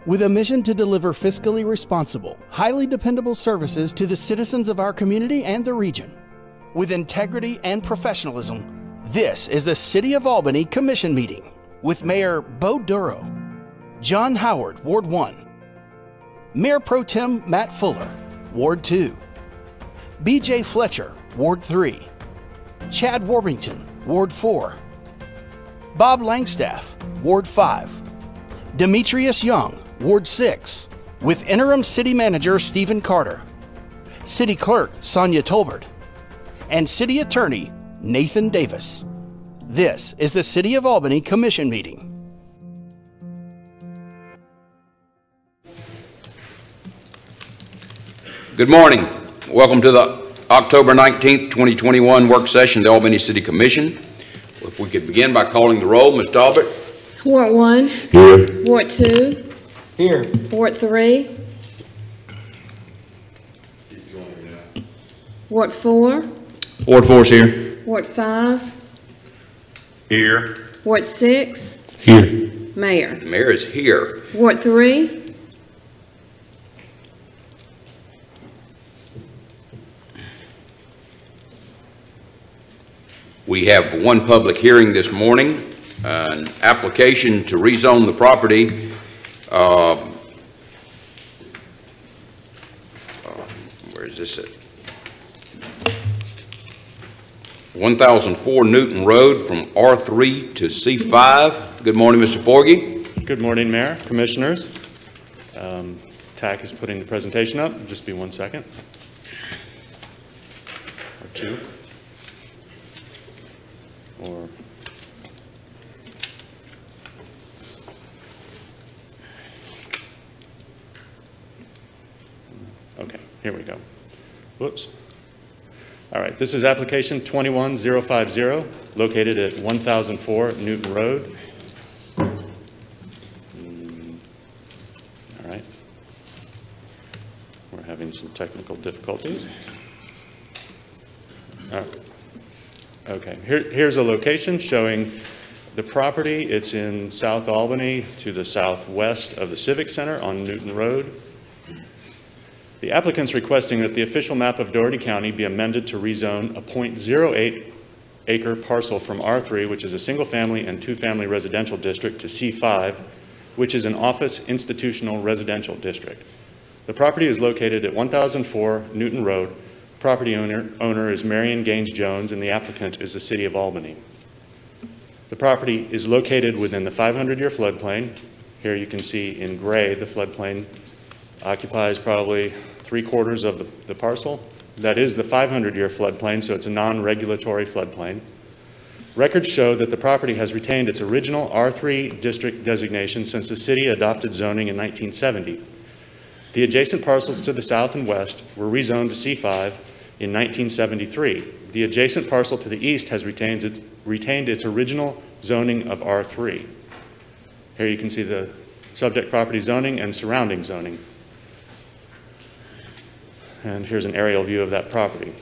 With a mission to deliver fiscally responsible, highly dependable services to the citizens of our community and the region. With integrity and professionalism, this is the City of Albany Commission Meeting with Mayor Bo Duro, John Howard, Ward 1, Mayor Pro Tem Matt Fuller, Ward 2, BJ Fletcher, Ward 3, Chad Warbington, Ward 4, Bob Langstaff, Ward 5, Demetrius Young, Ward 6, with Interim City Manager Stephen Carter, City Clerk Sonia Tolbert, and City Attorney Nathan Davis. This is the City of Albany Commission Meeting. Good morning. Welcome to the October 19th, 2021 work session of the Albany City Commission. If we could begin by calling the roll, Ms. Talbot. Ward 1. Here. Ward 2. Here. Ward 3. Ward 4. Ward 4 is here. Ward 5. Here. Ward 6. Here. Mayor. The mayor is here. Ward 3. We have one public hearing this morning, an application to rezone the property where is this at? 1004 Newton Road from R3 to C5. Good morning, Mr. Forgy. Good morning, Mayor, Commissioners. TAC is putting the presentation up. Just be 1 second. Or two. Or okay, here we go. Whoops. All right, this is application 21050, located at 1004 Newton Road. All right. We're having some technical difficulties. All right. Okay, here's a location showing the property. It's in South Albany to the southwest of the Civic Center on Newton Road. The applicant's requesting that the official map of Dougherty County be amended to rezone a 0.08 acre parcel from R3, which is a single family and two family residential district, to C5, which is an office institutional residential district. The property is located at 1004 Newton Road. Property owner is Marion Gaines Jones, and the applicant is the City of Albany. The property is located within the 500-year floodplain. Here you can see in gray the floodplain occupies probably 3/4 of the parcel. That is the 500-year floodplain, so it's a non-regulatory floodplain. Records show that the property has retained its original R3 district designation since the city adopted zoning in 1970. The adjacent parcels to the south and west were rezoned to C5 in 1973. The adjacent parcel to the east has retained its original zoning of R3. Here you can see the subject property zoning and surrounding zoning. And here's an aerial view of that property.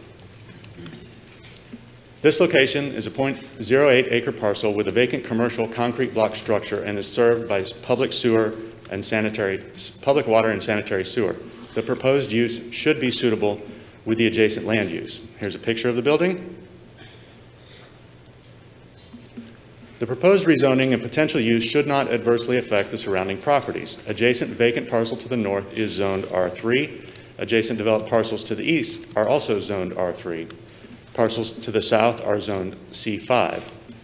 This location is a 0.08 acre parcel with a vacant commercial concrete block structure and is served by public water and sanitary sewer. The proposed use should be suitable with the adjacent land use. Here's a picture of the building. The proposed rezoning and potential use should not adversely affect the surrounding properties. Adjacent vacant parcel to the north is zoned R3. Adjacent developed parcels to the east are also zoned R3. Parcels to the south are zoned C5.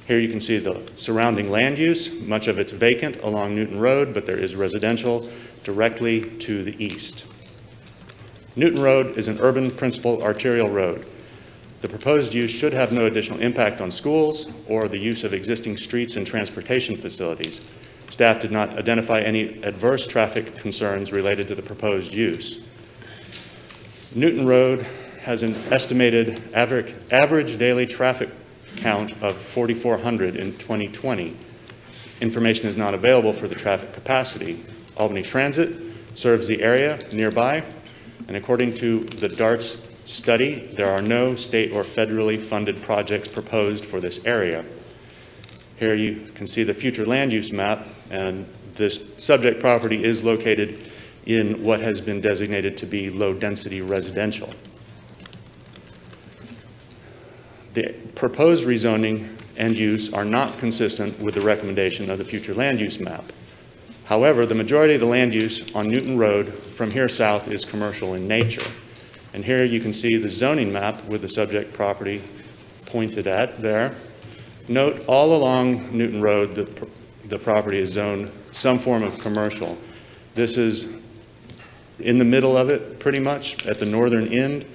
Here you can see the surrounding land use. Much of it's vacant along Newton Road, but there is residential directly to the east. Newton Road is an urban principal arterial road. The proposed use should have no additional impact on schools or the use of existing streets and transportation facilities. Staff did not identify any adverse traffic concerns related to the proposed use. Newton Road has an estimated average daily traffic count of 4,400 in 2020. Information is not available for the traffic capacity. Albany Transit serves the area nearby, and according to the DARTS study, there are no state or federally funded projects proposed for this area. Here you can see the future land use map, and this subject property is located in what has been designated to be low-density residential. The proposed rezoning and use are not consistent with the recommendation of the future land use map. However, the majority of the land use on Newton Road from here south is commercial in nature. And here you can see the zoning map with the subject property pointed at there. Note all along Newton Road, the property is zoned some form of commercial. This is in the middle of it, pretty much, at the northern end.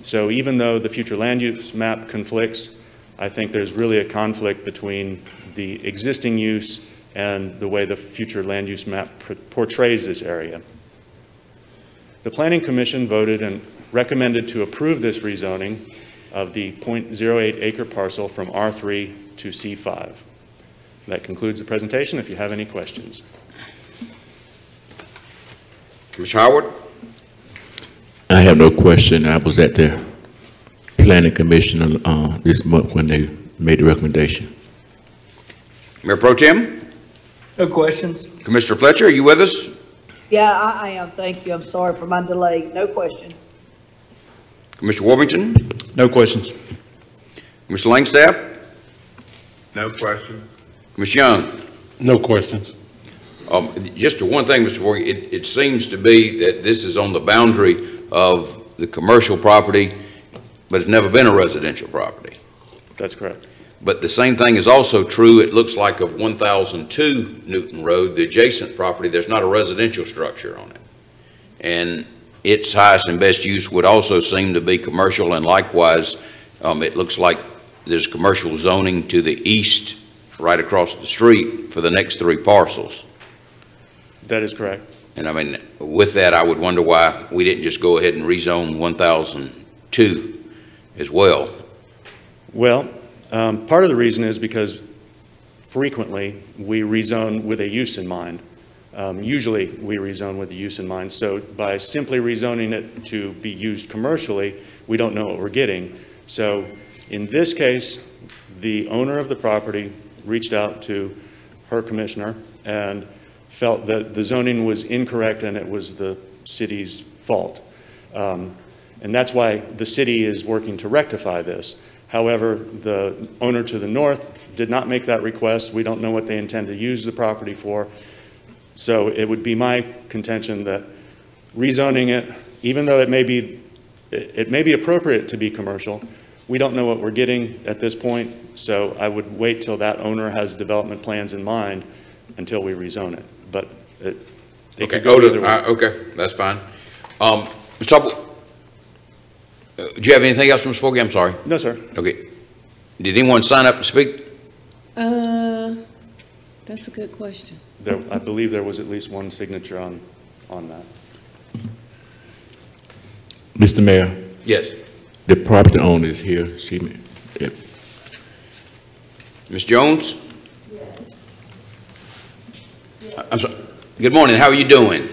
So even though the future land use map conflicts, I think there's really a conflict between the existing use and the way the future land use map portrays this area. The Planning Commission voted and recommended to approve this rezoning of the 0.08 acre parcel from R3 to C5. That concludes the presentation. If you have any questions. Mr. Howard? I have no question. I was at the Planning Commission this month when they made the recommendation. Mayor Pro Tem? No questions. Commissioner Fletcher, are you with us? Yeah, I am. Thank you. I'm sorry for my delay. No questions. Commissioner Worthington? No questions. Commissioner Langstaff? No questions. Commissioner Young? No questions. Just one thing, Mr. Voorhees, it seems to be that this is on the boundary of the commercial property, but it's never been a residential property. That's correct. But the same thing is also true, it looks like, of 1002 Newton Road, the adjacent property. There's not a residential structure on it. And its highest and best use would also seem to be commercial, and likewise, it looks like there's commercial zoning to the east, right across the street, for the next 3 parcels. That is correct. And I mean, with that, I would wonder why we didn't just go ahead and rezone 1002 as well. Well, part of the reason is because frequently we rezone with a use in mind. Usually we rezone with the use in mind. So by simply rezoning it to be used commercially, we don't know what we're getting. So in this case, the owner of the property reached out to her commissioner and felt that the zoning was incorrect and it was the city's fault. And that's why the city is working to rectify this. However, the owner to the north did not make that request. We don't know what they intend to use the property for. So it would be my contention that rezoning it, even though it may be appropriate to be commercial, we don't know what we're getting at this point. So I would wait till that owner has development plans in mind until we rezone it. But it Okay, could go either way. okay, that's fine. Mr. Tupple, do you have anything else, Mr. Forgey? I'm sorry. No, sir. Okay. Did anyone sign up to speak? That's a good question. I believe there was at least one signature on that. Mr. Mayor, Yes. the property owner is here. Yeah. Ms. Jones? Yes. I'm sorry. Good morning. How are you doing?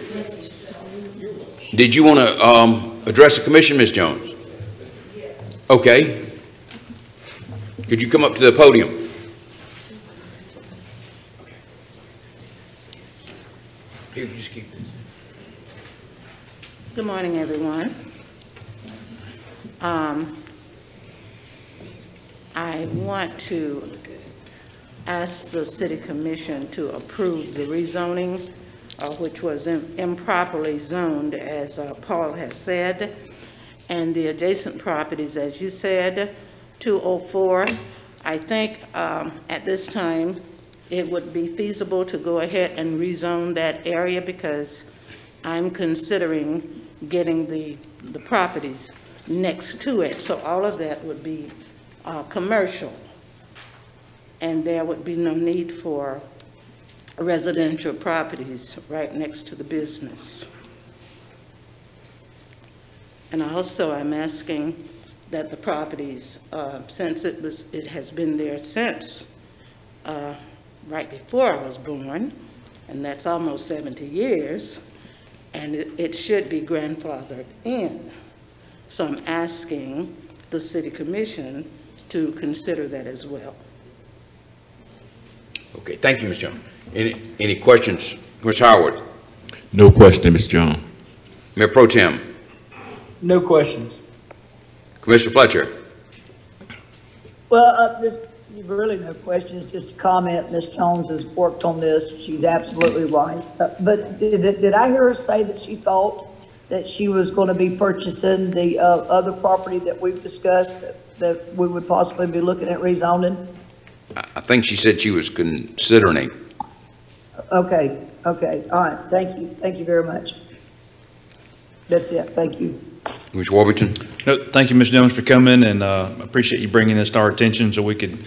Did you want to address the commission, Ms. Jones? Yes. Okay. Could you come up to the podium? Here, just keep this. Good morning, everyone. I want to ask the City Commission to approve the rezoning, which was improperly zoned, as Paul has said, and the adjacent properties, as you said, 204. I think at this time it would be feasible to go ahead and rezone that area because I'm considering getting the properties next to it. So all of that would be commercial, and there would be no need for residential properties right next to the business. And also I'm asking that the properties, since it has been there since right before I was born, and that's almost 70 years, and it should be grandfathered in. So I'm asking the City Commission to consider that as well. Okay, thank you, Ms. Jones. Any questions? Ms. Howard? No question, Mr. Jones. Mayor Pro Tem? No questions. Commissioner Fletcher? Well, there's really no questions, just a comment. Ms. Jones has worked on this. She's absolutely right. But did I hear her say that she thought that she was going to be purchasing the other property that we've discussed, that we would possibly be looking at rezoning? I think she said she was considering. Okay, all right, thank you very much. That's it, thank you. Commissioner Warburton? No, thank you, Ms. Jones, for coming, and appreciate you bringing this to our attention so we could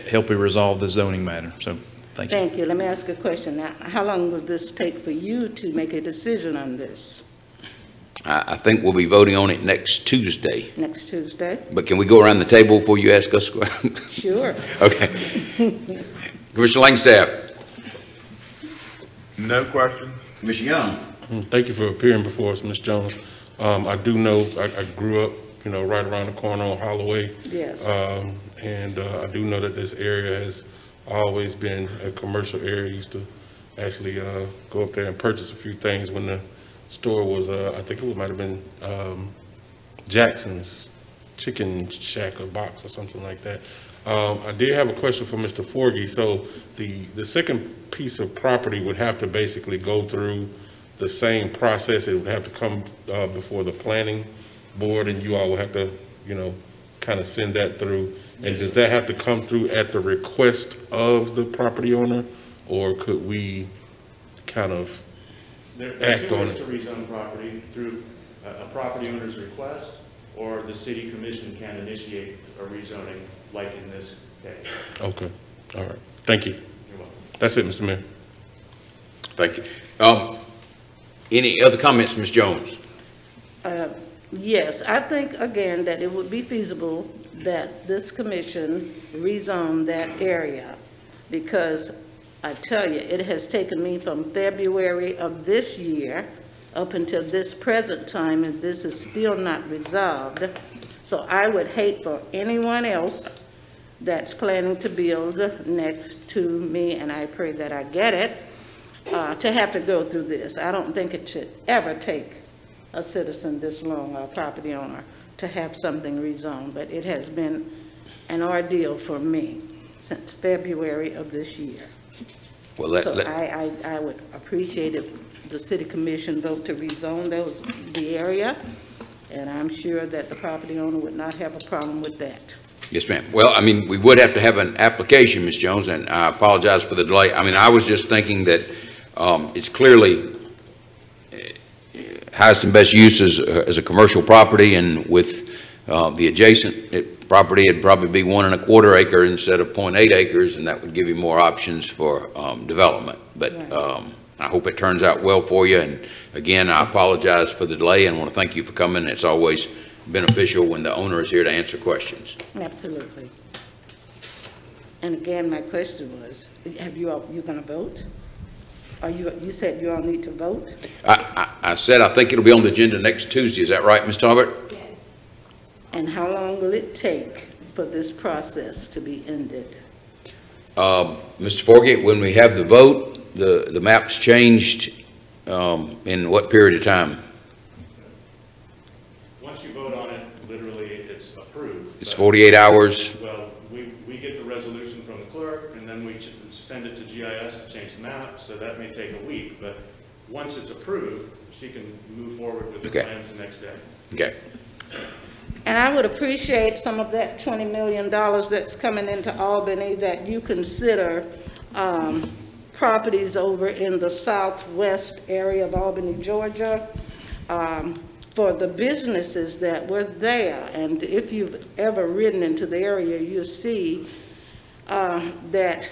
help you resolve the zoning matter. So, thank you. Thank you. Let me ask a question now. How long will this take for you to make a decision on this? I think we'll be voting on it next Tuesday. Next Tuesday? But can we go around the table before you ask us? Sure. Okay. Commissioner Langstaff? No questions. Commissioner Young? Thank you for appearing before us, Ms. Jones. I do know, I grew up, right around the corner on Holloway. Yes. And I do know that this area has always been a commercial area. I used to actually go up there and purchase a few things when the store was, I think it might have been Jackson's Chicken Shack or Box or something like that. I did have a question for Mr. Forgy. So the second piece of property would have to basically go through the same process. It would have to come before the planning board, and you all would have to, kind of send that through. And does that have to come through at the request of the property owner, or could we kind of act on it? There are two ways to rezone property: through a property owner's request, or the city commission can initiate a rezoning, like in this case. Okay, all right, thank you. You're welcome. That's it, Mr. Mayor. Thank you. Any other comments, Ms. Jones? Yes, I think, again, that it would be feasible that this commission rezone that area, because I tell you, it has taken me from February of this year up until this present time, and this is still not resolved. So I would hate for anyone else that's planning to build next to me, and I pray that I get it, to have to go through this. I don't think it should ever take a citizen this long, or a property owner, to have something rezoned, but it has been an ordeal for me since February of this year. Well, I would appreciate if the city commission vote to rezone the area, and I'm sure that the property owner would not have a problem with that. Yes, ma'am. Well, I mean, we would have to have an application, Ms. Jones, and I apologize for the delay. I mean, I was just thinking that it's clearly highest and best use as a commercial property, and with the adjacent property, it'd probably be 1 1/4 acre instead of 0.8 acres, and that would give you more options for development. But Right. I hope it turns out well for you. And again, I apologize for the delay and want to thank you for coming. It's always beneficial when the owner is here to answer questions. Absolutely. And again, my question was, you going to vote? You said you all need to vote? I said I think it'll be on the agenda next Tuesday. Is that right, Ms. Talbot? Yes. And how long will it take for this process to be ended? Mr. Forgate, when we have the vote, the map's changed in what period of time? Once you vote on it, literally, it's approved. It's 48 hours. Well, we get the resolution from the clerk, and then we send it to GIS to change the map, so that may take a week. But once it's approved, she can move forward with the plans the next day. Okay. And I would appreciate some of that $20 million that's coming into Albany, that you consider properties over in the southwest area of Albany, Georgia, for the businesses that were there. And if you've ever ridden into the area, you'll see that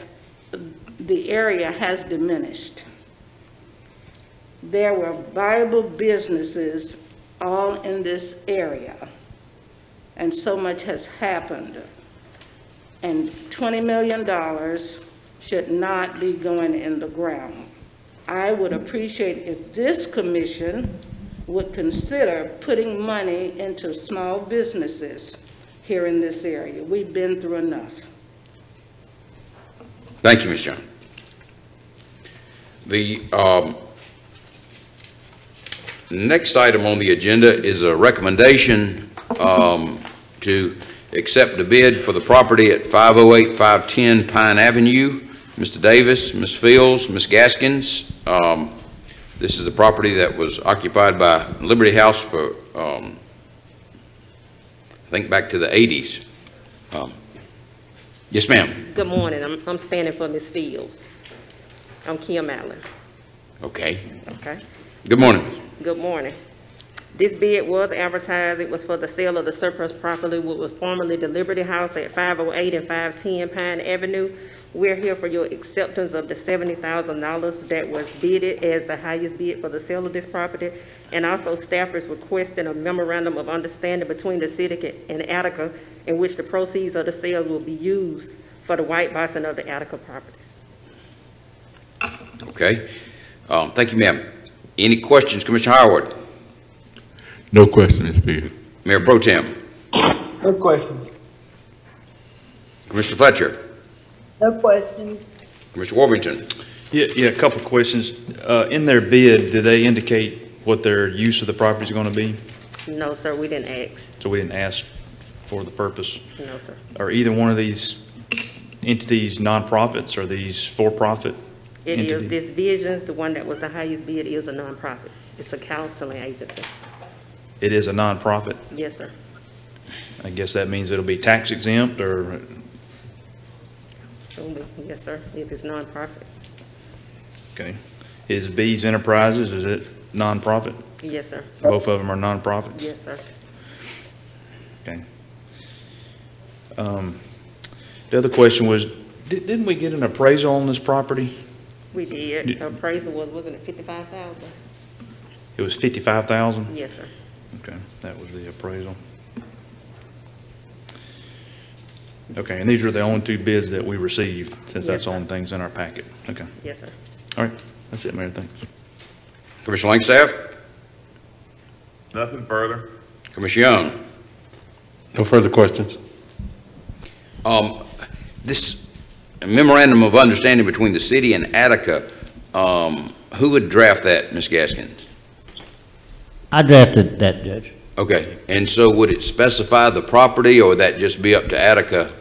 the area has diminished. There were viable businesses all in this area, and so much has happened. And $20 million should not be going in the ground. I would appreciate if this commission would consider putting money into small businesses here in this area. We've been through enough. Thank you, Ms. John. The next item on the agenda is a recommendation to accept the bid for the property at 508-510 Pine Avenue. Mr. Davis, Ms. Fields, Ms. Gaskins. This is the property that was occupied by Liberty House for, I think, back to the 80s. Yes, ma'am. Good morning. I'm standing for Ms. Fields. I'm Kim Allen. Okay. Okay. Good morning. Good morning. This bid was advertised. It was for the sale of the surplus property, which was formerly the Liberty House at 508 and 510 Pine Avenue. We're here for your acceptance of the $70,000 that was bidded as the highest bid for the sale of this property. And also staff is requesting a memorandum of understanding between the city and Attica in which the proceeds of the sale will be used for the white boxing of the Attica properties. Okay. Thank you, ma'am. Any questions, Commissioner Howard? No questions, Speaker. Mayor Pro Tem? No questions. Commissioner Fletcher? No questions. Commissioner Warrington? Yeah, a couple of questions. In their bid, did they indicate what their use of the property is going to be? No, sir, we didn't ask. So we didn't ask for the purpose? No, sir. Are either one of these entities nonprofits or these for-profit It is entities? this Visions, the one that was the highest bid, is a nonprofit. It's a counseling agency. It is a nonprofit? Yes, sir. I guess that means it'll be tax exempt or? Yes, sir, if it's nonprofit. Okay. Is B's Enterprises, is it nonprofit? Yes, sir. Both of them are nonprofits? Yes, sir. Okay. The other question was, didn't we get an appraisal on this property? We did. Appraisal was looking at $55,000. It was $55,000? Yes, sir. Okay, that was the appraisal. Okay, and these are the only two bids that we received, since Yes, that's sir. on things in our packet. Okay, Yes, sir. all right, that's it, Mayor, thanks. Commissioner Langstaff? Nothing further. Commissioner Young? No further questions. This memorandum of understanding between the city and Attica, who would draft that, Ms. Gaskins? I drafted that, Judge. Okay, and so would it specify the property, or would that just be up to Attica?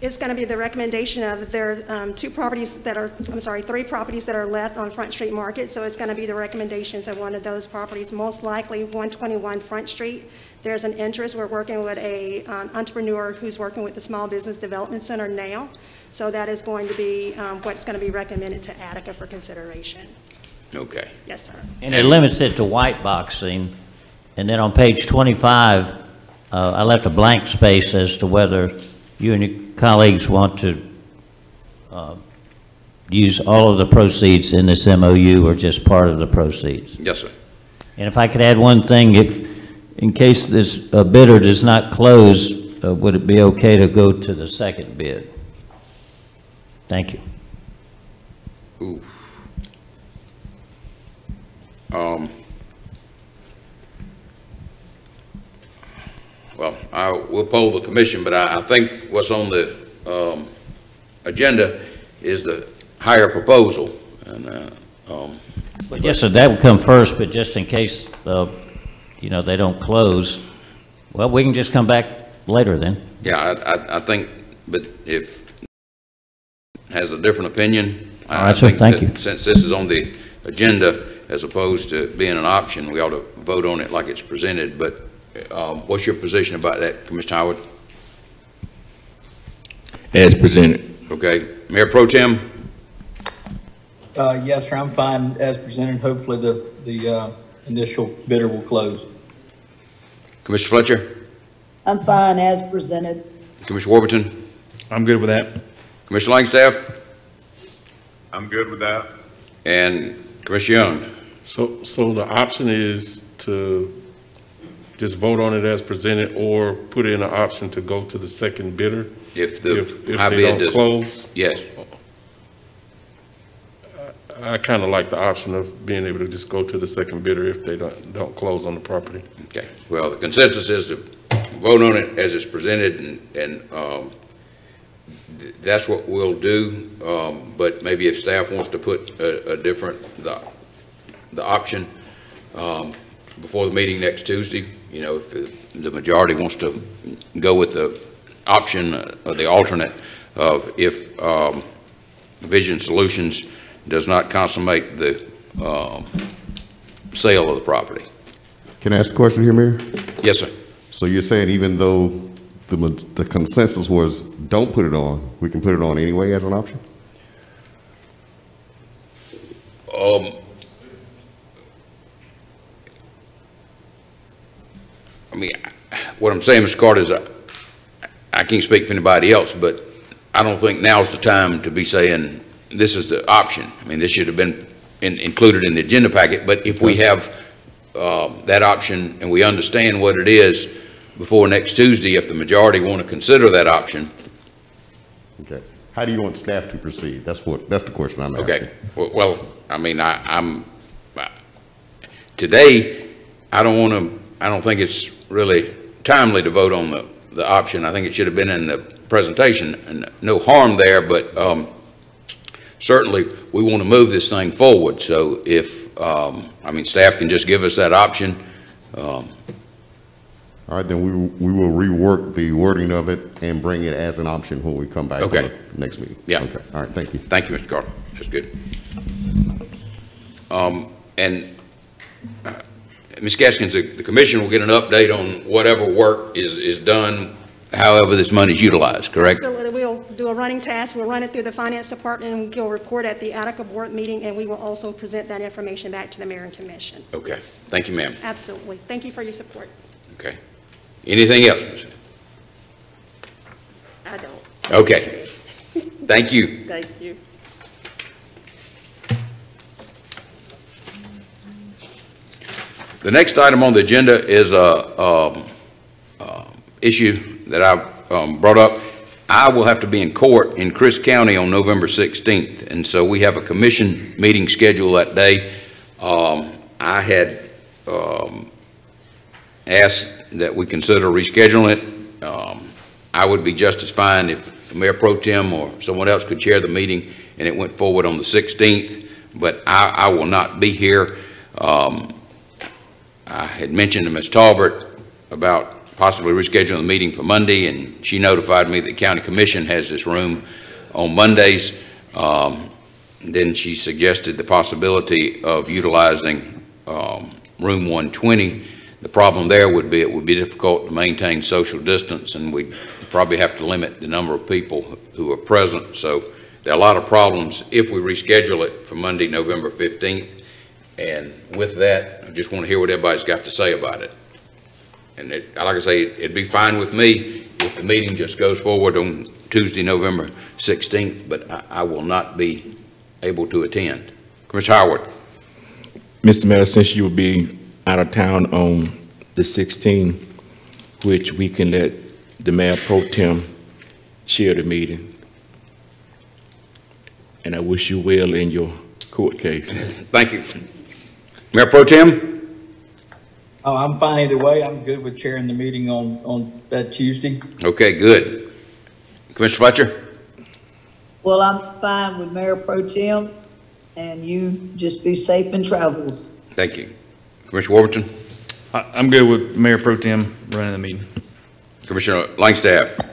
It's going to be the recommendation of there are three properties that are left on Front Street Market, so it's going to be the recommendations of one of those properties, most likely 121 Front Street. There's an interest. We're working with a entrepreneur who's working with the Small Business Development Center now, so that is going to be what's going to be recommended to Attica for consideration. Okay. Yes, sir. And it limits it to white boxing. And then on page 25, I left a blank space as to whether you and your colleagues want to use all of the proceeds in this MOU or just part of the proceeds. Yes, sir. And if I could add one thing, in case this bidder does not close, would it be okay to go to the second bid? Thank you. Ooh. Well, we'll poll the commission, but I think what's on the agenda is the higher proposal. And, But yes, sir, that would come first, but just in case, you know, they don't close, well, we can just come back later then. yeah, I think, but if has a different opinion, All right, sir, thank that you. since this is on the agenda as opposed to being an option, we ought to vote on it like it's presented. But what's your position about that, Commissioner Howard? As presented. Okay, Mayor Pro Tem? Yes, sir, I'm fine as presented. Hopefully the initial bidder will close. Commissioner Fletcher? I'm fine as presented. Commissioner Warburton? I'm good with that. Commissioner Langstaff? I'm good with that. And Commissioner Young? So the option is to just vote on it as presented, or put in an option to go to the second bidder If the if high they bid don't does, close? yes. I kind of like the option of being able to just go to the second bidder if they don't close on the property. Okay, well, the consensus is to vote on it as it's presented, and that's what we'll do, but maybe if staff wants to put a different, the option before the meeting next Tuesday, you know, if the majority wants to go with the option or the alternate of if Vision Solutions does not consummate the sale of the property. Can I ask a question here, Mayor? Yes, sir. So you're saying even though the consensus was don't put it on, we can put it on anyway as an option? I mean, what I'm saying, Mr. Carter, is I can't speak for anybody else, but I don't think now's the time to be saying this is the option. I mean, this should have been included in the agenda packet, but if we have that option and we understand what it is before next Tuesday, if the majority want to consider that option. Okay. How do you want staff to proceed? That's the question I'm asking. Okay. Well, I mean, today, I don't think it's really timely to vote on the option. I think it should have been in the presentation, and no harm there, but certainly we want to move this thing forward. So if, I mean, staff can just give us that option. All right, then we will rework the wording of it and bring it as an option when we come back. Okay. On the next meeting. Yeah. Okay. All right. Thank you. Thank you, Mr. Carter. That's good. And Ms. Gaskins, the commission will get an update on whatever work is done, however this money is utilized, correct? So we'll do a running task. We'll run it through the finance department, and we'll report at the Attica board meeting, and we will also present that information back to the mayor and commission. Okay. Thank you, ma'am. Absolutely. Thank you for your support. Okay. Anything else? I don't. Okay. Thank you. Thank you. The next item on the agenda is a issue that I brought up. I will have to be in court in Chris County on November 16th, and so we have a commission meeting scheduled that day. I had asked that we consider rescheduling it. I would be just as fine if the Mayor Pro Tem or someone else could chair the meeting and it went forward on the 16th, but I will not be here. I had mentioned to Ms. Talbert about possibly rescheduling the meeting for Monday, and she notified me that the County Commission has this room on Mondays. Then she suggested the possibility of utilizing room 120. The problem there would be it would be difficult to maintain social distance, and we'd probably have to limit the number of people who are present. So there are a lot of problems if we reschedule it for Monday, November 15th. And with that, I just want to hear what everybody's got to say about it. And like I say, it'd be fine with me if the meeting just goes forward on Tuesday, November 16th, but I will not be able to attend. Commissioner Howard. Mr. Mayor, since you will be out of town on the 16th, which we can let the Mayor Pro Tem chair the meeting. And I wish you well in your court case. Thank you. Mayor Pro Tem? Oh, I'm fine either way. I'm good with chairing the meeting on that Tuesday. Okay, good. Commissioner Fletcher? Well, I'm fine with Mayor Pro Tem, and you just be safe in travels. Thank you. Commissioner Warburton? I'm good with Mayor Pro Tem running the meeting. Commissioner Langstaff?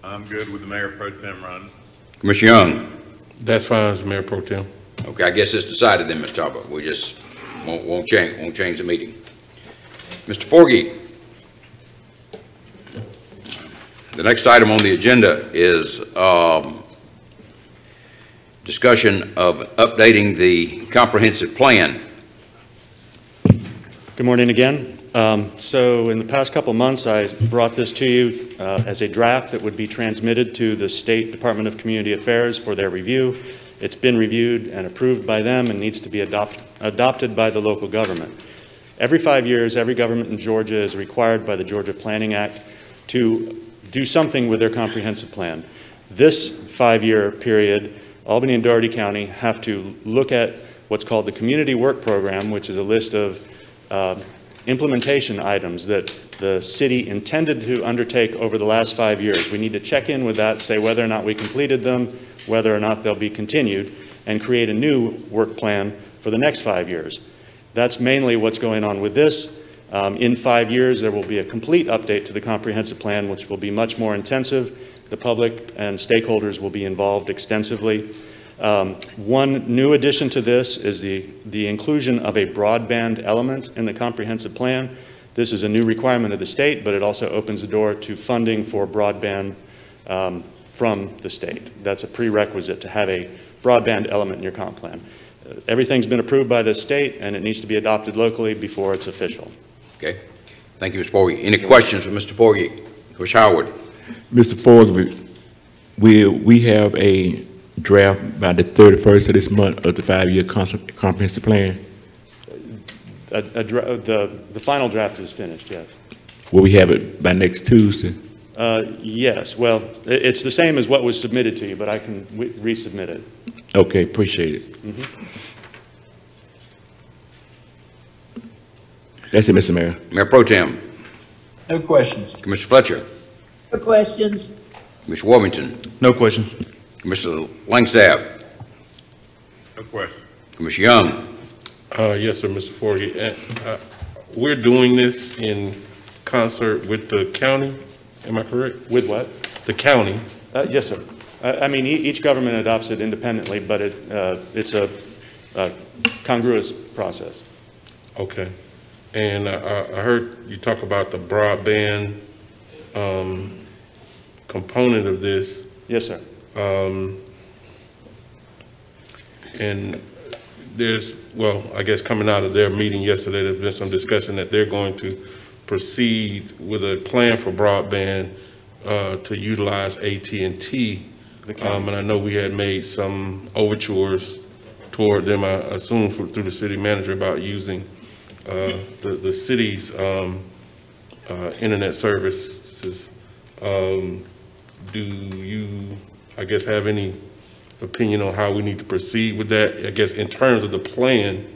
I'm good with the Mayor Pro Tem running. Commissioner Young? That's fine as Mayor Pro Tem. Okay, I guess it's decided then, Mr. Talbot. We just won't change the meeting. Mr. Forgy? The next item on the agenda is discussion of updating the comprehensive plan. Good morning again. So in the past couple of months, I brought this to you as a draft that would be transmitted to the State Department of Community Affairs for their review. It's been reviewed and approved by them and needs to be adopted by the local government. Every 5 years, every government in Georgia is required by the Georgia Planning Act to do something with their comprehensive plan. This 5-year period, Albany and Dougherty County have to look at what's called the Community Work Program, which is a list of implementation items that the city intended to undertake over the last 5 years. We need to check in with that, say whether or not we completed them, whether or not they'll be continued, and create a new work plan for the next 5 years. That's mainly what's going on with this. In 5 years, there will be a complete update to the comprehensive plan, which will be much more intensive. The public and stakeholders will be involved extensively. One new addition to this is the inclusion of a broadband element in the comprehensive plan. This is a new requirement of the state, but it also opens the door to funding for broadband from the state. That's a prerequisite to have a broadband element in your comp plan. Everything's been approved by the state, and it needs to be adopted locally before it's official. Okay. Thank you, Mr. Forgy. Any questions for Mr. Forgy? Commissioner Howard. Mr. Forgy, we have a draft by the 31st of this month of the 5-year comprehensive plan? The final draft is finished, yes. Will we have it by next Tuesday? Yes. Well, it's the same as what was submitted to you, but I can resubmit it. Okay, appreciate it. Mm-hmm. That's it, Mr. Mayor. Mayor Pro Tem. No questions. Commissioner Fletcher. No questions. Commissioner Warmington. No questions. Commissioner Langstaff. No question. Commissioner Young. Yes, sir, Mr. Forgy. We're doing this in concert with the county, am I correct? With what? The county. Yes, sir. I mean, each government adopts it independently, but it's a congruous process. Okay. And I heard you talk about the broadband component of this. Yes, sir. And there's, well, I guess coming out of their meeting yesterday, there's been some discussion that they're going to proceed with a plan for broadband to utilize AT&T. And I know we had made some overtures toward them, I assume through the city manager, about using the city's internet services. Do you, I guess, have any opinion on how we need to proceed with that? I guess in terms of the plan,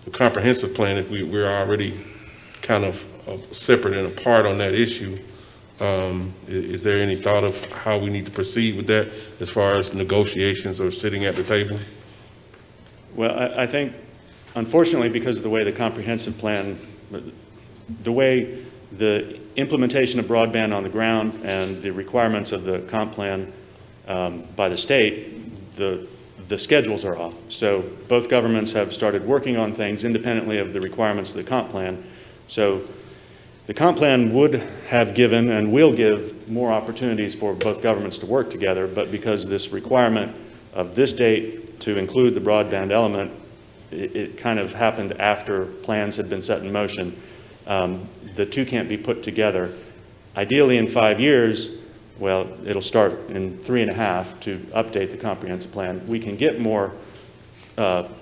the comprehensive plan, if we're already kind of separate and apart on that issue, is there any thought of how we need to proceed with that as far as negotiations or sitting at the table? Well, I think, unfortunately, because of the way the comprehensive plan, the way the implementation of broadband on the ground and the requirements of the comp plan by the state, the schedules are off. So both governments have started working on things independently of the requirements of the comp plan. So the comp plan would have given and will give more opportunities for both governments to work together, but because this requirement of this date to include the broadband element, it kind of happened after plans had been set in motion. The two can't be put together. Ideally in 5 years, well, it'll start in 3.5 to update the comprehensive plan. We can get more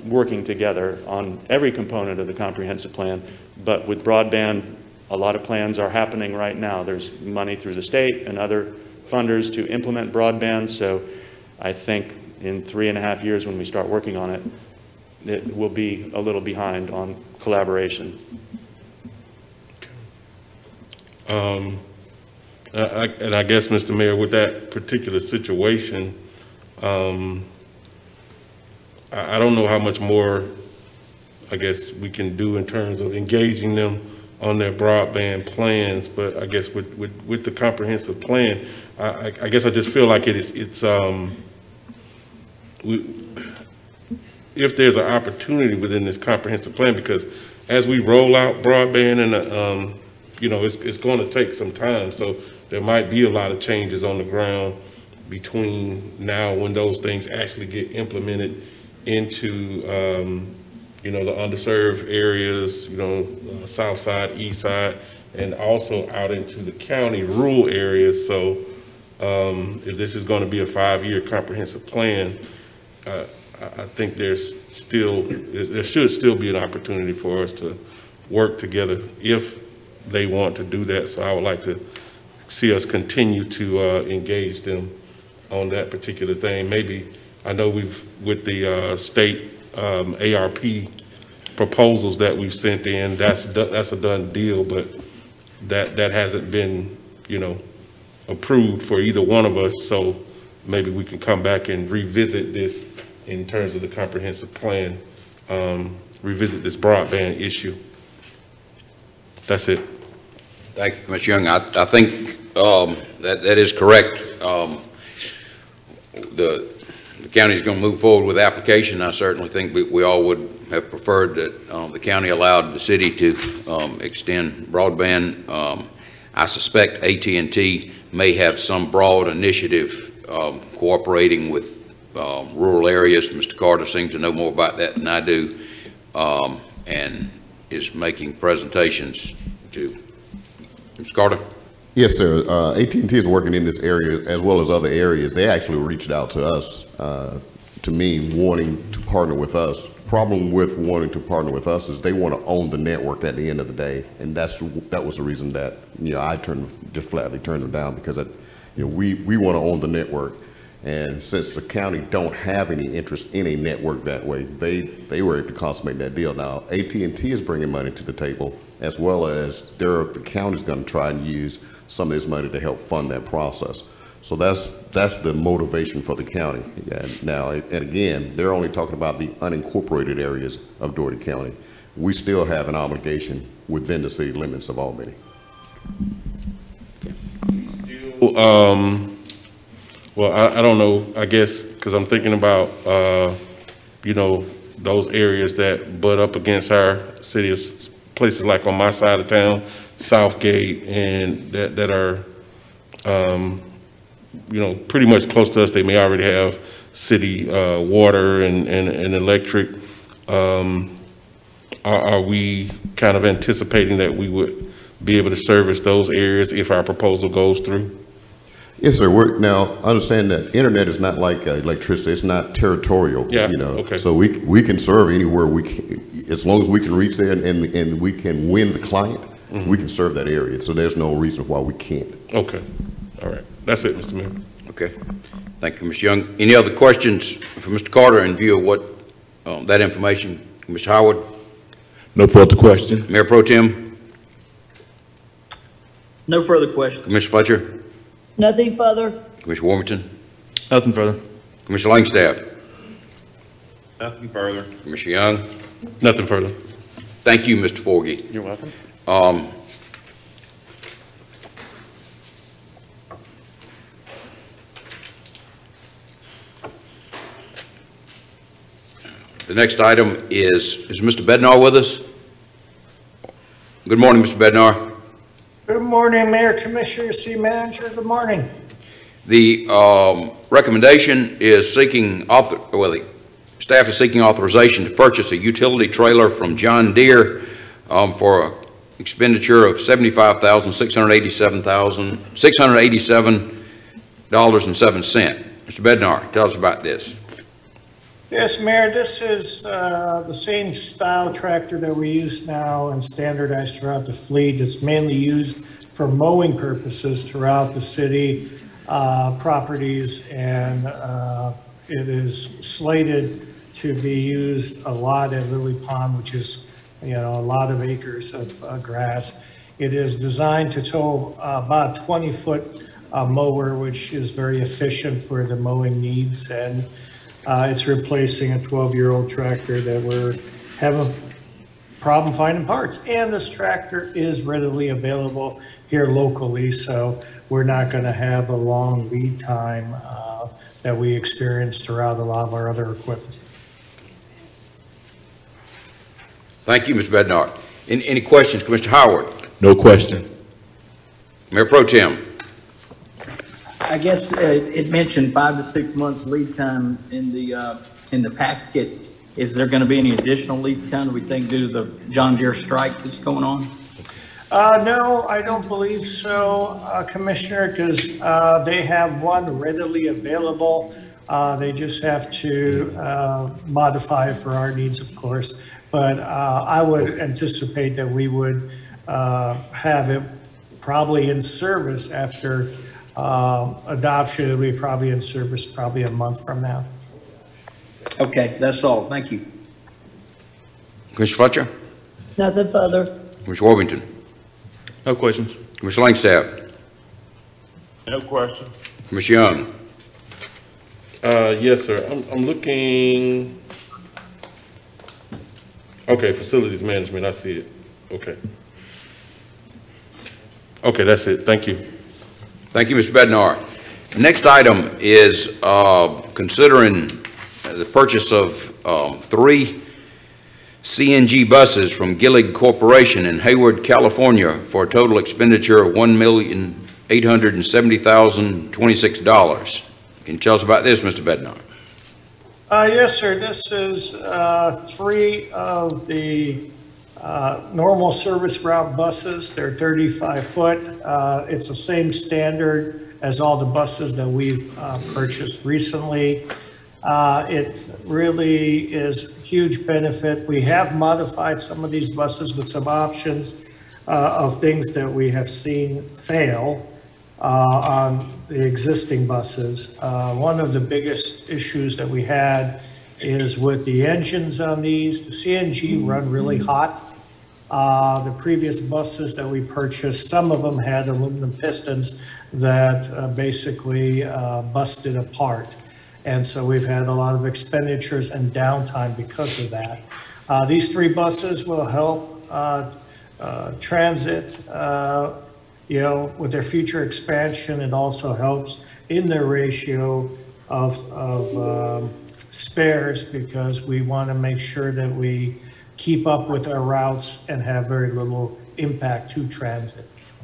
working together on every component of the comprehensive plan, but with broadband, a lot of plans are happening right now. There's money through the state and other funders to implement broadband, so I think in 3.5 years when we start working on it, it will be a little behind on collaboration. And I guess, Mr. Mayor, with that particular situation, I don't know how much more, I guess, we can do in terms of engaging them on their broadband plans, but I guess with the comprehensive plan, I guess I just feel like it's if there's an opportunity within this comprehensive plan, because as we roll out broadband and you know, it's going to take some time, so there might be a lot of changes on the ground between now when those things actually get implemented into you know, the underserved areas, you know, south side, east side, and also out into the county rural areas. So if this is going to be a 5-year comprehensive plan, I think there should still be an opportunity for us to work together if they want to do that. So I would like to see us continue to engage them on that particular thing. Maybe, I know with the state ARP proposals that we've sent in, that's a done deal, but that hasn't been, approved for either one of us, so maybe we can come back and revisit this in terms of the comprehensive plan, revisit this broadband issue. That's it. Thank you, Commissioner Young. I think that is correct. The county is going to move forward with the application. I certainly think we all would have preferred that the county allowed the city to extend broadband. I suspect AT&T may have some broad initiative cooperating with rural areas. Mr. Carter seems to know more about that than I do, and is making presentations to Mr. Carter. Yes, sir. AT&T is working in this area as well as other areas. They actually reached out to us, to me, wanting to partner with us. Problem with wanting to partner with us is they want to own the network at the end of the day, and that was the reason that I just flatly turned them down, because we want to own the network, and since the county don't have any interest in a network that way, they were able to consummate that deal. Now AT&T is bringing money to the table, as well as the county's going to try and use some of this money to help fund that process. So that's the motivation for the county. Now, and again, they're only talking about the unincorporated areas of Dougherty County. We still have an obligation within the city limits of Albany. Well, I don't know, I guess, because I'm thinking about, those areas that butt up against our city, places like on my side of town, Southgate, and that are, pretty much close to us. They may already have city water and electric. Are we kind of anticipating that we would be able to service those areas if our proposal goes through? Yes, sir. Now, understand that internet is not like electricity. It's not territorial. Yeah, okay. So we can serve anywhere we can, as long as we can reach there and we can win the client. Mm-hmm. We can serve that area. So there's no reason why we can't. Okay. All right. That's it, Mr. Mayor. Okay. Thank you, Mr. Young. Any other questions for Mr. Carter in view of what that information? Mr. Howard? No further question. Mayor Pro Tem? No further questions. Commissioner Fletcher? Nothing further. Commissioner Warmington? Nothing further. Commissioner Langstaff? Nothing further. Commissioner Young? Nothing further. Thank you, Mr. Forgy. You're welcome. The next item is Mr. Bednar with us? Good morning, Mr. Bednar. Good morning, Mayor, Commissioner, City Manager. Good morning. The recommendation is seeking, the staff is seeking authorization to purchase a utility trailer from John Deere for an expenditure of $75,687.07. Mr. Bednar, tell us about this. Yes, Mayor, this is the same style tractor that we use now and standardized throughout the fleet. It's mainly used for mowing purposes throughout the city properties, and it is slated to be used a lot at Lily Pond, which is, a lot of acres of grass. It is designed to tow about a 20-foot mower, which is very efficient for the mowing needs, and it's replacing a 12-year-old tractor that we're having a problem finding parts. And this tractor is readily available here locally, so we're not going to have a long lead time that we experience throughout a lot of our other equipment. Thank you, Mr. Bednar. Any questions, Commissioner Howard? No question. Mayor Pro Tem? I guess it mentioned 5 to 6 months lead time in the packet. Is there going to be any additional lead time, we think, due to the John Deere strike that's going on? No, I don't believe so, Commissioner, because they have one readily available. They just have to modify it for our needs, of course. But I would anticipate that we would have it probably in service after adoption. It'll be probably in service probably a month from now. Okay, that's all. Thank you. Commissioner Fletcher? Nothing further. Commissioner Worthington? No questions. Commissioner Langstaff? No question. Commissioner Young? Yes, sir. I'm looking, okay, facilities management, I see it. Okay. Okay, that's it. Thank you. Thank you, Mr. Bednar. Next item is considering the purchase of 3 CNG buses from Gillig Corporation in Hayward, California for a total expenditure of $1,870,026. Can you tell us about this, Mr. Bednar? Yes, sir. This is 3 of the normal service route buses. They're 35 foot. It's the same standard as all the buses that we've purchased recently. It really is huge benefit. We have modified some of these buses with some options of things that we have seen fail on the existing buses. One of the biggest issues that we had is with the engines on these. The CNG run really hot. The previous buses that we purchased, some of them had aluminum pistons that basically busted apart. And so we've had a lot of expenditures and downtime because of that. These 3 buses will help transit, with their future expansion. It also helps in their ratio of spares, because we want to make sure that we keep up with our routes and have very little impact to transit.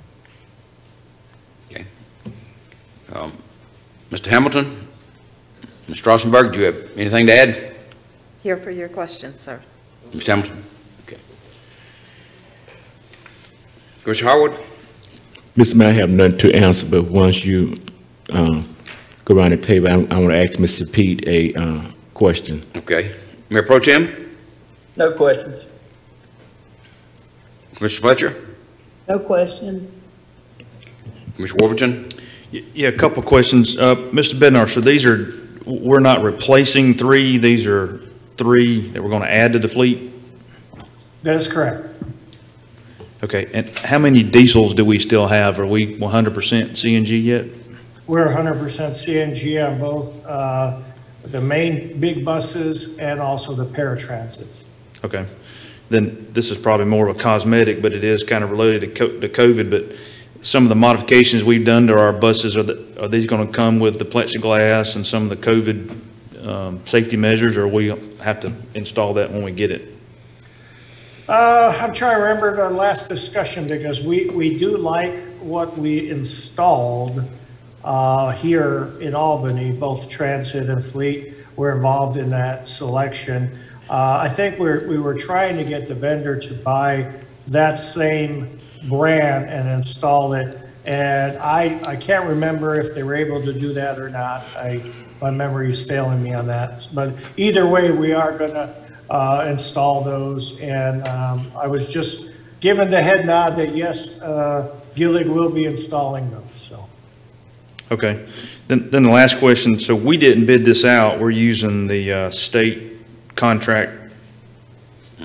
Okay. Mr. Hamilton? Ms. Strassenberg, do you have anything to add? Here for your questions, sir. Mr. Hamilton? Okay. Commissioner Harwood? Mr. Mayor, I have nothing to answer, but once you go around the table, I want to ask Mr. Pete a question. Okay. Mayor Pro Tem? No questions. Commissioner Fletcher? No questions. Commissioner Warburton? Yeah, a couple of questions. Mr. Bednar, so we're not replacing 3, these are 3 that we're going to add to the fleet? That is correct. Okay, and how many diesels do we still have? Are we 100% CNG yet? We're 100% CNG on both the main big buses and also the paratransits. Okay, then this is probably more of a cosmetic, but it is kind of related to COVID, but some of the modifications we've done to our buses, are these going to come with the plexiglass and some of the COVID safety measures, or we have to install that when we get it? I'm trying to remember the last discussion, because we do like what we installed here in Albany, both transit and fleet. We're involved in that selection. I think we were trying to get the vendor to buy that same brand and install it. And I can't remember if they were able to do that or not. My memory is failing me on that. But either way, we are going to install those. And I was just given the head nod that yes, Gillig will be installing those. So. Okay. Then the last question. So we didn't bid this out. We're using the state contract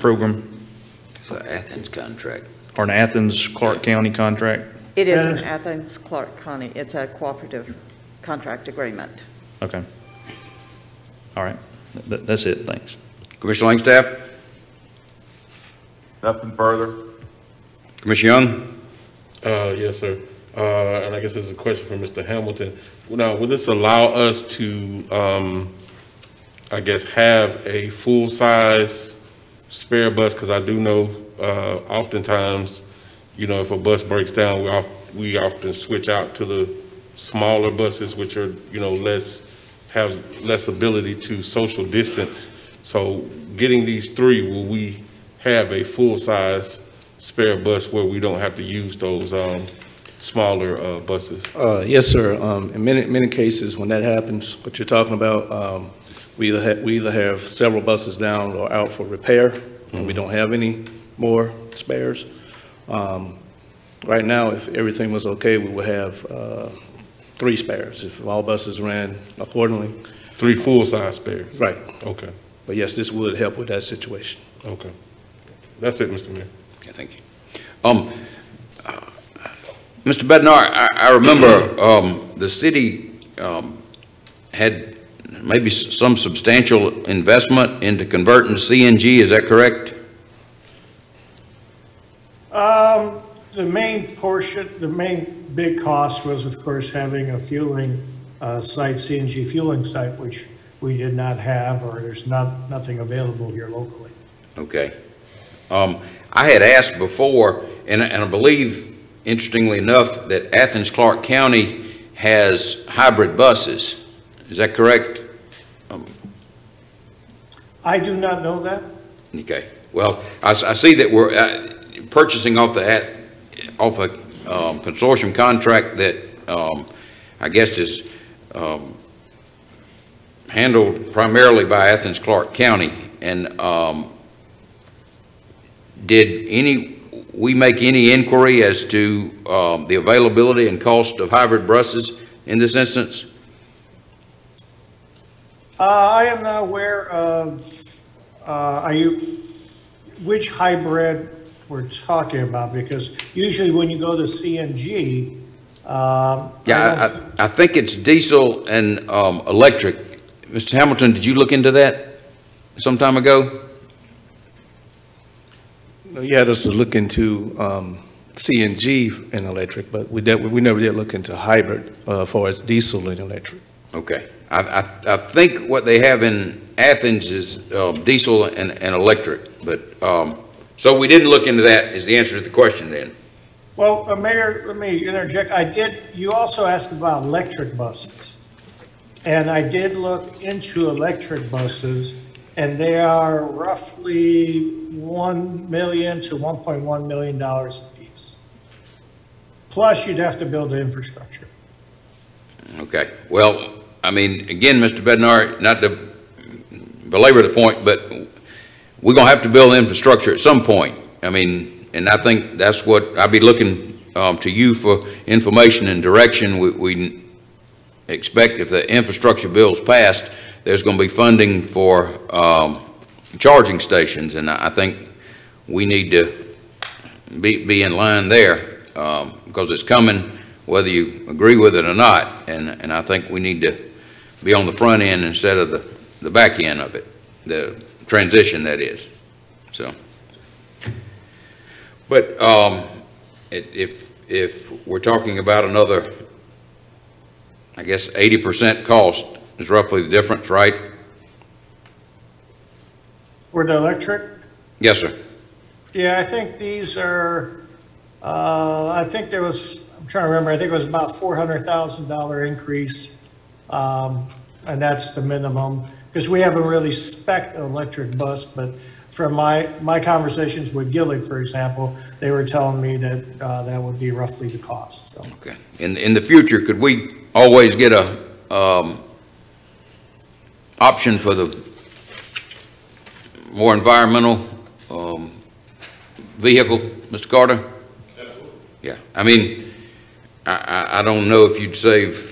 program. The Athens contract. Or an Athens-Clarke County contract? It is an Athens-Clarke County. It's a cooperative contract agreement. Okay. All right. That's it. Thanks. Commissioner Langstaff? Nothing further. Commissioner Young? Yes, sir. And I guess this is a question for Mr. Hamilton. Now, will this allow us to, I guess, have a full-size spare bus? Because I do know oftentimes, if a bus breaks down, we often switch out to the smaller buses, which are, have less ability to social distance. So getting these 3, will we have a full-size spare bus where we don't have to use those smaller buses? Yes, sir. In many cases, when that happens, what you're talking about, we either have several buses down or out for repair, and we don't have any more spares. Right now, if everything was okay, we would have 3 spares if all buses ran accordingly. 3 full-size spares? Right. Okay. But yes, this would help with that situation. Okay. That's it, Mr. Mayor. Okay, thank you. Mr. Bednar, I remember the city had maybe some substantial investment into converting to CNG, is that correct? The main portion, the main big cost was, of course, having a fueling site, CNG fueling site, which we did not have, or there's nothing available here locally. Okay. I had asked before, and I believe, interestingly enough, that Athens-Clarke County has hybrid buses. Is that correct? I do not know that. Okay. Well, I see that we're purchasing off a consortium contract that I guess is handled primarily by Athens-Clarke County. And did we make any inquiry as to the availability and cost of hybrid buses in this instance? I am not aware of which hybrid we're talking about, because usually when you go to CNG, I think it's diesel and electric. Mr. Hamilton, did you look into that some time ago? You had us to look into CNG and electric, but we never did look into hybrid for as diesel and electric. Okay. I think what they have in Athens is diesel and electric, but so we didn't look into that is the answer to the question then. Well, Mayor, let me interject. You also asked about electric buses. And I did look into electric buses, and they are roughly $1 million to $1.1 million a piece. Plus, you'd have to build the infrastructure. Okay. Well, I mean, again, Mr. Bednar, not to belabor the point, but we're going to have to build infrastructure at some point. I mean, and I think that's what I'll be looking to you for information and direction. We expect if the infrastructure bill's passed, there's going to be funding for charging stations, and I think we need to be in line there because it's coming, whether you agree with it or not, and I think we need to be on the front end instead of the back end of it, the transition that is. So, but if we're talking about another, I guess 80% cost is roughly the difference, right? For the electric? Yes, sir. Yeah, I think these are, I think there was, I'm trying to remember, I think it was about $400,000 increase, and that's the minimum, because we haven't really spec'd an electric bus, but from my conversations with Gillig, for example, they were telling me that that would be roughly the cost. So. Okay. In the future, could we always get a option for the more environmental vehicle, Mr. Carter? Absolutely. Yeah. I mean, I don't know if you'd save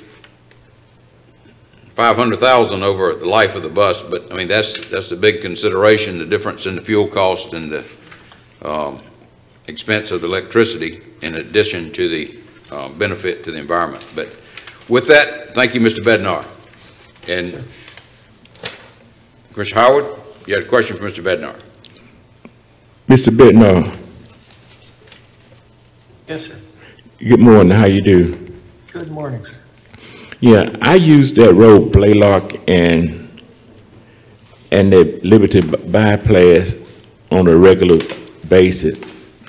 $500,000 over the life of the bus, but I mean that's the big consideration, the difference in the fuel cost and the expense of the electricity in addition to the benefit to the environment. But with that, thank you, Mr. Bednar. And Commissioner Howard, you had a question for Mr. Bednar. Mr. Bednar. Yes, sir. Good morning. How you do? Good morning, sir. Yeah, I use that road, Blaylock and the Liberty bypass on a regular basis.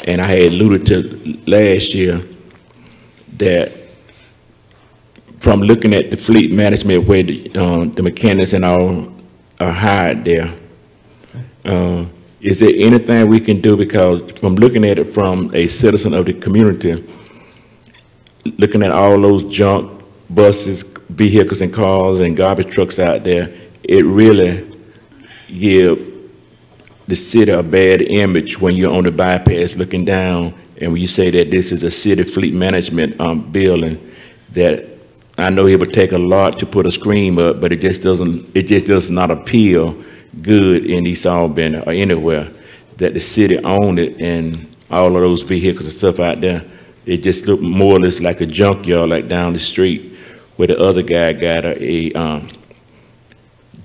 And I had alluded to last year that from looking at the fleet management where the mechanics and all are hired there, is there anything we can do? Because from looking at it from a citizen of the community, looking at all those junk buses, vehicles and cars and garbage trucks out there, it really gives the city a bad image when you're on the bypass looking down, and when you say that this is a city fleet management building, that I know it would take a lot to put a screen up, but it just does not appeal good in East Albany or anywhere. that the city owned it and all of those vehicles and stuff out there, it just looked more or less like a junkyard, like down the street, where the other guy got a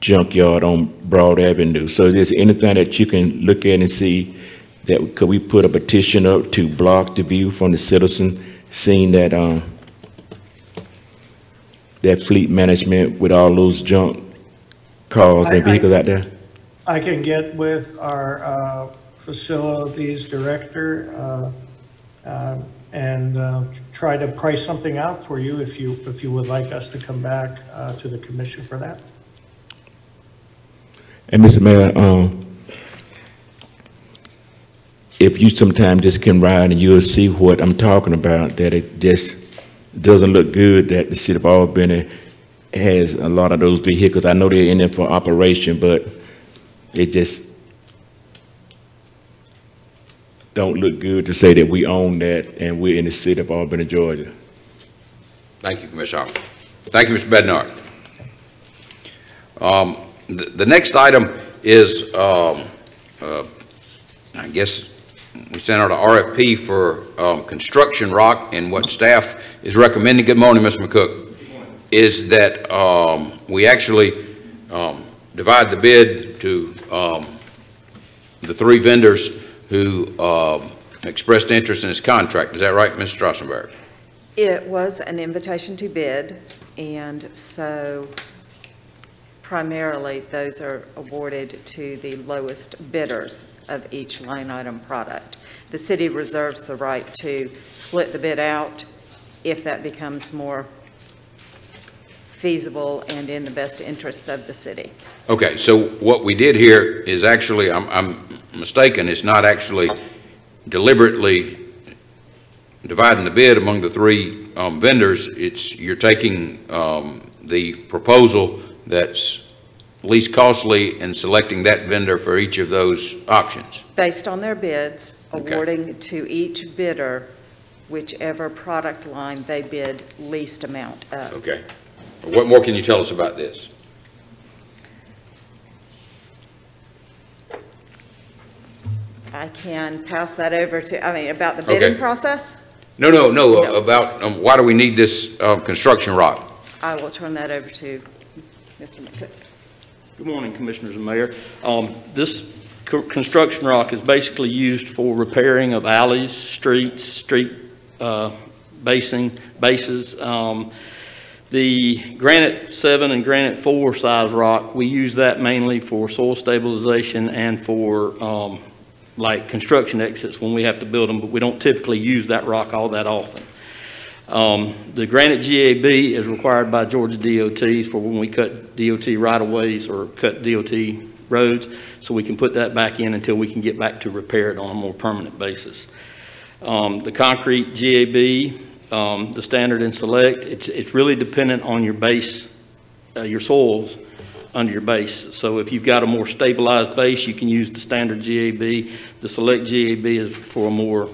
junkyard on Broad Avenue. So is there anything that you can look at and see that could we put a petition up to block the view from the citizen, seeing that that fleet management with all those junk cars and vehicles out there? I can get with our facilities director and try to price something out for you if you would like us to come back to the commission for that. And Mr. Mayor, if you sometime just can ride and you'll see what I'm talking about, that it just doesn't look good that the city of Albany has a lot of those vehicles. I know they're in there for operation, but it just don't look good to say that we own that and we're in the city of Albany, Georgia. Thank you, Commissioner. Thank you, Mr. Bednar. The next item is, I guess, we sent out an RFP for construction rock, and what staff is recommending, good morning, Mr. McCook, is that we actually divide the bid to the three vendors who expressed interest in this contract. Is that right, Ms. Strassenberg? It was an invitation to bid, and so primarily those are awarded to the lowest bidders of each line item product. The city reserves the right to split the bid out if that becomes more feasible and in the best interests of the city. Okay, so what we did here is actually, I'm mistaken, it's not actually deliberately dividing the bid among the three vendors. You're taking the proposal that's least costly and selecting that vendor for each of those options. Based on their bids, Okay. awarding to each bidder whichever product line they bid least amount of. Okay. What more can you tell us about this? I can pass that over to, about the bidding Okay. process? No, about why do we need this construction rock? I will turn that over to Mr. McCook. Good morning, Commissioners and Mayor. This construction rock is basically used for repairing of alleys, streets, street bases. The granite 7 and granite 4 size rock, we use that mainly for soil stabilization and for like construction exits when we have to build them, but we don't typically use that rock all that often. The granite GAB is required by Georgia DOTs for when we cut DOT right-of-ways or cut DOT roads, so we can put that back in until we can get back to repair it on a more permanent basis. The concrete GAB, the standard and select, it's really dependent on your base, your soils under your base. So if you've got a more stabilized base, you can use the standard GAB. The select GAB is for a more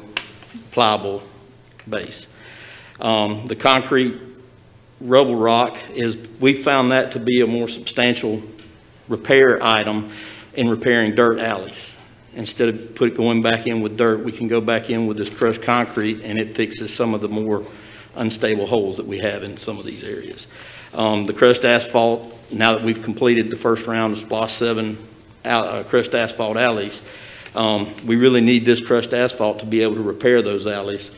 pliable base. The concrete rubble rock we found that to be a more substantial repair item in repairing dirt alleys. Instead of going back in with dirt, we can go back in with this crushed concrete, and it fixes some of the more unstable holes that we have in some of these areas. The crushed asphalt, now that we've completed the first round of SPLOST 7 crushed asphalt alleys, we really need this crushed asphalt to be able to repair those alleys,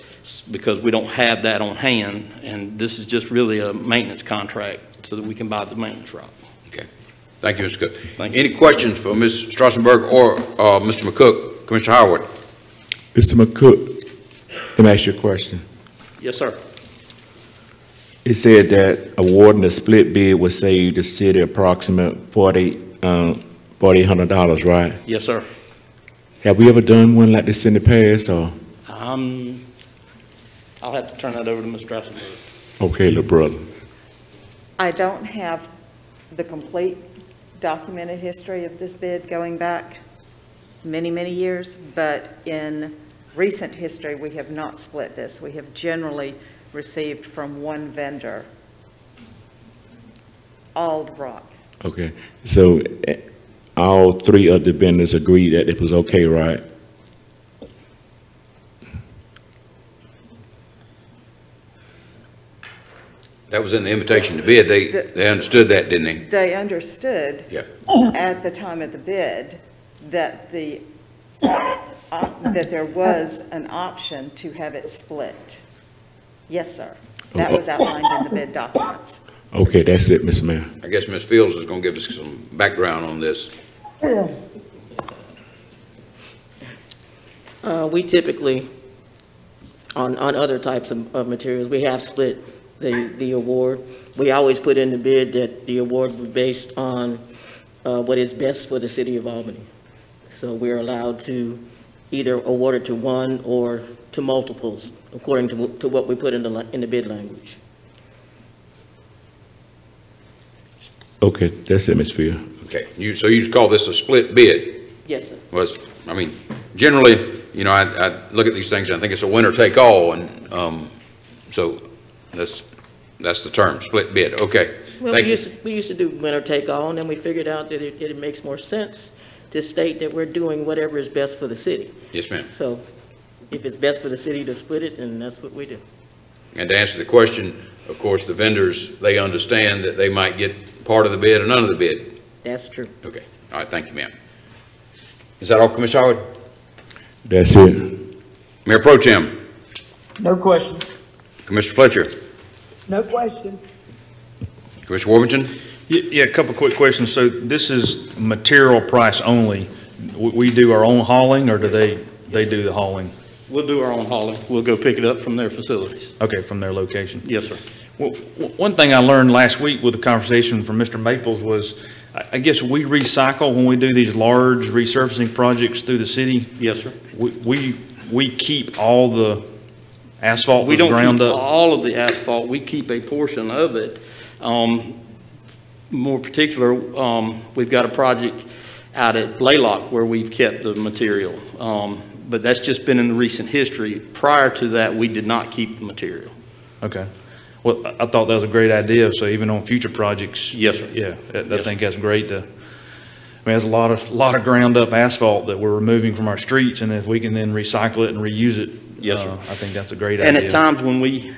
because we don't have that on hand, and this is just really a maintenance contract so that we can buy the maintenance rock. Okay. Thank you, Mr. Cook. Thank you. Any questions for Ms. Strassenberg or Mr. McCook? Commissioner Howard. Mr. McCook, let me ask you a question. Yes, sir. It said that awarding the split bid would save the city approximate $4,800, right? Yes, sir. Have we ever done one like this in the past, or? I'll have to turn that over to Ms. Strassenberg. Okay, little brother. I don't have the complete documented history of this bid going back many, many years, but in recent history, we have not split this. We have generally received from one vendor all the rock. Okay, so all three of the vendors agreed that it was okay, right? That was in the invitation to bid. They understood that, didn't they? They understood Yeah. at the time of the bid that that there was an option to have it split. Yes, sir. That was outlined in the bid documents. Okay, that's it, Mr. Mayor. I guess Ms. Fields is going to give us some background on this. We typically, on other types of materials, we have split the award. We always put in the bid that the award was based on what is best for the city of Albany. So we're allowed to either award it to one or to multiples, according to what we put in the bid language. Okay, that's it, Ms. Field. Okay, so you call this a split bid? Yes, sir. I mean, generally, you know, I look at these things and I think it's a winner take all, and so that's the term, split bid. Okay. Well, we used to do winner take all, and then we figured out that it makes more sense to state that we're doing whatever is best for the city. Yes, ma'am. So if it's best for the city to split it, then that's what we do. And to answer the question, of course, the vendors, they understand that they might get part of the bid or none of the bid. That's true. Okay. All right. Thank you, ma'am. Is that all, Commissioner Howard? That's it. Mayor Pro Tem. No questions. Commissioner Fletcher. No questions. Commissioner Worthington. Yeah, a couple quick questions. So this is material price only. We do our own hauling, or do they do the hauling? We'll do our own hauling. We'll go pick it up from their facilities. Okay, from their location. Yes, sir. Well, one thing I learned last week with the conversation from Mr. Maples was, I guess we recycle when we do these large resurfacing projects through the city. Yes, sir. We keep all the asphalt We don't ground keep up. all of the asphalt. We keep a portion of it. More particular, we've got a project out at Blaylock where we've kept the material. But that's just been in the recent history. Prior to that, we did not keep the material. Okay. Well, I thought that was a great idea. So even on future projects. Yes, sir. Yeah, I think that's great to, I mean, there's a lot of ground up asphalt that we're removing from our streets, and if we can then recycle it and reuse it, yes, sir. I think that's a great idea. And at times when we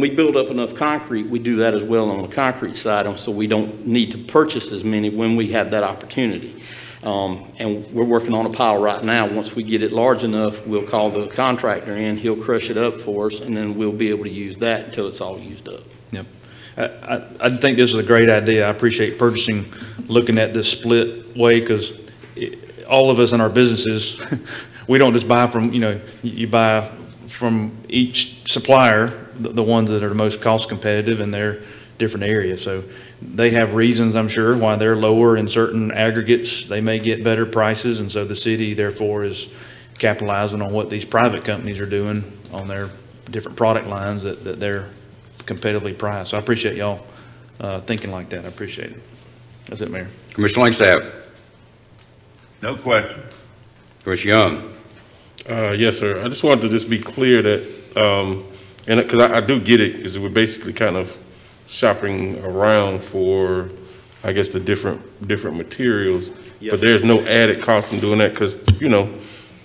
build up enough concrete, we do that as well on the concrete side, so we don't need to purchase as many when we have that opportunity. And we're working on a pile right now. Once we get it large enough, we'll call the contractor in, he'll crush it up for us, and then we'll be able to use that until it's all used up. Yep. I think this is a great idea. I appreciate purchasing, looking at this split way, because all of us in our businesses, we don't just buy from, you buy from each supplier, the ones that are the most cost competitive in their different areas. So they have reasons, I'm sure, why they're lower in certain aggregates. They may get better prices, and so the city therefore is capitalizing on what these private companies are doing on their different product lines that they're competitively priced. So I appreciate y'all thinking like that. I appreciate it. That's it, Mayor. Commissioner Langstaff. No question. Commissioner Young. Yes, sir. I just wanted to just be clear that, and because I do get it, because we're basically kind of shopping around for, I guess, the different materials, but there's no added cost in doing that, because,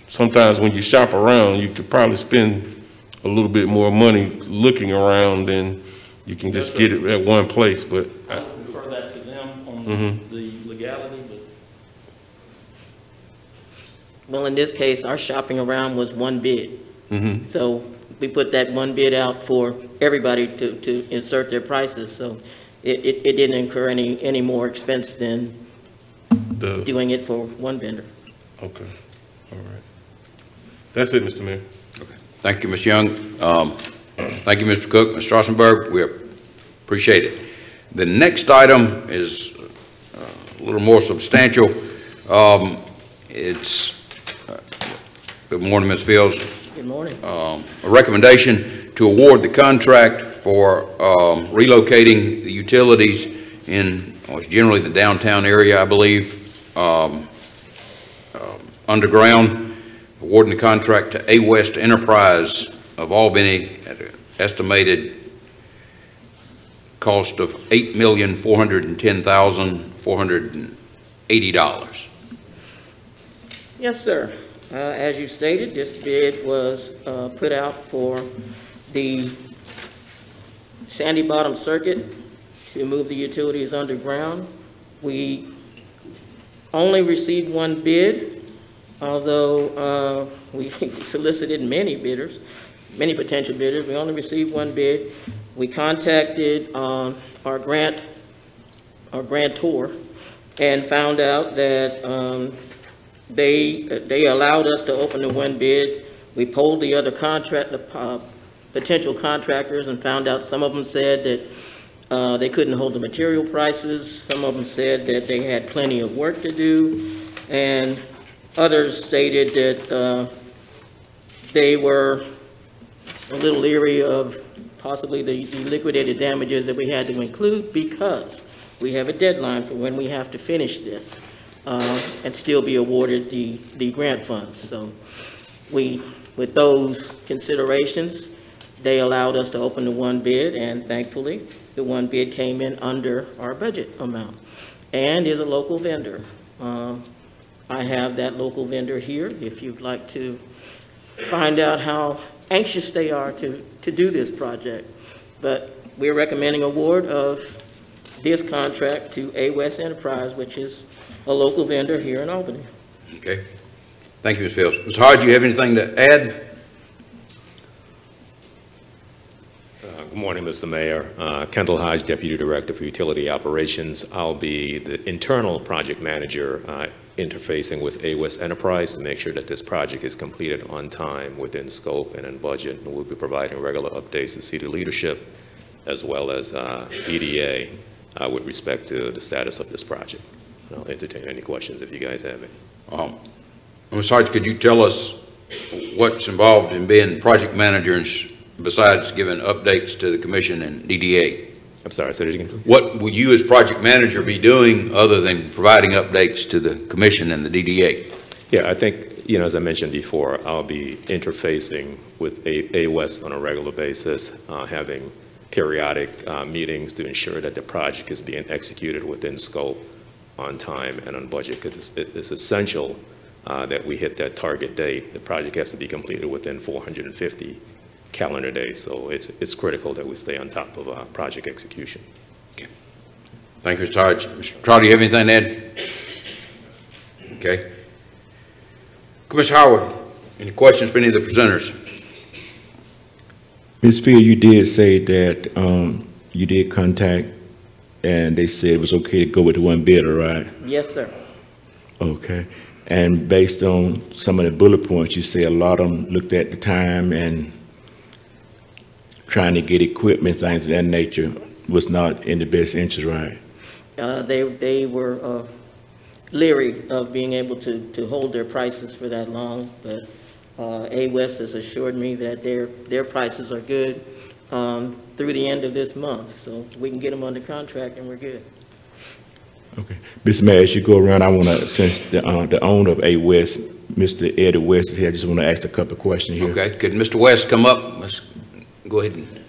sometimes when you shop around, you could probably spend a little bit more money looking around than you can just get it at one place, but. I'll refer that to them on the legality, but. Well, in this case, our shopping around was one bid. So we put that one bid out for everybody to insert their prices. So it didn't incur any more expense than doing it for one vendor. Okay, all right. That's it, Mr. Mayor. Okay. Thank you, Ms. Young. Thank you, Mr. Cook, Ms. Strassenberg. We appreciate it. The next item is a little more substantial. Good morning, Ms. Fields. Good morning. A recommendation to award the contract for relocating the utilities in what's generally the downtown area, I believe, underground, awarding the contract to A West Enterprise of Albany at an estimated cost of $8,410,480. Yes, sir. As you stated, this bid was put out for the sandy bottom circuit to move the utilities underground. We only received one bid, although we solicited many bidders, many potential bidders. We only received one bid. We contacted our grantor and found out that they allowed us to open the one bid. We polled the other potential contractors and found out some of them said that they couldn't hold the material prices. Some of them said that they had plenty of work to do, and others stated that they were a little leery of possibly the liquidated damages that we had to include, because we have a deadline for when we have to finish this and still be awarded the grant funds. So with those considerations, they allowed us to open the one bid, and thankfully the one bid came in under our budget amount and is a local vendor. I have that local vendor here if you'd like to find out how anxious they are to do this project. But we're recommending award of this contract to A West Enterprise, which is a local vendor here in Albany. Okay. Thank you, Ms. Fields. Ms. Hodge, you have anything to add? Good morning, Mr. Mayor. Kendall Hodge, Deputy Director for Utility Operations. I'll be the internal project manager interfacing with A West Enterprise to make sure that this project is completed on time, within scope, and in budget. And we'll be providing regular updates to senior leadership as well as EDA with respect to the status of this project. And I'll entertain any questions if you guys have any. Ms. Hodge, could you tell us what's involved in being project manager besides giving updates to the commission and DDA? I'm sorry, say it again, please. What will you as project manager be doing other than providing updates to the commission and the DDA? Yeah, I think, you know, as I mentioned before, I'll be interfacing with A West on a regular basis, having periodic meetings to ensure that the project is being executed within scope, on time, and on budget, because it's essential that we hit that target date. The project has to be completed within 450 calendar days, so it's critical that we stay on top of project execution. Okay. Thank you, Mr. Hodge. Mr. Trotter, do you have anything to add? Okay. Commissioner Howard, any questions for any of the presenters? Ms. Field, you did say that you did contact and they said it was okay to go with the one bidder, right? Yes, sir. Okay. And based on some of the bullet points, you say a lot of them looked at the time and trying to get equipment, things of that nature, was not in the best interest, right? They were leery of being able to hold their prices for that long, but A West has assured me that their prices are good through the end of this month, so we can get them under contract and we're good. Okay. Mr. Mayor, as you go around, I want to, since the owner of A West, Mr. Eddie West is here, I just want to ask a couple of questions here. Okay. Could Mr. West come up? Let's go ahead and.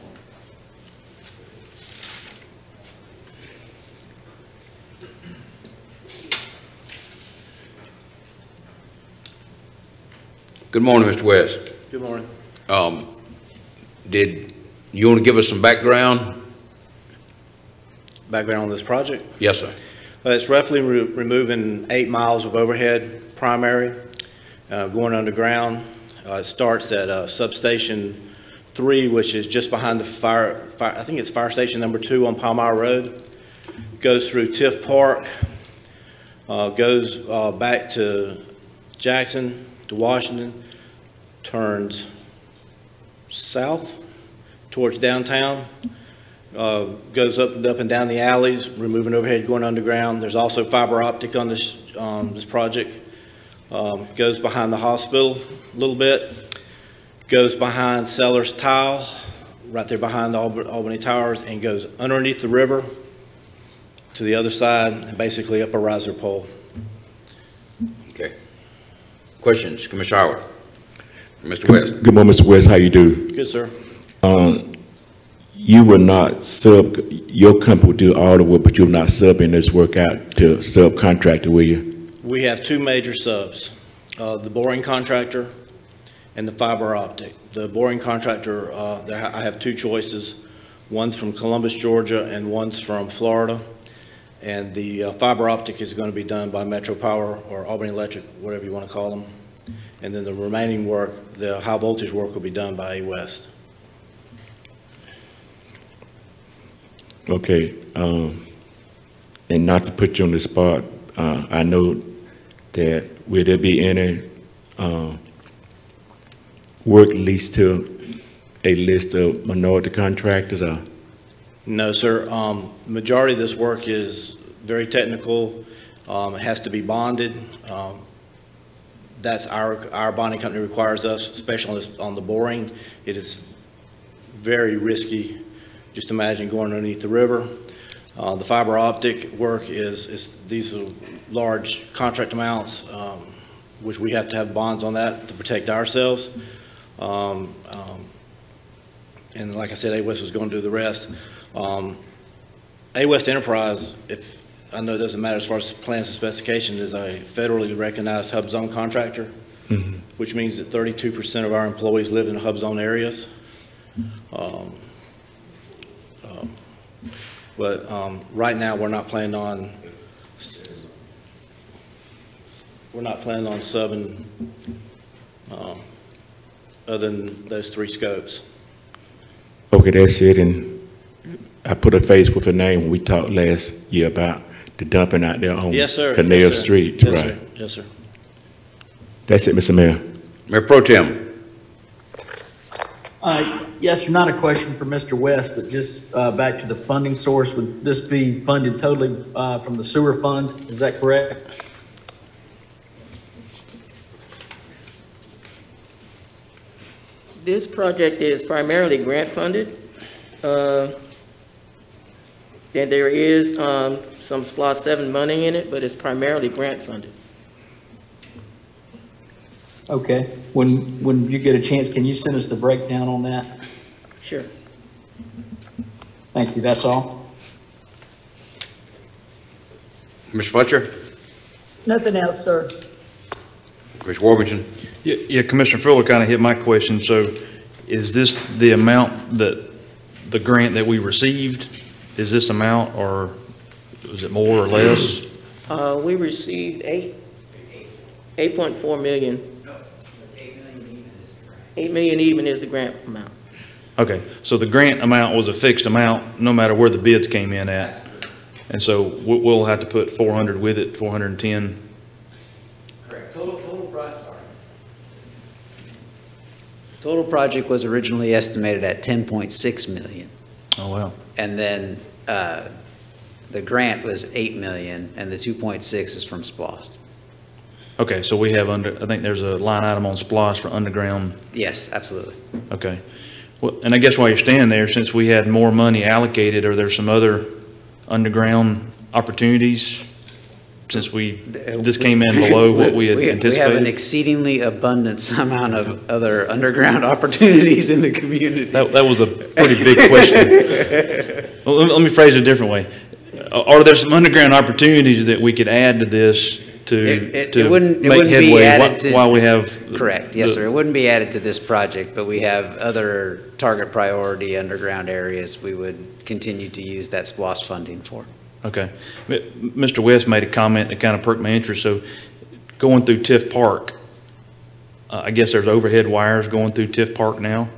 Good morning, Mr. West. Good morning. Did you want to give us some background? Background on this project? Yes, sir. It's roughly removing 8 miles of overhead primary, going underground. It starts at substation 3, which is just behind the fire, I think it's fire station number 2 on Palmyra Road. Goes through Tiff Park, goes back to Jackson, to Washington, turns south towards downtown, goes up and down the alleys, removing overhead, going underground. There's also fiber optic on this project. Goes behind the hospital a little bit, goes behind Sellers Tile, right there behind the Albany Towers, and goes underneath the river to the other side, and basically up a riser pole. Okay. Questions, Commissioner Howard? Mr. West. Good morning, Mr. West. How you do? Good, sir. You will not your company will do all the work, but you're not subbing this work out to subcontractor, will you? We have 2 major subs, the boring contractor and the fiber optic. The boring contractor, I have 2 choices. One's from Columbus, Georgia, and one's from Florida. And the fiber optic is going to be done by Metro Power or Albany Electric, whatever you want to call them. And then the remaining work, the high voltage work, will be done by A West. Okay, and not to put you on the spot, I know that will there be any work leased to a list of minority contractors? Or? No, sir. Majority of this work is very technical. It has to be bonded. That's our bonding company requires us, especially on the boring. It is very risky. Just imagine going underneath the river. The fiber optic work these are large contract amounts, which we have to have bonds on that to protect ourselves. And like I said, A West was going to do the rest. A West Enterprise, if I know it doesn't matter as far as plans and specifications, is a federally recognized hub zone contractor, which means that 32% of our employees live in hub zone areas. But right now, we're not planning on subbing other than those 3 scopes. Okay, that's it. And I put a face with a name when we talked last year about the dumping out there on Yes, sir. Canal Yes, sir. Street, Yes, right? sir. Yes, sir. That's it, Mr. Mayor. Mayor Pro Tem. Yes, sir, not a question for Mr. West, but just back to the funding source. Would this be funded totally from the sewer fund? Is that correct? This project is primarily grant funded. Then there is some SPLOST 7 money in it, but it's primarily grant funded. Okay. When you get a chance, can you send us the breakdown on that? Sure. Thank you. That's all. Mr. Fletcher? Nothing else, sir. Mr. Worthington? Yeah, Commissioner Fuller kind of hit my question. So is this the amount that the grant that we received? Is this amount, or is it more or less? We received 8.4 million. 8 million even is the grant amount. Okay, so the grant amount was a fixed amount, no matter where the bids came in at. And so we'll have to put 400 with it, 410. Correct. Total project was originally estimated at 10.6 million. Oh, wow. And then the grant was 8 million, and the 2.6 is from SPLOST. Okay, so we have I think there's a line item on SPLOST for underground. Yes, absolutely. Okay. Well, and I guess while you're standing there, since we had more money allocated, are there some other underground opportunities since this came in below what we had anticipated? We have an exceedingly abundant amount of other underground opportunities in the community. That was a pretty big question. Well, let me phrase it a different way. Are there some underground opportunities that we could add to this to wouldn't make be headway added while we have? Correct, yes, sir. It wouldn't be added to this project, but we have other target priority underground areas we would continue to use that SPLOST funding for. Okay. Mr. West made a comment that kind of perked my interest. So going through Tiff Park, I guess there's overhead wires going through Tiff Park now.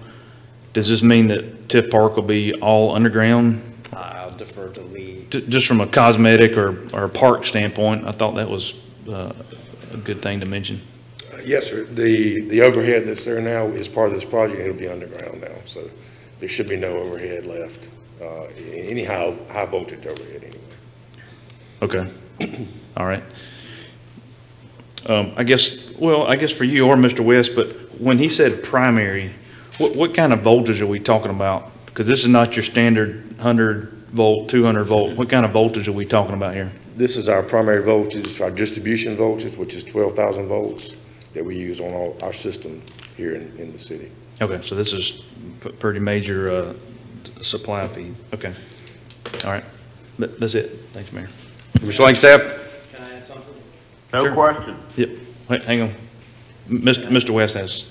Does this mean that Tiff Park will be all underground? I'll defer to Lee. Just from a cosmetic or park standpoint, I thought that was a good thing to mention. Yes, sir. The overhead that's there now is part of this project. It'll be underground now, so there should be no overhead left. Any high voltage overhead anyway. Okay. All right. I guess for you or Mr. West, but when he said primary, what kind of voltage are we talking about? Because this is not your standard 100 volt, 200 volt. What kind of voltage are we talking about here? This is our primary voltage, our distribution voltage, which is 12,000 volts that we use on all our system here in the city. Okay, so this is pretty major supply feed. Okay. All right. That's it. Thanks, Mayor. Mr. Langstaff? Can I add something? No question. Yep. Wait, hang on. Mr. West has.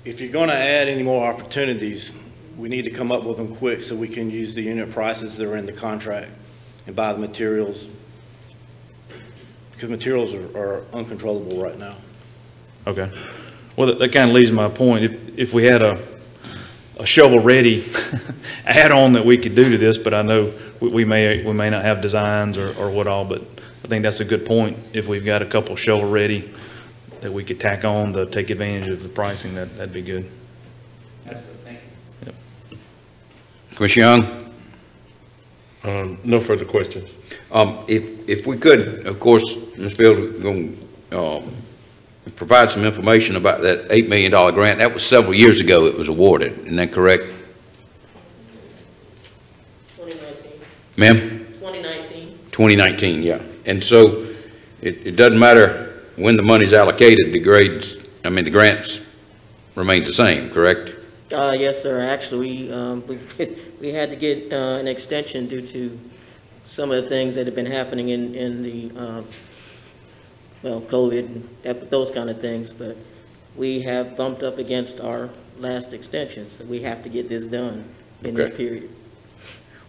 If you're going to add any more opportunities, we need to come up with them quick so we can use the unit prices that are in the contract and buy the materials, because materials are uncontrollable right now. Okay. Well, that kind of leads to my point. If we had a shovel-ready add-on that we could do to this, but I know we may not have designs or what all, but I think that's a good point. If we've got a couple shovel-ready that we could tack on to take advantage of the pricing, that'd be good. Yep. Commissioner Young? No further questions. If we could, of course, Ms. Fields, we're going to provide some information about that $8 million grant. That was several years ago it was awarded. Isn't that correct? 2019. Ma'am? 2019. 2019, yeah. And so it doesn't matter when the money's allocated, the grants remain the same, correct? Yes, sir. Actually, we had to get an extension due to some of the things that have been happening in the well, COVID, those kind of things, but we have bumped up against our last extension, so we have to get this done in this period.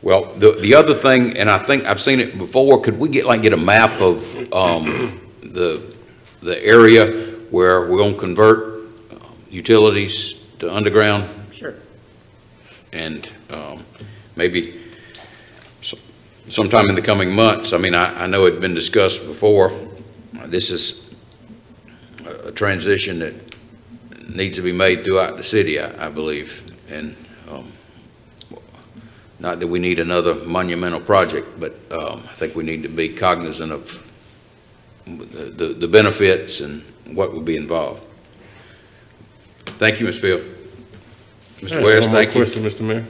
Well, the other thing, and I think I've seen it before, could we get a map of the area where we're going to convert utilities to underground? Sure. And maybe sometime in the coming months. I mean, I know it had been discussed before. This is a transition that needs to be made throughout the city, I believe. And not that we need another monumental project, but I think we need to be cognizant of the benefits and what would be involved. Thank you, Ms. Field. Mr. West, thank you. Question, Mr. Mayor.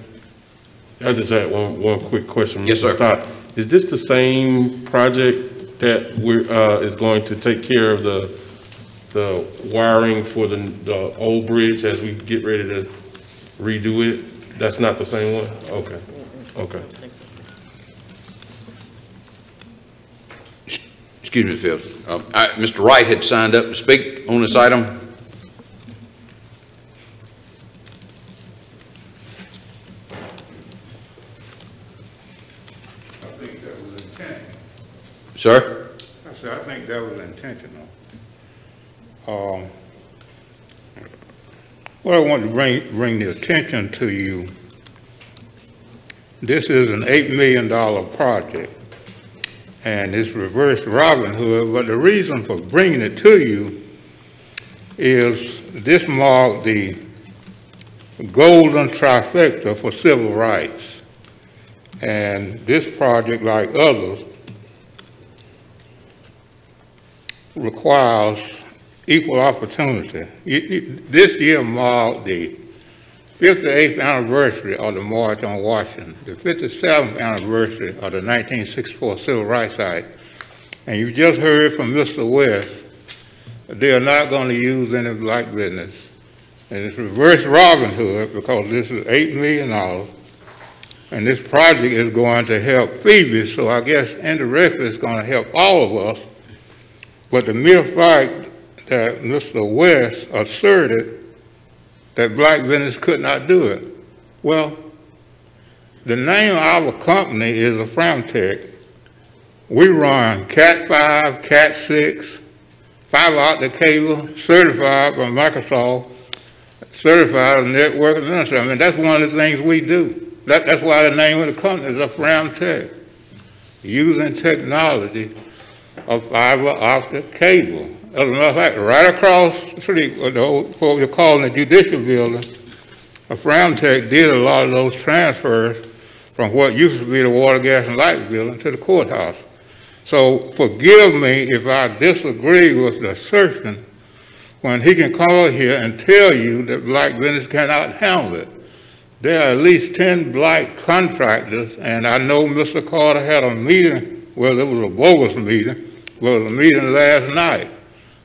I just had one quick question. Yes, sir. Stott. Is this the same project that is going to take care of the wiring for the old bridge as we get ready to redo it? That's not the same one? Okay. Okay. Excuse me, Phil. Mr. Wright had signed up to speak on this item. I think that was intentional. Sir? I said, I think that was intentional. What I want to bring the attention to you, this is an $8 million project, and it's reverse Robin Hood, but the reason for bringing it to you is this marked the golden trifecta for civil rights. And this project, like others, requires equal opportunity. This year marked the 58th anniversary of the March on Washington, the 57th anniversary of the 1964 Civil Rights Act. And you just heard from Mr. West that they are not going to use any black business. And it's reverse Robin Hood because this is $8 million. And this project is going to help Phoebe, so I guess indirectly it's going to help all of us. But the mere fact that Mr. West asserted that black business could not do it. Well, the name of our company is a Framtech. We run Cat 5, Cat 6, fiber optic cable, certified by Microsoft, certified network administrator. I mean, that's one of the things we do. That's why the name of the company is a Framtech, using technology of fiber optic cable. As a matter of fact, right across the street, what we're calling the judicial building, a Framtech did a lot of those transfers from what used to be the water, gas, and light building to the courthouse. So forgive me if I disagree with the assertion when he can call here and tell you that black business cannot handle it. There are at least 10 black contractors, and I know Mr. Carter had a meeting, well, it was a bogus meeting, well, it was a meeting last night.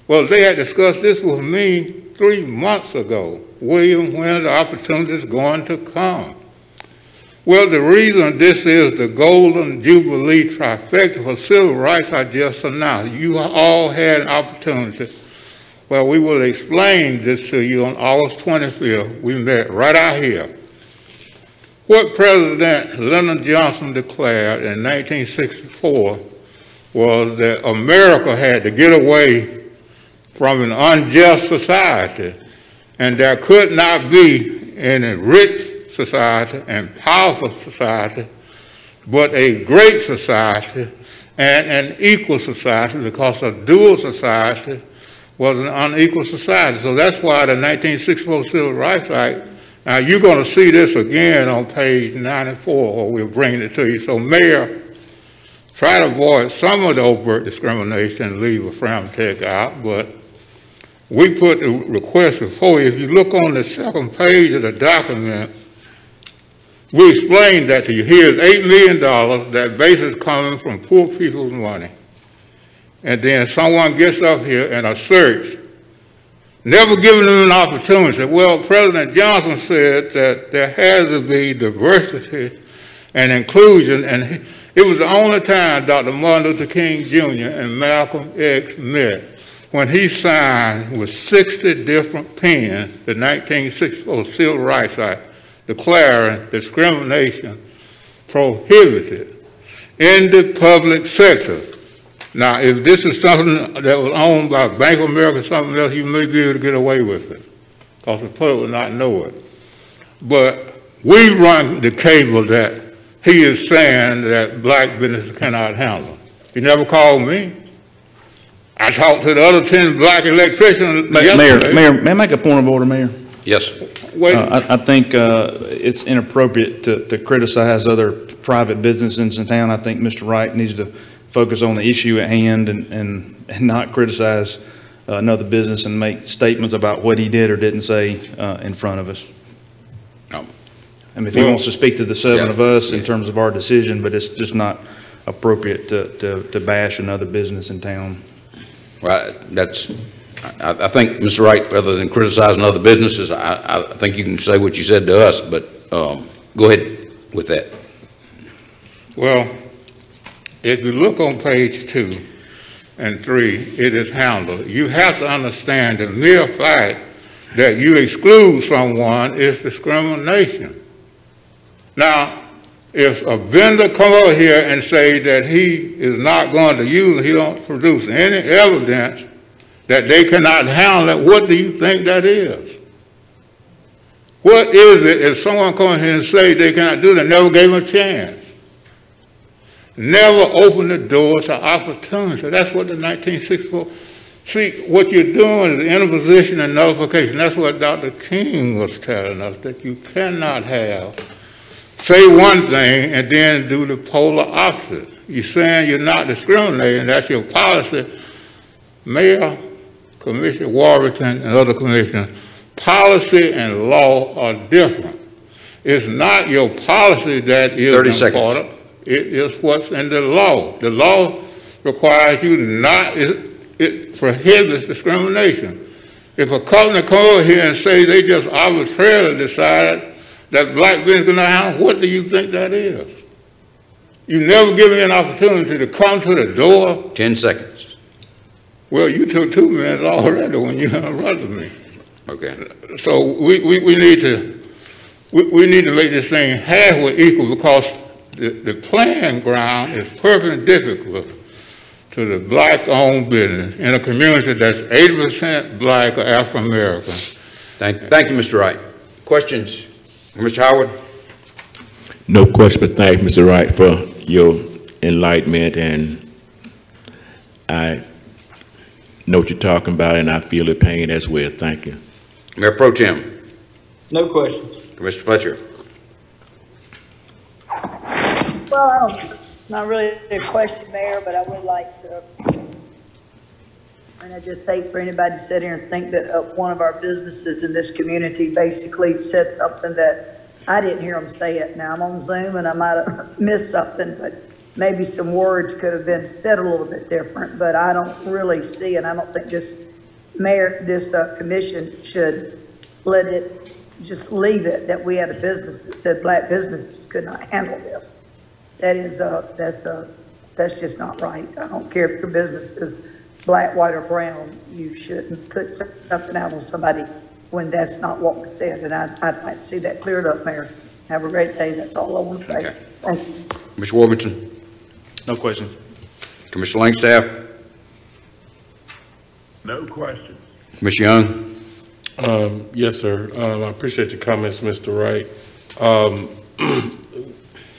Well, they had discussed this with me 3 months ago. William, when the opportunity is going to come? Well, the reason this is the golden jubilee trifecta for civil rights I just announced. You all had an opportunity. Well, we will explain this to you on August 25th. We met right out here. What President Lyndon Johnson declared in 1964 was that America had to get away from an unjust society, and there could not be any rich society and powerful society, but a great society and an equal society, because a dual society was an unequal society. So that's why the 1964 Civil Rights Act, now you're going to see this again on page 94, or we'll bring it to you. So Mayor, try to avoid some of the overt discrimination and leave affirmative out, but we put the request before you. If you look on the second page of the document, we explained that to you. Here's $8 million, that base is coming from poor people's money. And then someone gets up here and asserts, never giving them an opportunity. Well, President Johnson said that there has to be diversity and inclusion, and it was the only time Dr. Martin Luther King Jr. and Malcolm X met, when he signed with 60 different pens the 1964 Civil Rights Act, declaring discrimination prohibited in the public sector. Now, if this is something that was owned by Bank of America or something else, you may be able to get away with it, because the public will not know it. But we run the cable that he is saying that black businesses cannot handle. He never called me. I talked to the other 10 black electricians yesterday. Mayor, may I make a point of order, Mayor? Yes. I think it's inappropriate to criticize other private businesses in town. I think Mr. Wright needs to focus on the issue at hand and not criticize another business and make statements about what he did or didn't say in front of us. No. I mean, if he wants to speak to the seven of us in terms of our decision, but it's just not appropriate to bash another business in town. Right, I think, Mr. Wright, rather than criticizing other businesses, I think you can say what you said to us, but go ahead with that. Well, if you look on page 2 and 3, it is handled. You have to understand the mere fact that you exclude someone is discrimination. Now, if a vendor come over here and say that he is not going to use, he don't produce any evidence that they cannot handle it, what do you think that is? What is it if someone comes here and say they cannot do that, never gave them a chance? Never opened the door to opportunity. That's what the 1964, see, what you're doing is interposition and nullification. That's what Dr. King was telling us, that you cannot say one thing and then do the polar opposite. You're saying you're not discriminating, that's your policy. Mayor, Commissioner Warrington, and other commissioners, policy and law are different. It's not your policy that is 30 important. Seconds. It is what's in the law. The law requires you not, it prohibits discrimination. If a company come over here and say they just arbitrarily decided that black business cannot handle, what do you think that is? You never give me an opportunity to come to the door. 10 seconds. Well, you took 2 minutes already when you interrupted me. Okay. So we need to make this thing halfway equal, because the playing ground is perpendicular to the black-owned business in a community that's 80% black or African American. Thank you, Mr. Wright. Questions? Mr. Howard? No question, but thank you, Mr. Wright, for your enlightenment, and I know what you're talking about, and I feel the pain as well. Thank you. Mayor Pro Tem. No questions. Commissioner Fletcher. Well, not really a question, Mayor, but I would like to, and I just hate for anybody to sit here and think that one of our businesses in this community basically said something that I didn't hear them say it. Now, I'm on Zoom and I might have missed something, but maybe some words could have been said a little bit different, but I don't really see, and I don't think this commission should let it, just leave it, that we had a business that said black businesses could not handle this. That is, that's just not right. I don't care if your business is black, white, or brown. You shouldn't put something out on somebody when that's not what was said, and I'd like to see that cleared up, Mayor. Have a great day. That's all I want to say. Okay. Thank you. Mr. Warburton, No questions. Commissioner Langstaff, No questions. Commissioner Young. Yes, sir. I appreciate your comments, Mr. Wright.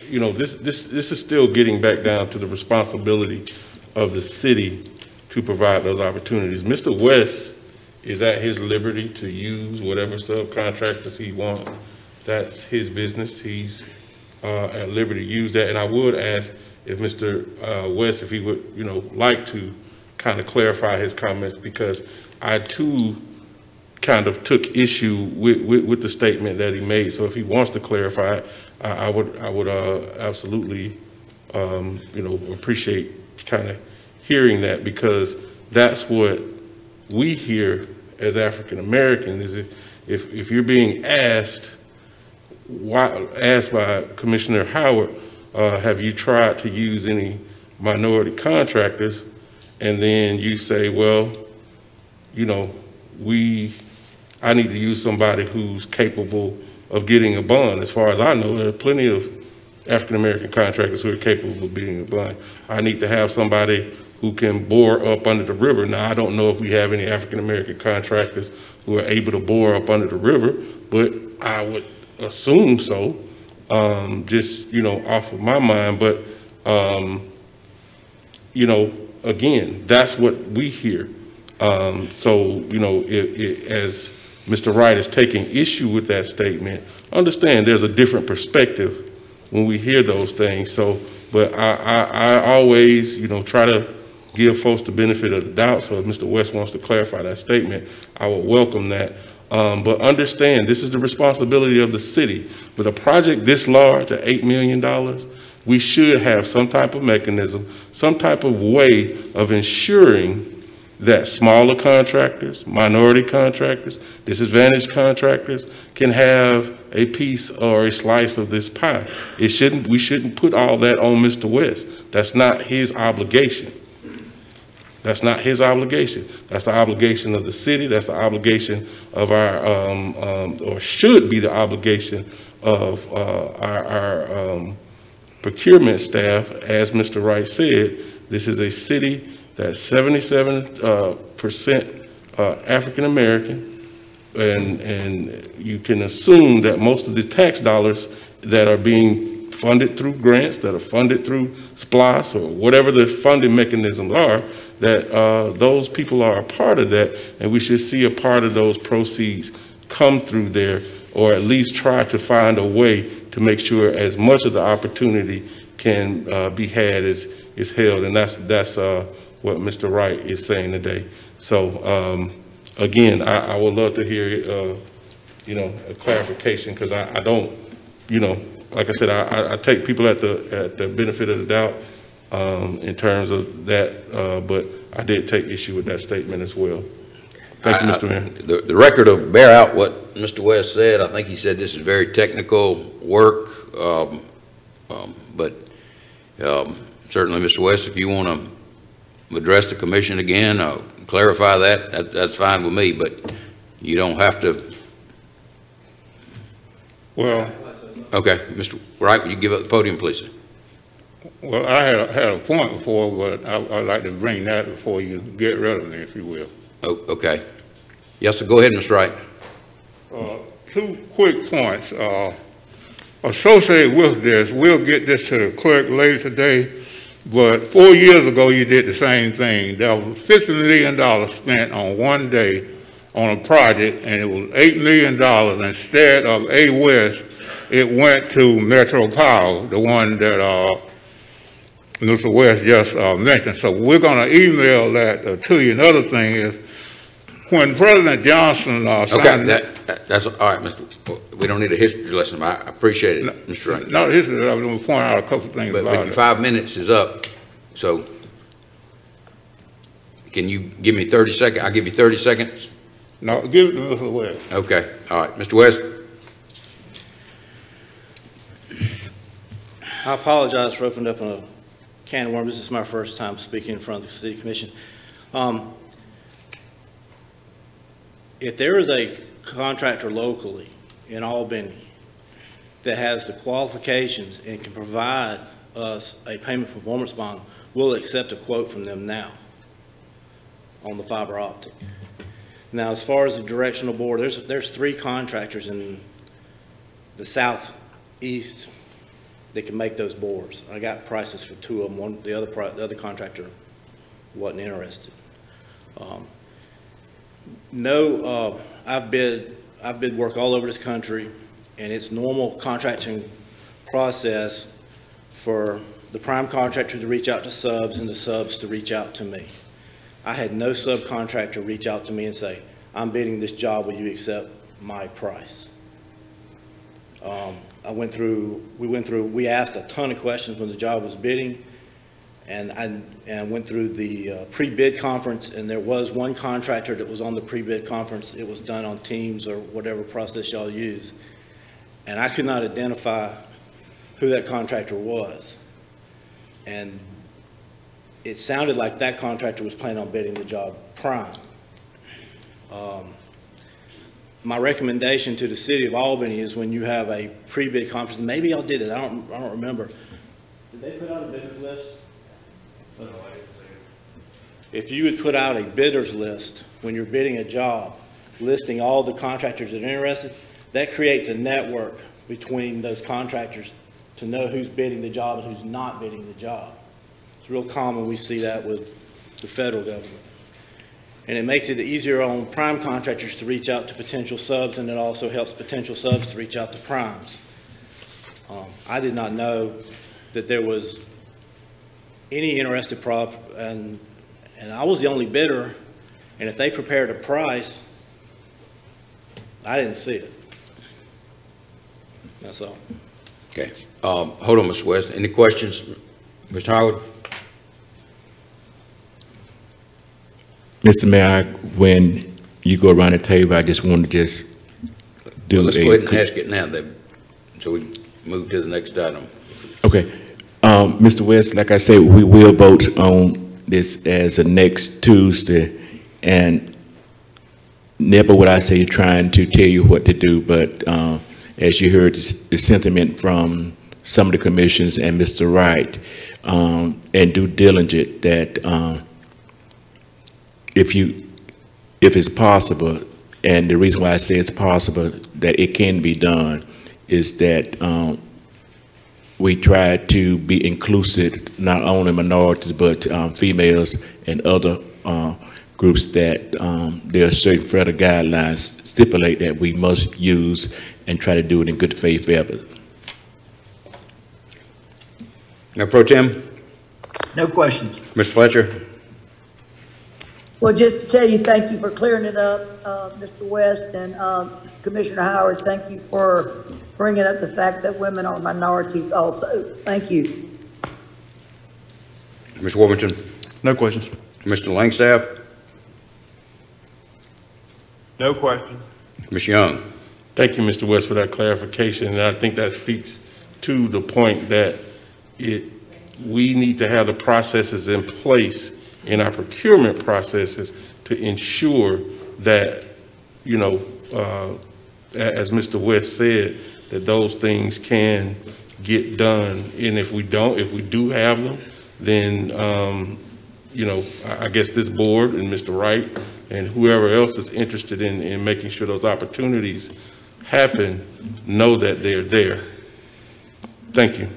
You know, this is still getting back down to the responsibility of the city to provide those opportunities. Mr. West is at his liberty to use whatever subcontractors he wants. That's his business. He's at liberty to use that. And I would ask if Mr. West, if he would, you know, like to kind of clarify his comments, because I too kind of took issue with the statement that he made. So if he wants to clarify it, I would absolutely, you know, appreciate kind of hearing that, because that's what we hear as African Americans. Is if you're being asked by Commissioner Howard, have you tried to use any minority contractors, and then you say, well, you know, I need to use somebody who's capable of getting a bond. As far as I know, there are plenty of African-American contractors who are capable of getting a bond. I need to have somebody who can bore up under the river. Now, I don't know if we have any African-American contractors who are able to bore up under the river, but I would assume so, just, you know, off of my mind. But, you know, again, that's what we hear. So, you know, as Mr. Wright is taking issue with that statement, understand there's a different perspective when we hear those things. So, but I always, you know, try to give folks the benefit of the doubt. So if Mr. West wants to clarify that statement, I would welcome that. But understand, this is the responsibility of the city. With a project this large at $8 million, we should have some type of mechanism, some type of way of ensuring that smaller contractors, minority contractors, disadvantaged contractors can have a piece or a slice of this pie. We shouldn't put all that on Mr. West. That's not his obligation. That's not his obligation. That's the obligation of the city. That's the obligation of our, or should be the obligation of our procurement staff. As Mr. Wright said, this is a city that's 77% African American, and you can assume that most of the tax dollars that are being funded through grants, that are funded through SPLOST or whatever the funding mechanisms are, that those people are a part of that, and we should see a part of those proceeds come through there, or at least try to find a way to make sure as much of the opportunity can be had as is held, and that's what Mr. Wright is saying today. So again, I would love to hear you know, a clarification, because I don't, you know, like I said, I take people at the benefit of the doubt in terms of that, but I did take issue with that statement as well. Thank you, Mr. Mayor. The record will bear out what Mr. West said. I think he said this is very technical work, but certainly, Mr. West, if you want to address the commission again, clarify that's fine with me, but you don't have to. Well, okay, Mr. Wright, would you give up the podium, please? well, I had a point before, but I'd like to bring that before you get rid of me, if you will. Oh, okay. Yes, sir. Go ahead, Mr. Wright. 2 quick points. Associated with this, we'll get this to the clerk later today, but 4 years ago you did the same thing. There was $50 million spent on one day on a project, and it was $8 million. Instead of A West, it went to Metro Power, the one that Mr. West just mentioned. So we're going to email that to you. Another thing is, when President Johnson signed... Okay, that's all right, Mr. We don't need a history lesson. I appreciate it, Mr. Wright. Not history. I was going to point out a couple things about it. But your 5 minutes is up, so can you give me 30 seconds? I'll give you 30 seconds. No, give it to Mr. West. Okay, all right. Mr. West? I apologize for opening up a can of worms. This is my first time speaking in front of the City Commission. If there is a contractor locally in Albany that has the qualifications and can provide us a payment performance bond, we'll accept a quote from them now on the fiber optic. Now, as far as the directional board, there's 3 contractors in the southeast that can make those bores. I got prices for 2 of them. The other contractor wasn't interested. I've bid work all over this country, and it's normal contracting process for the prime contractor to reach out to subs and the subs to reach out to me. I had no subcontractor reach out to me and say, I'm bidding this job, will you accept my price? We asked a ton of questions when the job was bidding, and I went through the pre-bid conference, and there was one contractor that was on the pre-bid conference. It was done on Teams or whatever process y'all use, and I could not identify who that contractor was. And it sounded like that contractor was planning on bidding the job prime. My recommendation to the city of Albany is when you have a pre-bid conference, maybe y'all did it, I don't remember. Did they put out a bidders list? No, I didn't see it. If you would put out a bidders list when you're bidding a job, listing all the contractors that are interested, that creates a network between those contractors to know who's bidding the job and who's not bidding the job. It's real common, we see that with the federal government. And it makes it easier on prime contractors to reach out to potential subs, and it also helps potential subs to reach out to primes. I did not know that there was any interested and I was the only bidder, and if they prepared a price, I didn't see it. That's all. Okay. Hold on, Mr. West. Any questions? Mr. Howard? Mr. Mayor, when you go around the table, I just want to just do let's go ahead and ask it now, then, so we move to the next item. Okay. Mr. West, like I said, we will vote on this as a next Tuesday, and never would I say trying to tell you what to do, but as you heard, the sentiment from some of the commissions and Mr. Wright, and due diligence that if it's possible, and the reason why I say it's possible that it can be done is that we try to be inclusive, not only minorities, but females and other groups that there are certain federal guidelines stipulate that we must use and try to do it in good faith effort. Mayor Pro Tem? No questions. Mr. Fletcher? Well, just to tell you, thank you for clearing it up, Mr. West, and Commissioner Howard, thank you for bringing up the fact that women are minorities also. Thank you. Ms. Warmington? No questions. Mr. Langstaff? No question. Ms. Young? Thank you, Mr. West, for that clarification. And I think that speaks to the point that we need to have the processes in place in our procurement processes to ensure that, you know, as Mr. West said, that those things can get done. And if we do have them, then, you know, I guess this board and Mr. Wright and whoever else is interested in making sure those opportunities happen, know that they're there. Thank you.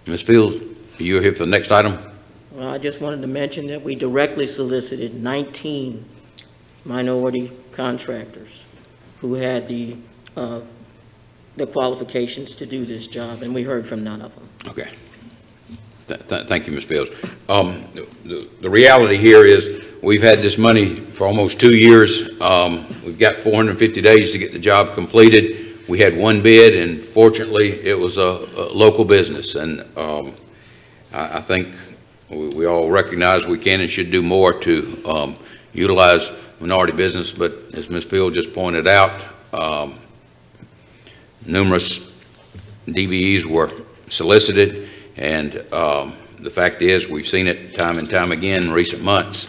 Ms. Fields, you're here for the next item? Well, I just wanted to mention that we directly solicited 19 minority contractors who had the qualifications to do this job, and we heard from none of them. Okay. Thank you, Ms. Fields. The reality here is we've had this money for almost 2 years. We've got 450 days to get the job completed. We had one bid, and fortunately, it was a local business. And I think we all recognize we can and should do more to utilize minority business. But as Ms. Fields just pointed out, numerous DBEs were solicited. And the fact is, we've seen it time and time again in recent months.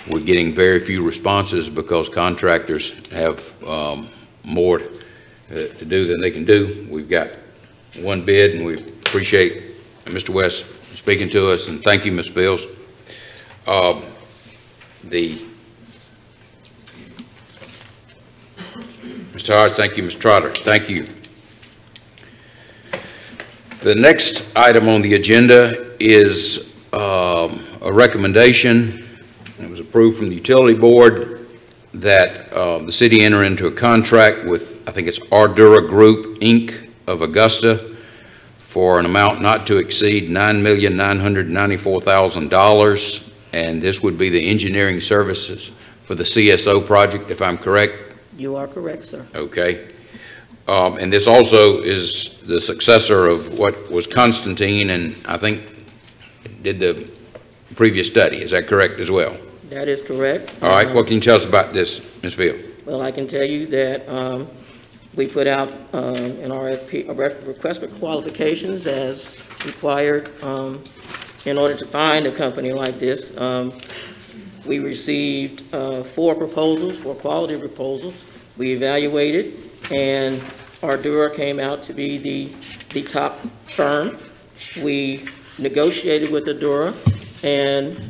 We're getting very few responses because contractors have more to do than they can do. We've got one bid, and we appreciate Mr. West speaking to us, and thank you, Ms. Fields. Mr. Hodge, thank you. Ms. Trotter, thank you. The next item on the agenda is a recommendation. It was approved from the utility board that the city enter into a contract with, I think it's Ardura Group, Inc. of Augusta for an amount not to exceed $9,994,000. And this would be the engineering services for the CSO project, if I'm correct? You are correct, sir. Okay. And this also is the successor of what was Constantine, and I think did the previous study. Is that correct as well? That is correct. All right. What can you tell us about this, Ms. Field? Well, I can tell you that we put out an RFP, a request for qualifications as required in order to find a company like this. We received 4 proposals, 4 quality proposals. We evaluated, and Ardura came out to be the top firm. We negotiated with Ardura and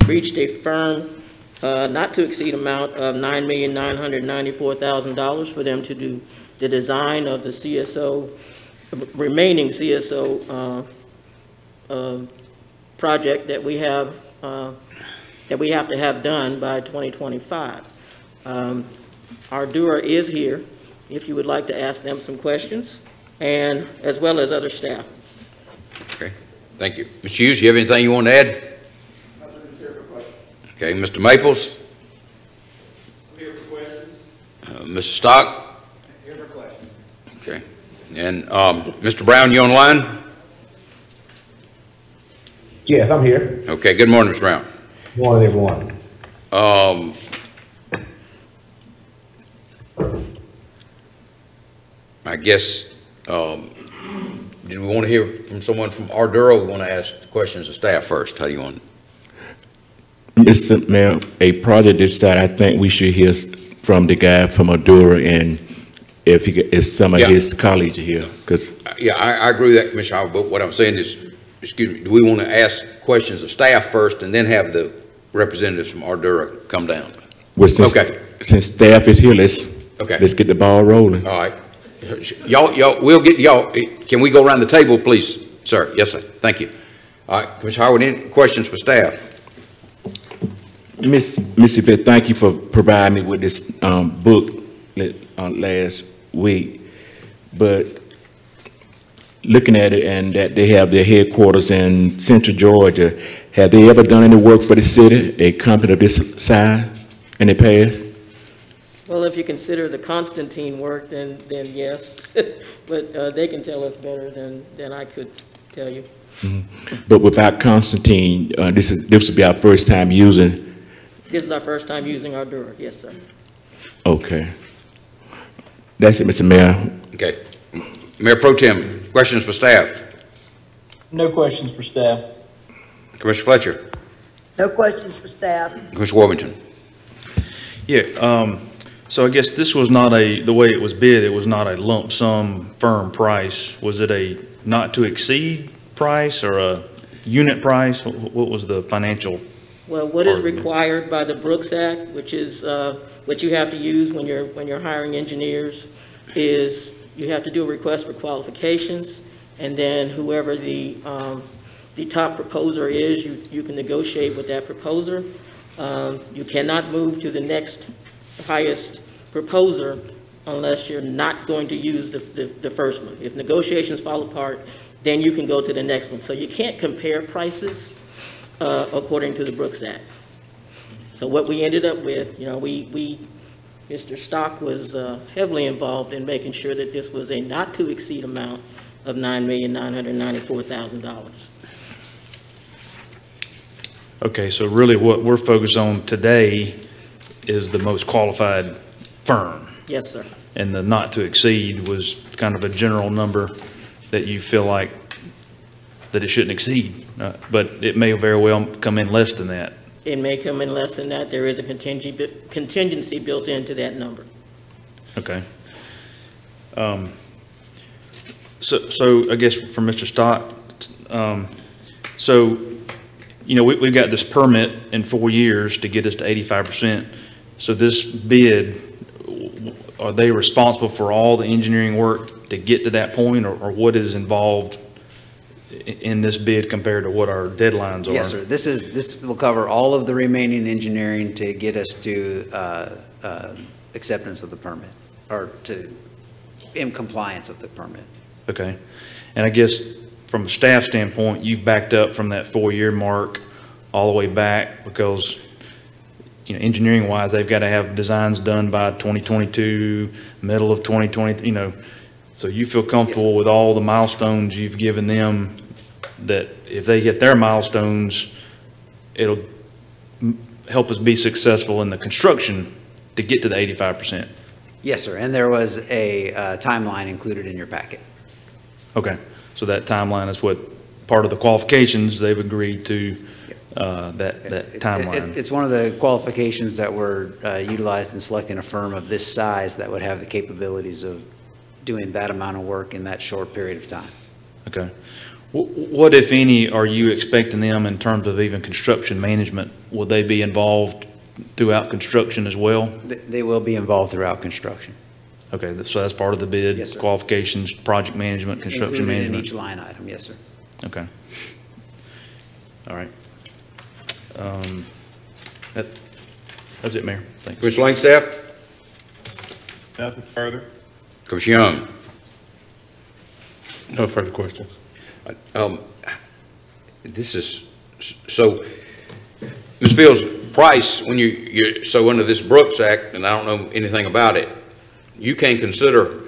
reached a firm not to exceed amount of $9,994,000 for them to do the design of the CSO, remaining CSO project that we have to have done by 2025. Ardura is here if you would like to ask them some questions, and as well as other staff. Okay, thank you. Ms. Hughes, you have anything you want to add? Okay, Mr. Maples? I'm here for questions. Mr. Stock? Here for questions. Okay, and Mr. Brown, you online? Yes, I'm here. Okay, good morning, Mr. Brown. Good morning, everyone. I guess, did we want to hear from someone from Ardura? We want to ask questions of staff first. How do you want? Mr. Mayor, a project this side, I think we should hear from the guy from Ardura, and if some of his colleagues here, because Yeah, I agree with that, Commissioner Howard, but what I'm saying is, excuse me, do we want to ask questions of staff first and then have the representatives from Ardura come down? well, since staff is here, let's get the ball rolling. All right. Y'all, we'll get y'all. Can we go around the table, please, sir? Yes, sir. Thank you. All right, Commissioner Howard, any questions for staff? Missy Beth, thank you for providing me with this book last week. But looking at it, and that they have their headquarters in Central Georgia, have they ever done any work for the city, a company of this size, in the past? Well, if you consider the Constantine work, then yes, but they can tell us better than I could tell you. Mm-hmm. But without Constantine, this would be our first time using. This is our first time using Ardura, yes, sir. Okay. That's it, Mr. Mayor. Okay. Mayor Pro Tem, questions for staff? No questions for staff. Commissioner Fletcher? No questions for staff. Commissioner Worthington? Yeah, so I guess this was not the way it was bid, it was not a lump sum firm price. Was it a not to exceed price or a unit price? What was the financial? Well, what is required by the Brooks Act, which is what you have to use when you're hiring engineers, is you have to do a request for qualifications, and then whoever the top proposer is, you can negotiate with that proposer. You cannot move to the next highest proposer unless you're not going to use the first one. If negotiations fall apart, then you can go to the next one. So you can't compare prices according to the Brooks Act. So what we ended up with, Mr. Stock was heavily involved in making sure that this was a not to exceed amount of $9,994,000. Okay, so really what we're focused on today is the most qualified firm. Yes, sir. And the not to exceed was kind of a general number that you feel like that it shouldn't exceed, but it may very well come in less than that. It may come in less than that. There is a contingency built into that number. Okay. So I guess for Mr. Stott, so, you know, we've got this permit in 4 years to get us to 85%. So this bid, are they responsible for all the engineering work to get to that point, or what is involved in this bid compared to what our deadlines are? Yes, sir. This will cover all of the remaining engineering to get us to acceptance of the permit, or to in compliance of the permit. Okay. And I guess from a staff standpoint, you've backed up from that 4-year mark all the way back because, you know, engineering wise, they've got to have designs done by 2022, middle of 2020, you know. So you feel comfortable with all the milestones you've given them, that if they hit their milestones, it'll help us be successful in the construction to get to the 85%? Yes, sir. And there was a timeline included in your packet. Okay. So that timeline is what part of the qualifications they've agreed to, that timeline. It's one of the qualifications that were utilized in selecting a firm of this size that would have the capabilities of doing that amount of work in that short period of time. Okay. What, if any, are you expecting them in terms of even construction management? Will they be involved throughout construction as well? They will be involved throughout construction. Okay, so that's part of the bid, yes, sir. Qualifications, project management, construction Included management? in each line item, yes, sir. Okay. All right. That's it, Mayor. Thank you. Commissioner Langstaff? Nothing further. Commissioner Young? No further questions. This is, so, Ms. Fields, price, when you're so under this Brooks Act, and I don't know anything about it, you can't consider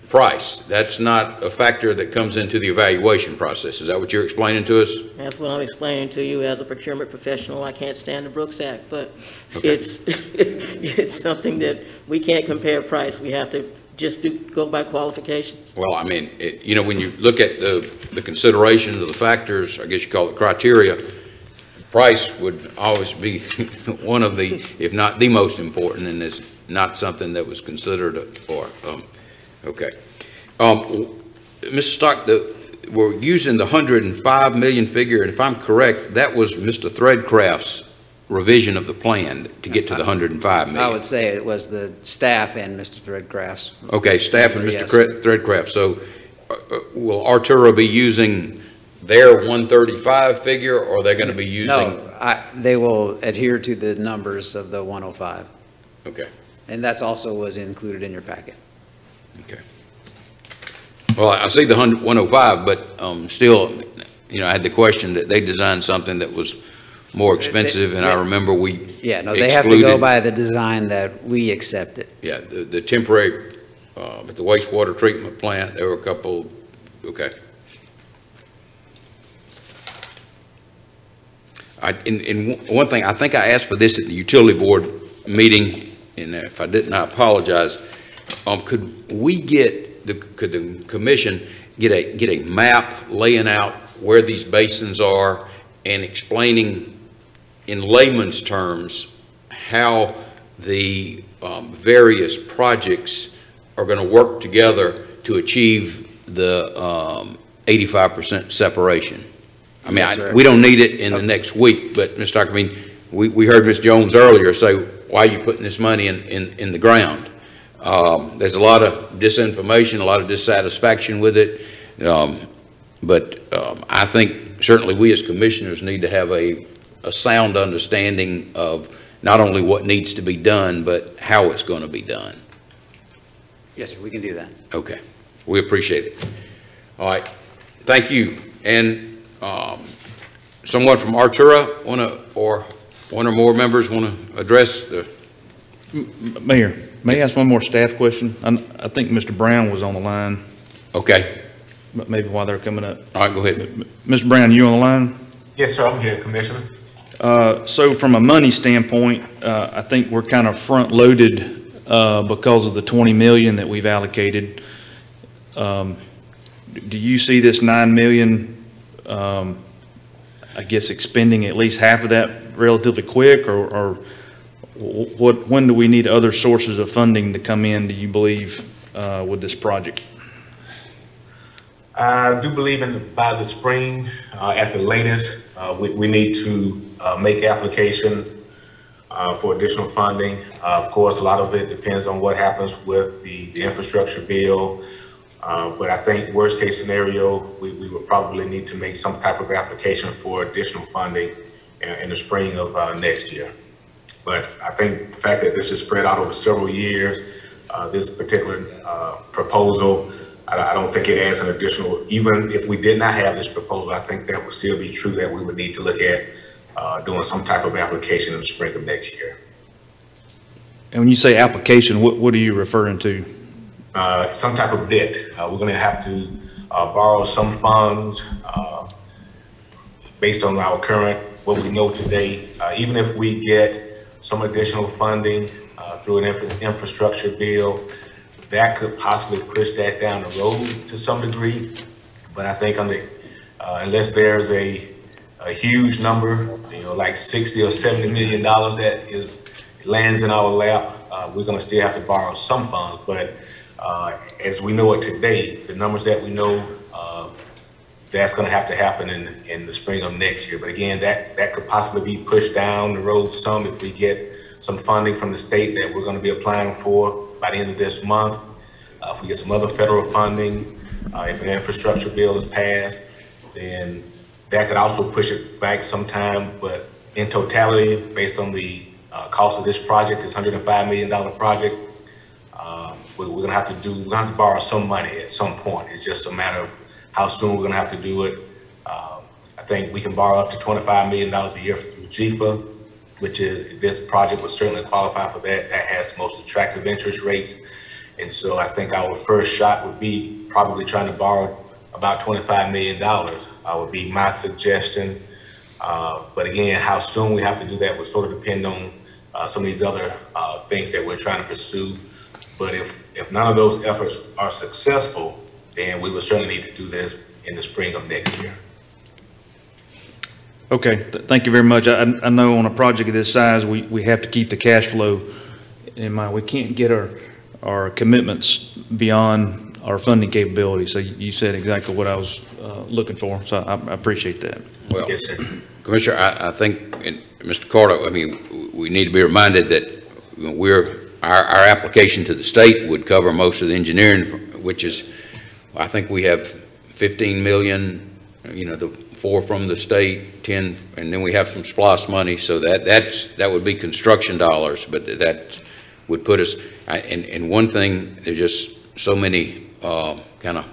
price. That's not a factor that comes into the evaluation process. Is that what you're explaining to us? That's what I'm explaining to you as a procurement professional. I can't stand the Brooks Act, but Okay. it's something that we can't compare price. We have to just go by qualifications. Well, I mean, you know, when you look at the considerations of the factors, I guess you call it criteria, price would always be one of the, if not the most important, and it's not something that was considered for. Okay. Mr. Stock, we're using the 105 million figure, and if I'm correct, that was Mr. Threadcraft's revision of the plan to get to the 105 million. I would say it was the staff and Mr. Threadcraft's. Okay, staff and Mr. Yes. Threadcraft. So will Artura be using their 135 figure, or they're going to be using? No, they will adhere to the numbers of the 105. Okay. And that's also was included in your packet. Okay. Well, I see the 105, but still, you know, I had the question that they designed something that was more expensive, and I remember we Yeah, no, they have to go by the design that we accepted. Yeah, the temporary, at the wastewater treatment plant, there were a couple, okay. In one thing, I think I asked for this at the utility board meeting, and if I didn't, I apologize. Could we get, could the commission get a map laying out where these basins are and explaining in layman's terms how the various projects are going to work together to achieve the 85% separation? I mean, Yes, we don't need it in the next week, but Mr. Stock, I mean, we heard Ms. Jones earlier say, why are you putting this money in the ground? There's a lot of disinformation, a lot of dissatisfaction with it. But I think certainly we as commissioners need to have a sound understanding of not only what needs to be done, but how it's going to be done. Yes, sir, we can do that. Okay, we appreciate it. All right, thank you. And someone from Artura or one or more members want to address the... Mayor, may I ask one more staff question? I think Mr. Brown was on the line. Okay. But maybe while they're coming up. All right, go ahead. Mr. Brown, you on the line? Yes, sir, I'm here, Commissioner. So from a money standpoint, I think we're kind of front-loaded because of the 20 million that we've allocated. Do you see this 9 million, I guess, expending at least half of that relatively quick, or when do we need other sources of funding to come in, do you believe, with this project? I do believe by the spring, at the latest, we need to make application for additional funding. Of course, a lot of it depends on what happens with the infrastructure bill. But I think worst case scenario, we would probably need to make some type of application for additional funding in the spring of next year. But I think the fact that this is spread out over several years, this particular proposal, I don't think it adds an additional, even if we did not have this proposal, I think that would still be true that we would need to look at doing some type of application in the spring of next year. And when you say application, what are you referring to? Some type of debt. We're going to have to borrow some funds based on our current, what we know today. Even if we get some additional funding through an infrastructure bill, that could possibly push that down the road to some degree. But I think unless there's a huge number, like $60 or $70 million that lands in our lap, we're going to still have to borrow some funds. But as we know it today, the numbers that we know, that's going to have to happen in the spring of next year. But again, that could possibly be pushed down the road some if we get some funding from the state that we're going to be applying for by the end of this month. If we get some other federal funding, if an infrastructure bill is passed, then that could also push it back sometime. But in totality, based on the cost of this project, this $105 million project, we're going to have to borrow some money at some point. It's just a matter of how soon we're going to have to do it. I think we can borrow up to $25 million a year through GFA, which is, this project would certainly qualify for that. That has the most attractive interest rates. And so I think our first shot would be probably trying to borrow about $25 million would be my suggestion. But again, how soon we have to do that would sort of depend on some of these other things that we're trying to pursue. But if none of those efforts are successful, then we would certainly need to do this in the spring of next year. Okay, thank you very much. I know on a project of this size, we have to keep the cash flow in mind. We can't get our commitments beyond our funding capability. So you said exactly what I was looking for. So I appreciate that. Well, yes, sir. Commissioner, I think, and Mr. Carter, I mean, we need to be reminded that our application to the state would cover most of the engineering, which is, I think we have 15 million, the 4 from the state, 10, and then we have some SPLOST money. So that would be construction dollars, but that would put us, and one thing, there's just so many kind of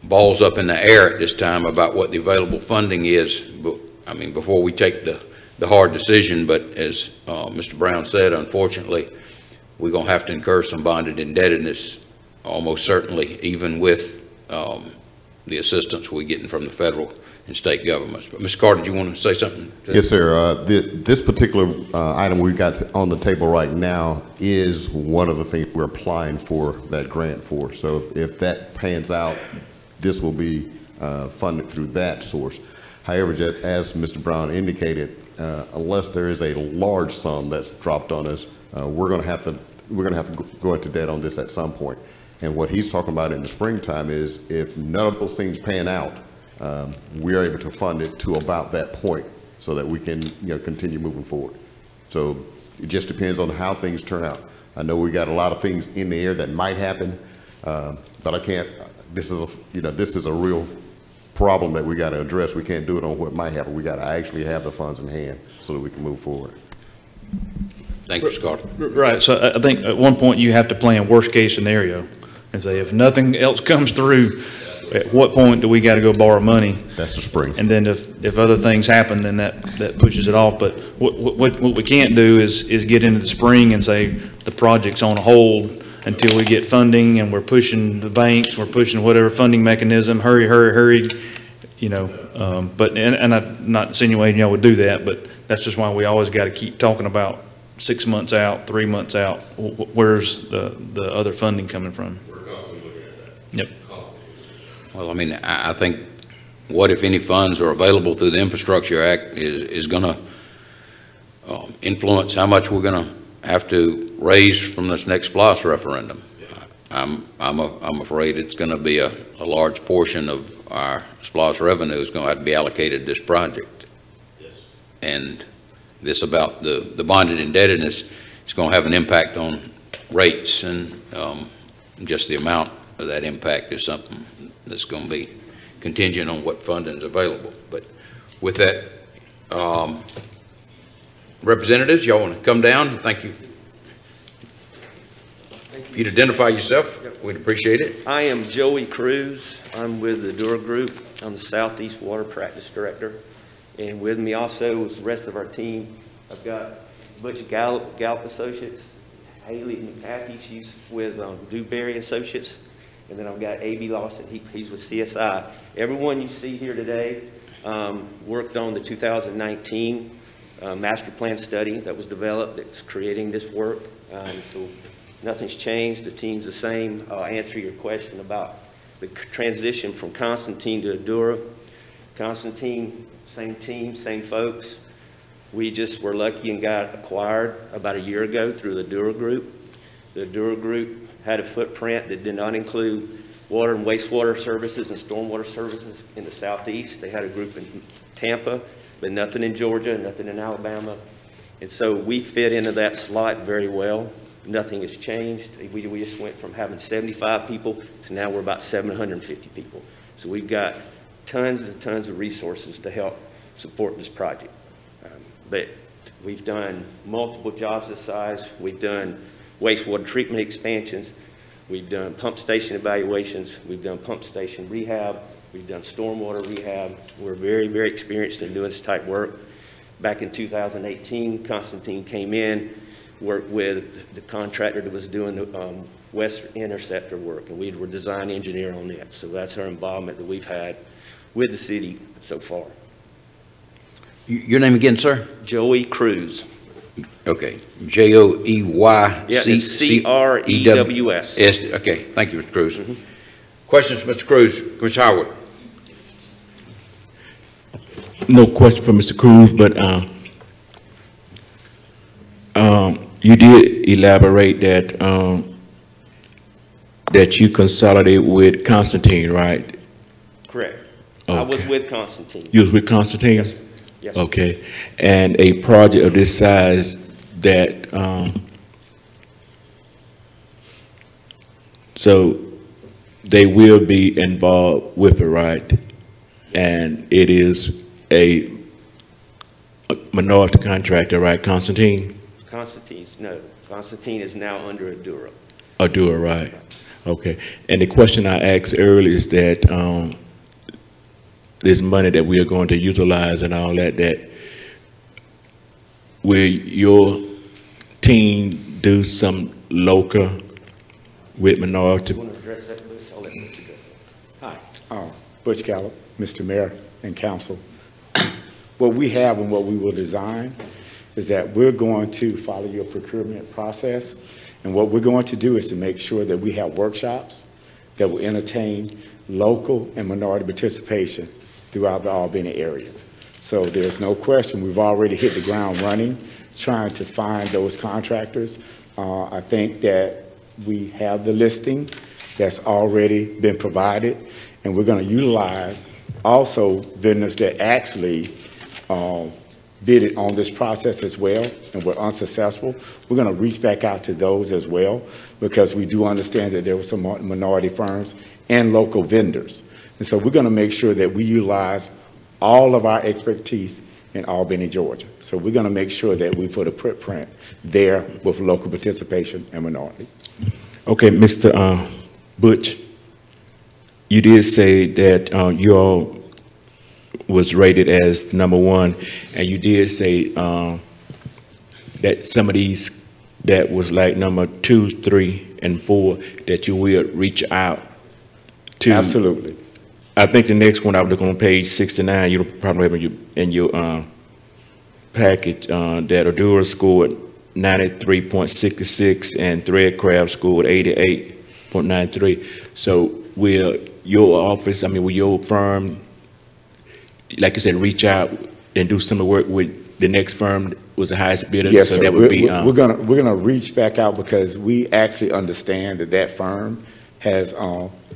balls up in the air at this time about what the available funding is. But I mean, before we take the hard decision, but as Mr. Brown said, unfortunately, we're going to have to incur some bonded indebtedness, almost certainly, even with the assistance we're getting from the federal and state governments. But Mr. Carter, do you want to say something? Yes, sir. This particular item we've got on the table right now is one of the things we're applying for that grant for. So if that pans out, this will be funded through that source. However, as Mr. Brown indicated, unless there is a large sum that's dropped on us, we're going to have to go into debt on this at some point. And what he's talking about in the springtime is if none of those things pan out, we are able to fund it to about that point so that we can continue moving forward. So it just depends on how things turn out. I know we got a lot of things in the air that might happen, but I can't. This is a real problem that we got to address. We can't do it on what might happen. We got to actually have the funds in hand so that we can move forward. Thank you, Mr. Carter. Right. So I think at one point you have to plan worst case scenario and say if nothing else comes through, at what point do we got to go borrow money? That's the spring. And then if other things happen, then that pushes it off. But what we can't do is get into the spring and say the project's on hold until we get funding, and we're pushing the banks, we're pushing whatever funding mechanism, hurry, but I'm not insinuating y'all would do that, but that's just why we always got to keep talking about 6 months out, 3 months out. Where's the other funding coming from? We're constantly looking at that. Yep. Well, I mean, I think what if any funds are available through the Infrastructure Act is going to influence how much we're going to have to raise from this next SPLOST referendum. I'm afraid it's going to be a large portion of our SPLOST revenue is going to have to be allocated to this project. Yes. And this about the bonded indebtedness is going to have an impact on rates, and just the amount of that impact is something that's going to be contingent on what funding is available. But with that, representatives, y'all want to come down? Thank you. If you'd identify yourself, we'd appreciate it. I am Joey Cruz. I'm with the Dura Group. I'm the Southeast Water Practice Director. And with me also is the rest of our team. I've got Butch Gallup Associates, Haley McAfee, she's with Dewberry Associates. And then I've got A.B. Lawson, he's with CSI. Everyone you see here today worked on the 2019 master plan study that was developed that's creating this work. So nothing's changed, the team's the same. I'll answer your question about the transition from Constantine to Dura. Constantine, same team, same folks. We just were lucky and got acquired about a year ago through the Dura Group. The Dura Group had a footprint that did not include water and wastewater services and stormwater services in the Southeast. They had a group in Tampa, but nothing in Georgia, nothing in Alabama. And so we fit into that slot very well. Nothing has changed. We just went from having 75 people to now we're about 750 people. So we've got tons and tons of resources to help support this project. But we've done multiple jobs this size. We've done wastewater treatment expansions. We've done pump station evaluations. We've done pump station rehab. We've done stormwater rehab. We're very, very experienced in doing this type work. Back in 2018, Constantine came in, worked with the contractor that was doing the West Interceptor work, and we were design engineer on that. So that's our involvement that we've had with the city so far. Your name again, sir? Joey Cruz. Okay, Joey. Yeah, it's C-R-E-W-S. Okay, thank you, Mr. Cruz. Questions, Mr. Cruz? Commissioner Howard? No question for Mr. Cruz, but you did elaborate that that you consolidate with Constantine, right? Correct. Okay. I was with Constantine. You was with Constantine? Yes. Yes. Okay. And a project of this size that, so they will be involved with it, right? And it is a minority contractor, right, Constantine? No. Constantine is now under Adura. Adura, right. Okay. And the question I asked earlier is that this money that we are going to utilize and all that, that will your team do some local with minority? You want to address that, Butch? I'll let Butch address that. Hi, Butch Gallup, Mr. Mayor and Council. What we have and what we will design is that we're going to follow your procurement process. And what we're going to do is to make sure that we have workshops that will entertain local and minority participation throughout the Albany area. So there's no question, we've already hit the ground running, trying to find those contractors. I think that we have the listing that's already been provided, and we're going to utilize also vendors that actually bidded on this process as well and were unsuccessful. We're going to reach back out to those as well, because we do understand that there were some minority firms and local vendors. And so we're going to make sure that we utilize all of our expertise in Albany, Georgia. So we're going to make sure that we put a footprint there with local participation and minority. Okay, Mr. Butch, you did say that you all was rated as #1, and you did say that some of these that was like number 2, 3, and 4 that you will reach out to. Absolutely. I think the next one I was looking on page 69, you'll probably have in your package that Adura scored 93.66 and Threadcraft scored 88.93. So will your office, will your firm, like I said, reach out and do some work with the next firm was the highest bidder? Yes, so sir. that would be. We're gonna reach back out because we actually understand that that firm has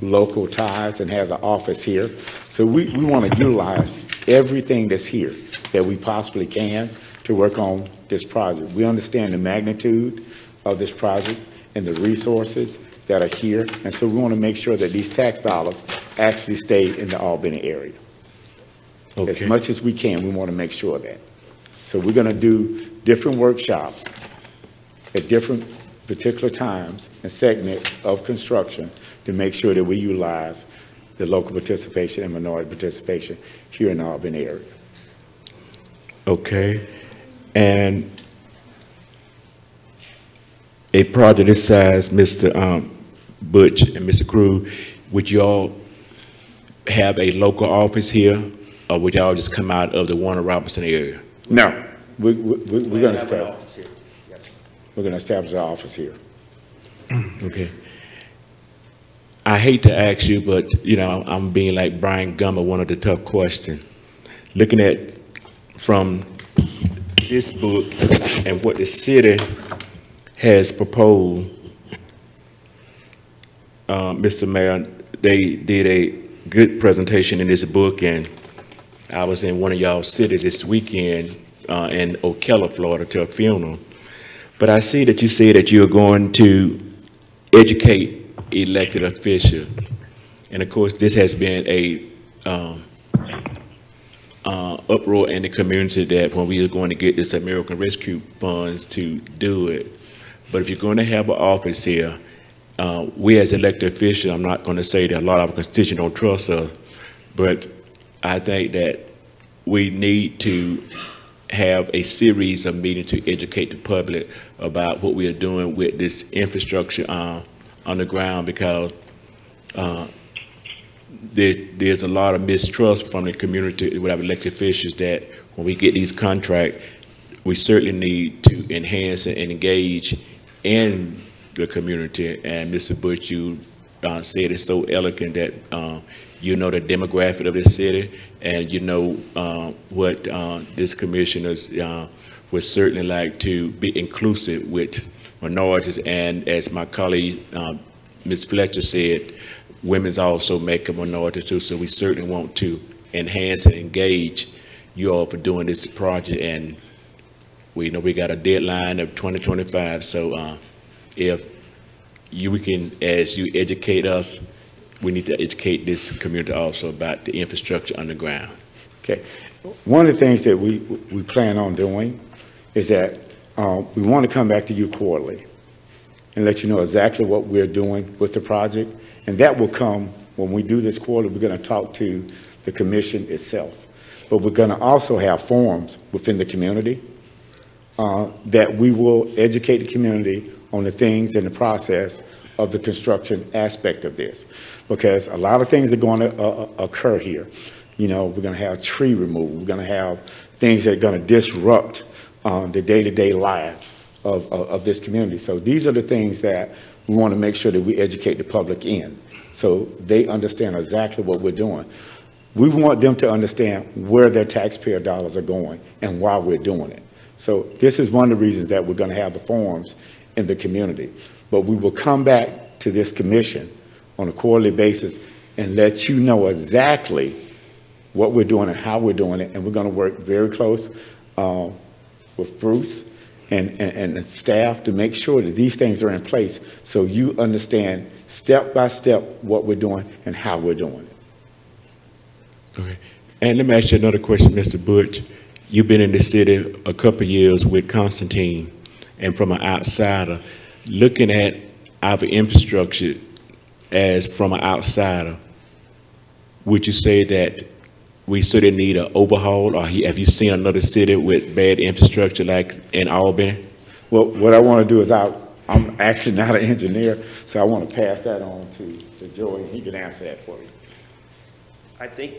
local ties and has an office here. So we want to utilize everything that's here that we possibly can to work on this project. We understand the magnitude of this project and the resources that are here, and so we want to make sure that these tax dollars actually stay in the Albany area. Okay. As much as we can, we want to make sure of that. So we're going to do different workshops at different particular times and segments of construction to make sure that we utilize the local participation and minority participation here in the Albany area. Okay. And a project this size, Mr. Butch and Mr. Crew, would y'all have a local office here, or would y'all just come out of the Warner Robinson area? No, we're going to establish. We're going to establish our office here. Okay. I hate to ask you, but you know, I'm being like Brian Gummer, one of the tough questions. Looking at from this book and what the city has proposed, Mr. Mayor, they did a good presentation in this book, and I was in one of y'all cities this weekend in Ocala, Florida, to a funeral. But I see that you say that you're going to educate elected officials, and of course, this has been a uproar in the community that when we are going to get this American Rescue funds to do it. But if you're going to have an office here, we as elected officials, I'm not going to say that a lot of our constituents don't trust us, but I think that we need to have a series of meetings to educate the public about what we are doing with this infrastructure on the ground, because there's a lot of mistrust from the community with our elected officials that when we get these contracts, we certainly need to enhance and engage in the community. And Mr. Butch, you said it so elegant that you know the demographic of this city, and you know what this commissioners would certainly like to be inclusive with minorities. And as my colleague, Ms. Fletcher said, women's also make a minority too, so we certainly want to enhance and engage you all for doing this project. And we know we got a deadline of 2025, so if you can, as you educate us, we need to educate this community also about the infrastructure underground. Okay. One of the things that we plan on doing is that we want to come back to you quarterly and let you know exactly what we're doing with the project. And that will come when we do this quarter. We're going to talk to the commission itself. But we're going to also have forums within the community that we will educate the community on the things in the process of the construction aspect of this. Because a lot of things are going to occur here. You know, we're going to have tree removal. We're going to have things that are going to disrupt the day-to-day lives of this community. So these are the things that we want to make sure that we educate the public in, so they understand exactly what we're doing. We want them to understand where their taxpayer dollars are going and why we're doing it. So this is one of the reasons that we're going to have the forums in the community. But we will come back to this commission on a quarterly basis and let you know exactly what we're doing and how we're doing it. And we're going to work very close with Bruce and staff to make sure that these things are in place so you understand step by step what we're doing and how we're doing it. Okay. And let me ask you another question, Mr. Butch. You've been in the city a couple of years with Constantine, and from an outsider, looking at our infrastructure as from an outsider, would you say that we sort of need an overhaul, or have you seen another city with bad infrastructure like in Albany? Well, what I want to do is I'm actually not an engineer, so I want to pass that on to Joey, and he can answer that for you. I think,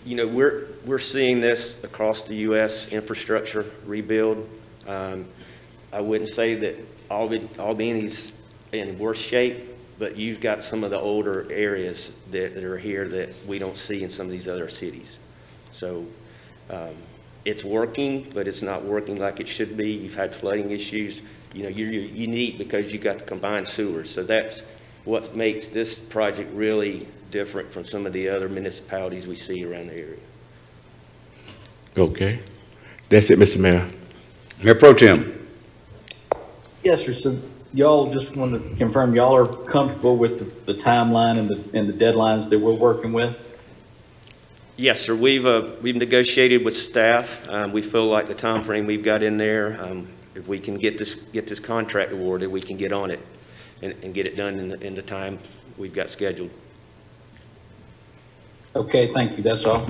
you know, we're seeing this across the U.S. infrastructure rebuild. I wouldn't say that Albany's in worse shape, but you've got some of the older areas that are here that we don't see in some of these other cities. So It's working, but it's not working like it should be. You've had flooding issues. You know, you're unique because you got the combined sewers. So that's what makes this project really different from some of the other municipalities we see around the area. Okay. That's it, Mr. Mayor. Mayor Pro Tem. Yes, sir. So y'all, just want to confirm, y'all are comfortable with the timeline and the deadlines that we're working with? Yes, sir. We've negotiated with staff. We feel like the time frame we've got in there, if we can get this contract awarded, we can get on it and get it done in the time we've got scheduled. Okay, thank you. That's all.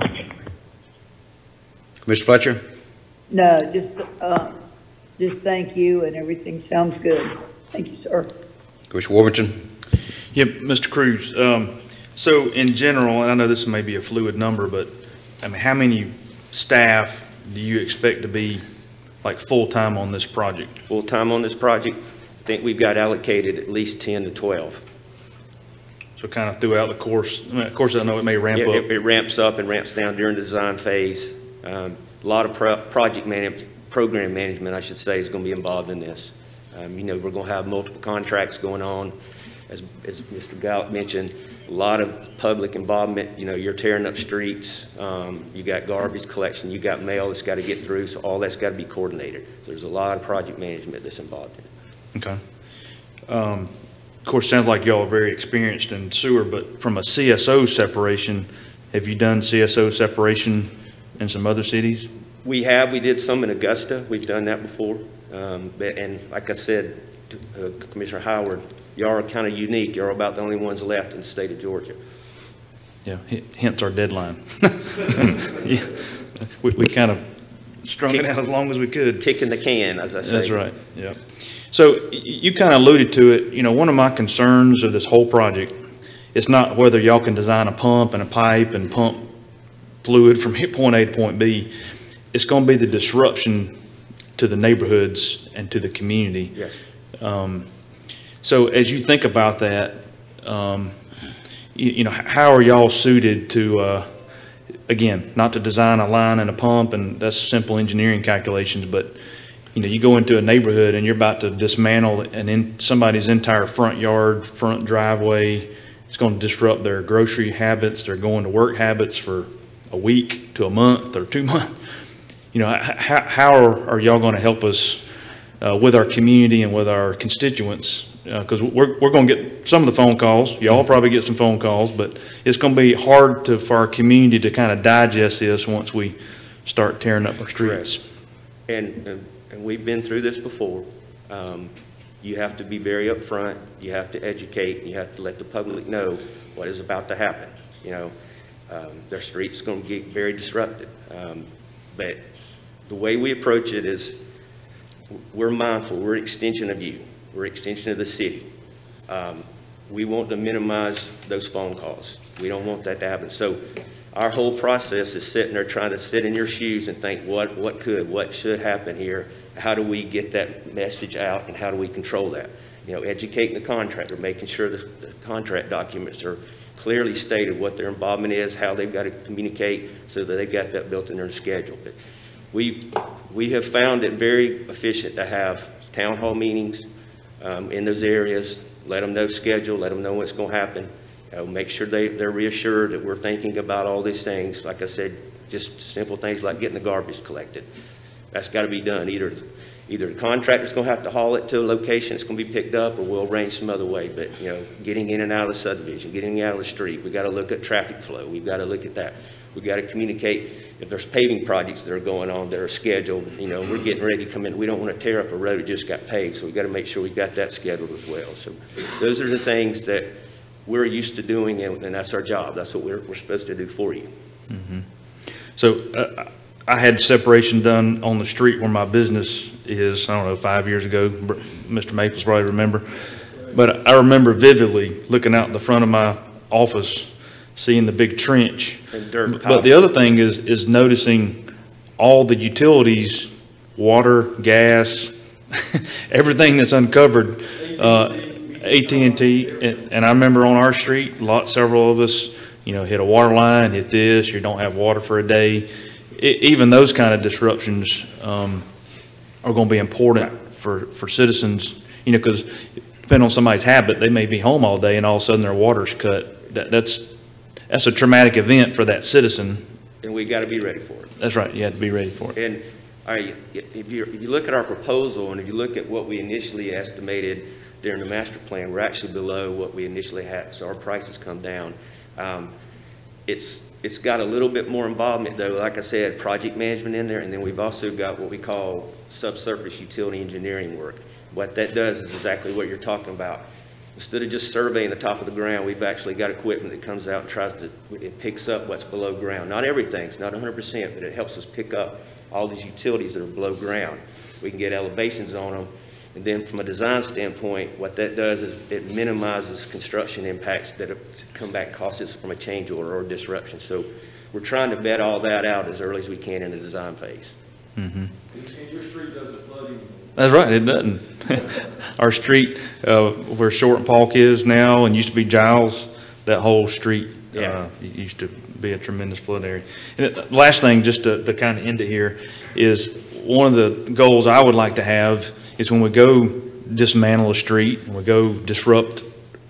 Commissioner Fletcher? No, just thank you, and everything sounds good. Thank you, sir. Commissioner Warburton? Yep, Mr. Cruz. So in general, and I know this may be a fluid number, but I mean, how many staff do you expect to be like full-time on this project? Full-time on this project, I think we've got allocated at least 10 to 12. So kind of throughout the course, I mean, of course I know it may ramp up. It ramps up and ramps down during the design phase. A lot of program management, I should say, is going to be involved in this. You know, we're going to have multiple contracts going on. As Mr. Gallup mentioned, a lot of public involvement. You know, you're tearing up streets, you got garbage collection, you got mail that's got to get through, so all that's got to be coordinated. There's a lot of project management that's involved in it. Okay. Of course, sounds like y'all are very experienced in sewer, but from a CSO separation, have you done CSO separation in some other cities? We did some in Augusta. We've done that before. And like I said, Commissioner Howard, y'all are kind of unique. Y'all are about the only ones left in the state of Georgia. Yeah, hence our deadline. Yeah, we kind of strung it out as long as we could. Kicking the can, as I say. That's right, yeah. So you kind of alluded to it. You know, one of my concerns of this whole project is not whether y'all can design a pump and a pipe and pump fluid from point A to point B. It's going to be the disruption to the neighborhoods and to the community. Yes. So as you think about that, you know, how are y'all suited to, again, not to design a line and a pump, and that's simple engineering calculations, but you know, you go into a neighborhood and you're about to dismantle somebody's entire front yard, front driveway. It's going to disrupt their grocery habits, their going to work habits for a week to a month or 2 months. You know, how are y'all going to help us with our community and with our constituents? Because we're going to get some of the phone calls. Y'all probably get some phone calls, but it's going to be hard for our community to kind of digest this once we start tearing up our streets. And we've been through this before. You have to be very upfront. You have to educate. You have to let the public know what is about to happen. You know, their street's going to get very disrupted. But the way we approach it is we're mindful. We're an extension of you. We're an extension of the city. We want to minimize those phone calls. We don't want that to happen. So our whole process is sitting there trying to sit in your shoes and think what should happen here? How do we get that message out, and how do we control that? You know, educating the contractor, making sure the contract documents are clearly stated what their involvement is, how they've got to communicate, so that they've got that built in their schedule. But we have found it very efficient to have town hall meetings in those areas, let them know schedule, let them know what's going to happen, make sure they're reassured that we're thinking about all these things. Like I said, just simple things like getting the garbage collected. That's got to be done. Either the contractor's going to have to haul it to a location it's going to be picked up, or we'll arrange some other way. But, you know, getting in and out of the subdivision, getting out of the street, we've got to look at traffic flow. We've got to look at that. We've got to communicate if there's paving projects that are going on that are scheduled. You know, we're getting ready to come in. We don't want to tear up a road that just got paved, so we've got to make sure we've got that scheduled as well. So those are the things that we're used to doing, and that's our job. That's what we're supposed to do for you. Mm-hmm. So I had separation done on the street where my business is, I don't know, 5 years ago. Mr. Maples probably remember. But I remember vividly looking out the front of my office, seeing the big trench. And dirt. But the other thing is noticing all the utilities, water, gas, everything that's uncovered. AT&T, and I remember on our street, several of us, you know, hit a water line, hit this, you don't have water for a day. even those kind of disruptions are going to be important for citizens, you know, because depending on somebody's habit, they may be home all day and all of a sudden their water's cut. That's a traumatic event for that citizen. And we got to be ready for it. That's right. You have to be ready for it. And all right, if you look at our proposal and if you look at what we initially estimated during the master plan, we're actually below what we initially had. So our prices come down. It's got a little bit more involvement though, like I said, project management in there, and then we've also got what we call subsurface utility engineering work. What that does is exactly what you're talking about. Instead of just surveying the top of the ground, we've actually got equipment that comes out and it picks up what's below ground. Not everything, it's not 100%, but it helps us pick up all these utilities that are below ground. We can get elevations on them. And then from a design standpoint, what that does is it minimizes construction impacts that come back cost us from a change order or disruption. So we're trying to vet all that out as early as we can in the design phase. Mm-hmm. And your street doesn't flood anymore. That's right, it doesn't. Our street, where Short and Polk is now and used to be Giles, that whole street used to be a tremendous flood area. And the last thing, just to kind of end it here, is one of the goals I would like to have is when we go dismantle a street, and we go disrupt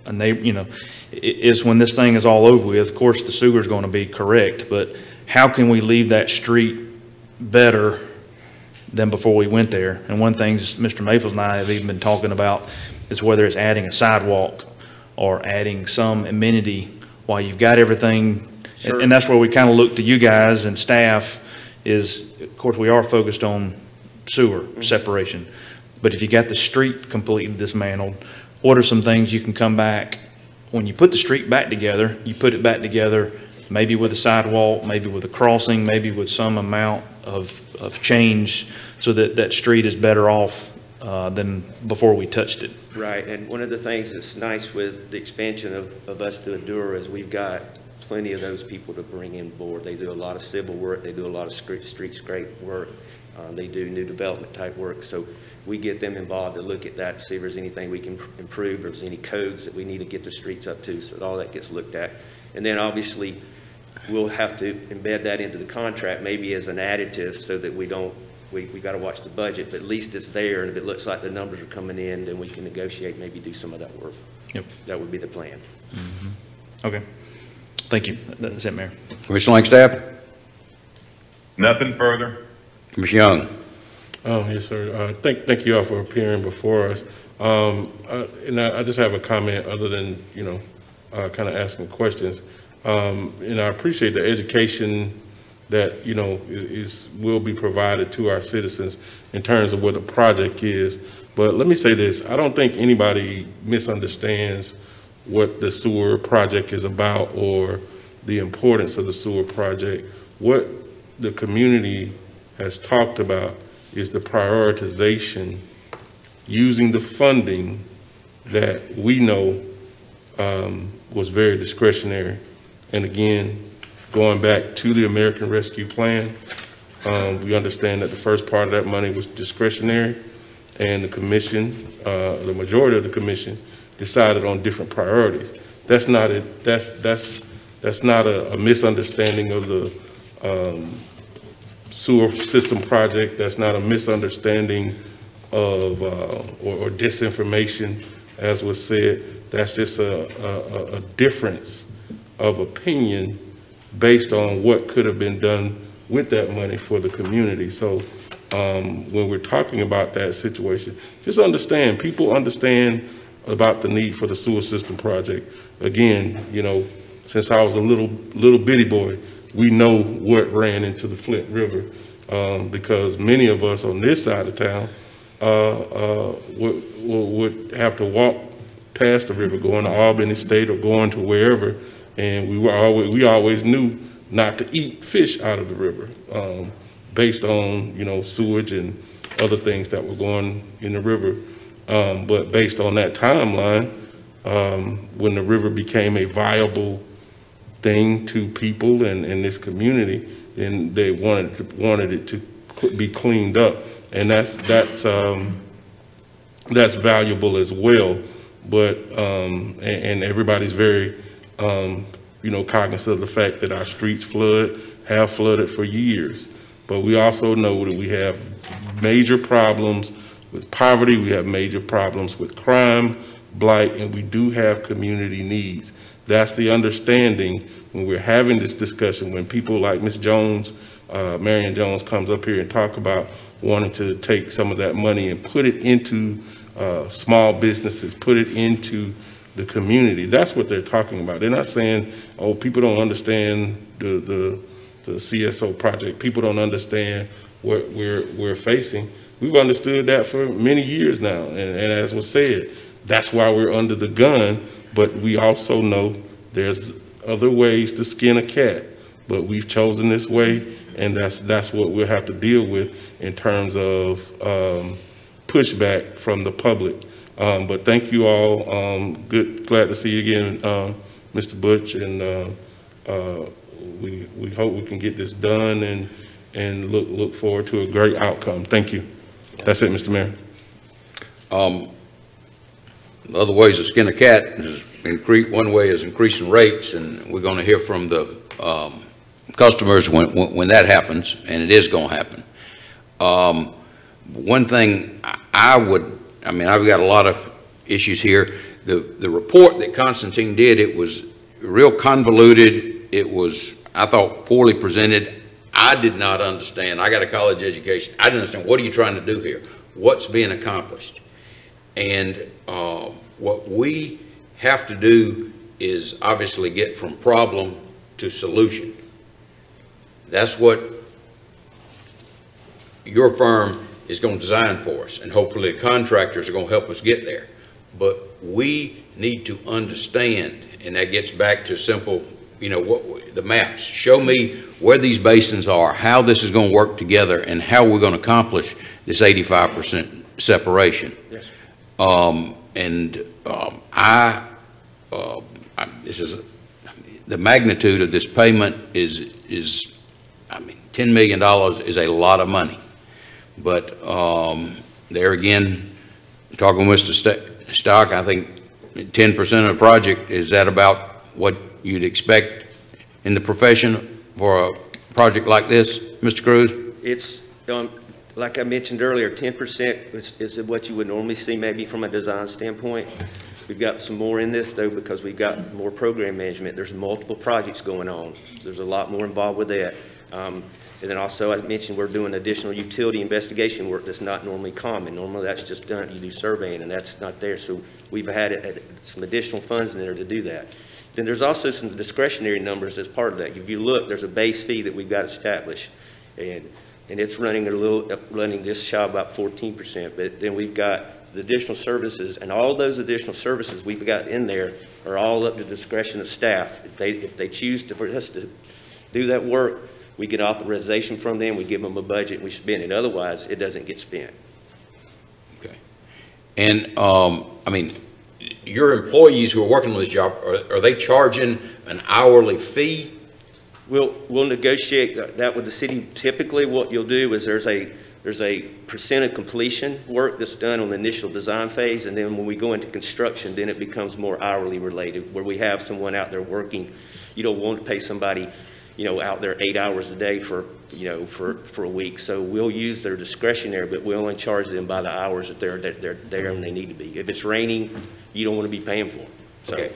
a neighbor, you know, is when this thing is all over with. Of course, the sewer is going to be correct, but how can we leave that street better than before we went there? And one thing Mr. Mayfield and I have even been talking about is whether it's adding a sidewalk or adding some amenity while you've got everything. Sure. And that's where we kind of look to you guys and staff is, of course, we are focused on sewer separation. But if you got the street completely dismantled, what are some things you can come back when you put the street back together? You put it back together, maybe with a sidewalk, maybe with a crossing, maybe with some amount of change, so that that street is better off than before we touched it. Right, and one of the things that's nice with the expansion of us to Endure is we've got plenty of those people to bring in board. They do a lot of civil work, they do a lot of street scrape work, they do new development type work. So we get them involved to look at that, to see if there's anything we can improve, or if there's any codes that we need to get the streets up to, so that all that gets looked at. And then obviously we'll have to embed that into the contract, maybe as an additive, so that we don't, we got to watch the budget, but at least it's there, and if it looks like the numbers are coming in, then we can negotiate, maybe do some of that work. Yep. That would be the plan. Mm-hmm. Okay. Thank you. That's it, Mayor. Commissioner Langstaff? Nothing further. Commissioner Young? Oh, yes, sir. Thank you all for appearing before us. And I just have a comment other than, you know, kind of asking questions. And I appreciate the education that, you know, will be provided to our citizens in terms of what the project is. But let me say this, I don't think anybody misunderstands what the sewer project is about or the importance of the sewer project. What the community has talked about is the prioritization using the funding that we know was very discretionary. And again, going back to the American Rescue Plan, we understand that the first part of that money was discretionary, and the commission, the majority of the commission, decided on different priorities. That's not a misunderstanding of the sewer system project. That's not a misunderstanding of or disinformation, as was said. That's just a difference of opinion based on what could have been done with that money for the community. So when we're talking about that situation, just understand, people understand about the need for the sewer system project. Again, you know, since I was a little bitty boy, we know what ran into the Flint River, because many of us on this side of town would have to walk past the river, going to Albany State or going to wherever, and we always knew not to eat fish out of the river, based on, you know, sewage and other things that were going in the river. But based on that timeline, when the river became a viable thing to people and this community, then they wanted it to be cleaned up, and that's valuable as well. But and everybody's very you know, cognizant of the fact that our streets flood, have flooded for years. But we also know that we have major problems with poverty, we have major problems with crime, blight, and we do have community needs. That's the understanding when we're having this discussion, when people like Ms. Jones, Marion Jones comes up here and talk about wanting to take some of that money and put it into small businesses, put it into the community. That's what they're talking about. They're not saying, oh, people don't understand the CSO project. People don't understand what we're facing. We've understood that for many years now. And as was said, that's why we're under the gun. But we also know there's other ways to skin a cat. But we've chosen this way, and that's what we'll have to deal with in terms of pushback from the public. But thank you all. Glad to see you again, Mr. Butch, and we hope we can get this done and look forward to a great outcome. Thank you. That's it, Mr. Mayor. Other ways to skin a cat is one way is increasing rates, and we're going to hear from the customers when that happens, and it is going to happen. One thing I've got a lot of issues here. The report that Constantine did, it was real convoluted. It was, I thought, poorly presented. I did not understand. I got a college education. I didn't understand, what are you trying to do here? What's being accomplished? And what we have to do is obviously get from problem to solution. That's what your firm is going to design for us, and hopefully the contractors are going to help us get there. But we need to understand, and that gets back to simple, the maps. Show me where these basins are, how this is going to work together, and how we're going to accomplish this 85% separation. Yes. This is the magnitude of this payment is $10 million is a lot of money. But there again, talking with Mr. Stock, I think 10% of the project, is that about what you'd expect in the profession for a project like this, Mr. Cruz? It's, like I mentioned earlier, 10% is what you would normally see maybe from a design standpoint. We've got some more in this though, because we've got more program management. There's multiple projects going on. There's a lot more involved with that. And then also, I mentioned we're doing additional utility investigation work that's not normally common. Normally that's just done, you do surveying, and that's not there. So we've had some additional funds in there to do that. Then there's also some discretionary numbers as part of that. If you look, there's a base fee that we've got established, and it's running just shy of about 14%. But then we've got the additional services, and all those additional services we've got in there are all up to the discretion of staff. If they choose for us to do that work, we get authorization from them, we give them a budget, we spend it. Otherwise, it doesn't get spent. Okay. And, your employees who are working on this job, are they charging an hourly fee? We'll negotiate that with the city. Typically, what you'll do is there's a percent of completion work that's done on the initial design phase, and then when we go into construction, then it becomes more hourly related, where we have someone out there working. You don't want to pay somebody out there 8 hours a day for a week. So we'll use their discretionary, but we only charge them by the hours that they're there and they need to be. If it's raining, you don't want to be paying for them.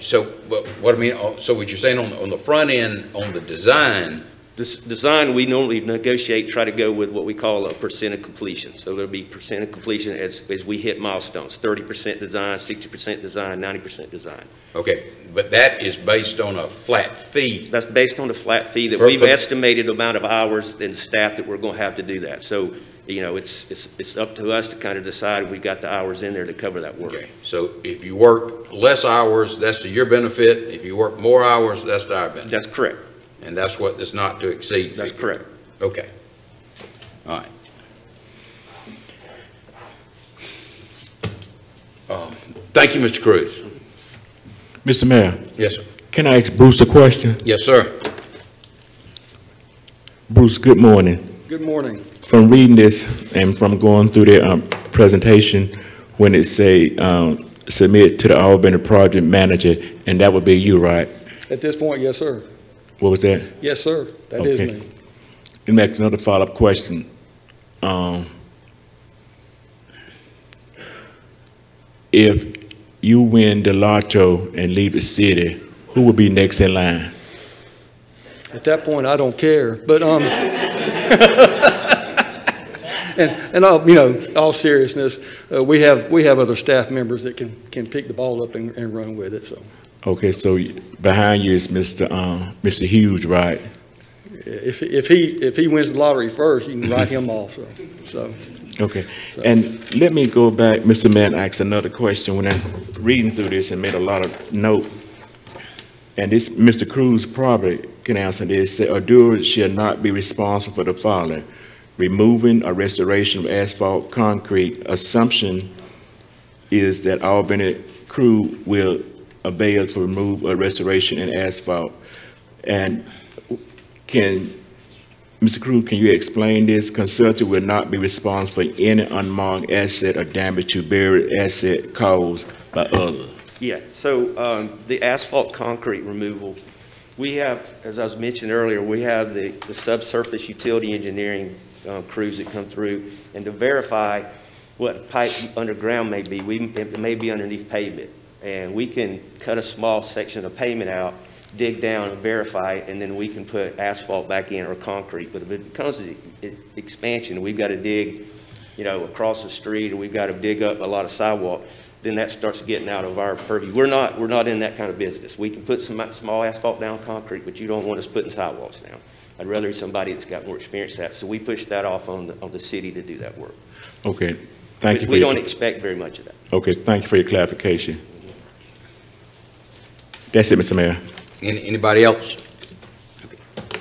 So. Okay, but what you're saying on the front end, on the design, This design, we normally negotiate, try to go with what we call a percent of completion. So there'll be percent of completion as we hit milestones, 30% design, 60% design, 90% design. Okay, but that is based on a flat fee. That's based on a flat fee that we've estimated the amount of hours and staff that we're going to have to do that. So, it's up to us to kind of decide if we've got the hours in there to cover that work. Okay, so if you work less hours, that's to your benefit. If you work more hours, that's to our benefit. That's correct. And that's what this not to exceed. That's correct. Okay. All right. Thank you, Mr. Cruz. Mr. Mayor. Yes, sir. Can I ask Bruce a question? Yes, sir. Bruce, good morning. Good morning. From reading this and from going through the presentation, when it say submit to the Albany project manager, and that would be you, right? At this point, yes, sir. What was that? Yes, sir. That is me. Let me ask another follow-up question. If you win the lotto and leave the city, who will be next in line? At that point, I don't care, but, and all, you know, all seriousness, we have other staff members that can pick the ball up and run with it, so. Okay, so behind you is Mr. Hughes, right? If he wins the lottery first, you can write him off, so. Okay, and let me go back, Mr. Mayor, and ask another question. When I'm reading through this and made a lot of note, and this, Mr. Cruz probably can answer this, a doer shall not be responsible for the following: removing or restoration of asphalt, concrete. Assumption is that Albany crew will avail to remove or restoration in asphalt. And Mr. Cruz, can you explain this? Consultant will not be responsible for any unmarked asset or damage to buried asset caused by others. Yeah, so the asphalt concrete removal, we have, as I was mentioning earlier, we have the subsurface utility engineering crews that come through, and to verify what pipe underground may be, it may be underneath pavement. And we can cut a small section of pavement out, dig down and verify it, and then we can put asphalt back in or concrete. But if it becomes an expansion, we've got to dig, you know, across the street, or we've got to dig up a lot of sidewalk, then that starts getting out of our purview. We're not in that kind of business. We can put some small asphalt down, concrete, but you don't want us putting sidewalks down. I'd rather somebody that's got more experience at that. So we push that off on the city to do that work. Okay, thank you. We don't expect very much of that. Okay, thank you for your clarification. That's it, Mr. Mayor. Anybody else? Okay.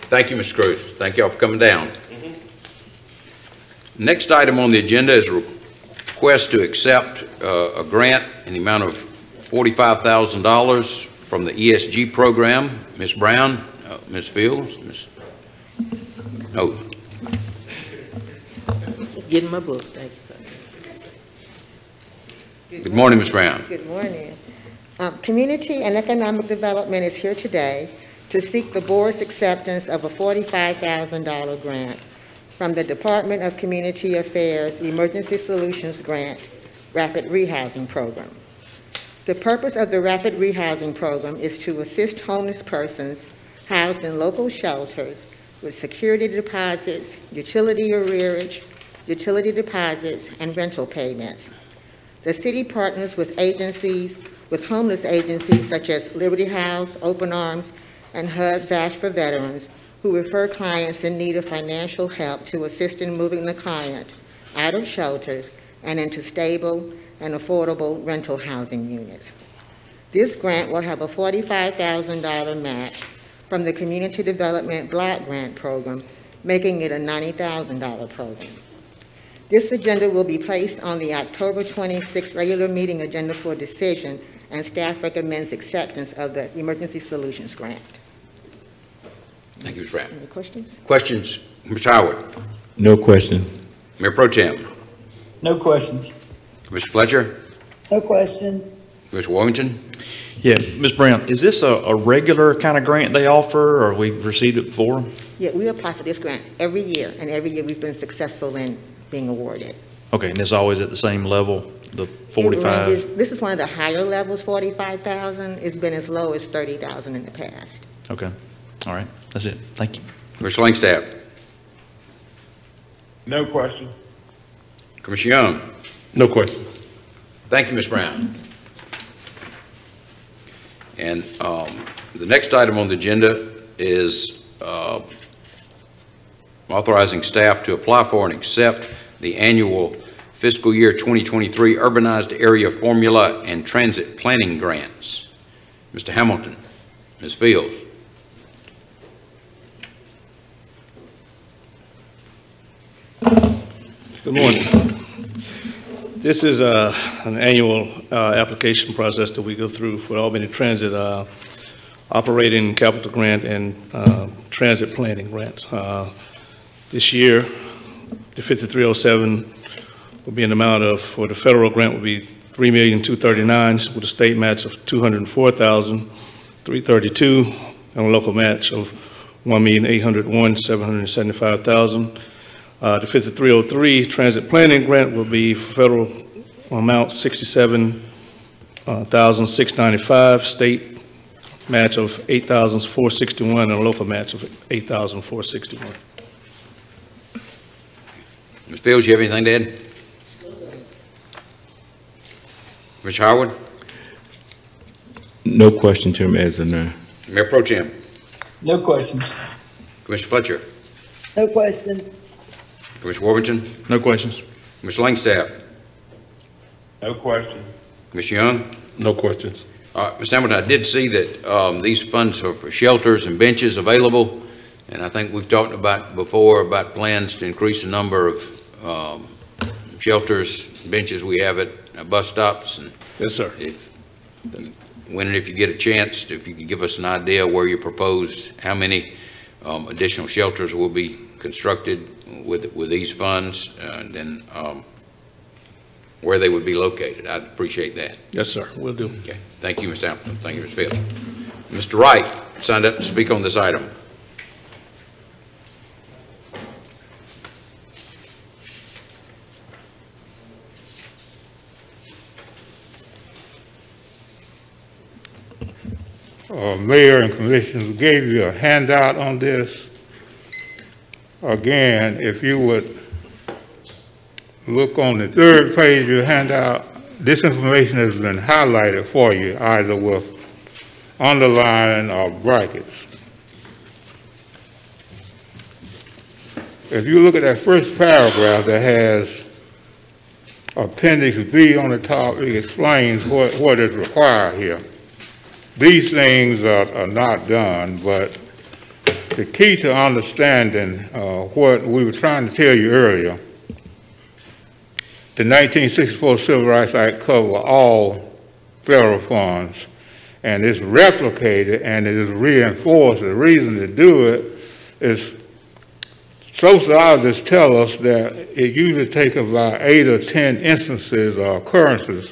Thank you, Mr. Cruz. Thank you all for coming down. Next item on the agenda is a request to accept a grant in the amount of $45,000 from the ESG program. Ms. Brown, Ms. Fields, Just getting my book. Thank you, sir. Good morning, Ms. Brown. Good morning. Community and Economic Development is here today to seek the board's acceptance of a $45,000 grant from the Department of Community Affairs Emergency Solutions Grant Rapid Rehousing Program. The purpose of the Rapid Rehousing Program is to assist homeless persons housed in local shelters with security deposits, utility arrearage, utility deposits, and rental payments. The city partners with homeless agencies such as Liberty House, Open Arms, and HUD VASH for Veterans, who refer clients in need of financial help to assist in moving the client out of shelters and into stable and affordable rental housing units. This grant will have a $45,000 match from the Community Development Block Grant Program, making it a $90,000 program. This agenda will be placed on the October 26th regular meeting agenda for decision, and staff recommends acceptance of the Emergency Solutions Grant. Thank you, Ms. Brown. Any questions? Questions, Mr. Howard? No question. Mayor Pro Tem? No questions. Mr. Fletcher? No questions. Mr. Wilmington? Yeah, Ms. Brown, is this a regular kind of grant they offer, or we've received it before? Yeah, we apply for this grant every year, and every year we've been successful in being awarded. Okay, and it's always at the same level, the 45? This is one of the higher levels, 45,000. It's been as low as 30,000 in the past. Okay, all right, that's it. Thank you. Mr. Langstaff? No question. Commissioner Young? No question. Thank you, Ms. Brown. And the next item on the agenda is authorizing staff to apply for and accept the annual fiscal year 2023 Urbanized Area Formula and Transit Planning Grants. Mr. Hamilton, Ms. Fields. Good morning. This is an annual application process that we go through for Albany Transit operating capital grant and transit planning grants. This year, the 5307 will be an amount of, for the federal grant will be $3,239,000 with a state match of $204,332 and a local match of $1,801,775,000. The 5303 transit planning grant will be for federal amount $67,695, state match of $8,461, and a local match of $8,461. Ms. Fields, you have anything to add? Ms. Howard? No question, Chairman, as of now. Mayor Pro Tem? No questions. Commissioner Fletcher? No questions. Commissioner Warburton? No questions. Commissioner Langstaff? No question. Commissioner Young? No questions. Mr. Hamilton, I did see that these funds are for shelters and benches available, and I think we've talked about before about plans to increase the number of shelters, benches we have at bus stops. And yes, sir. When and if you get a chance, if you could give us an idea where you propose, how many additional shelters will be constructed with these funds, and then where they would be located. I'd appreciate that. Yes, sir. Will do. Okay. Thank you, Mr. Hamilton. Thank you, Ms. Fields. Mr. Wright signed up to speak on this item. Mayor and Commissioners gave you a handout on this. Again, if you would look on the third page of your handout, this information has been highlighted for you, either with underline or brackets. If you look at that first paragraph that has Appendix B on the top, it explains what is required here. These things are not done, but the key to understanding what we were trying to tell you earlier, the 1964 Civil Rights Act covers all federal funds, and it's replicated and it is reinforced. The reason to do it is sociologists tell us that it usually takes about 8 or 10 instances or occurrences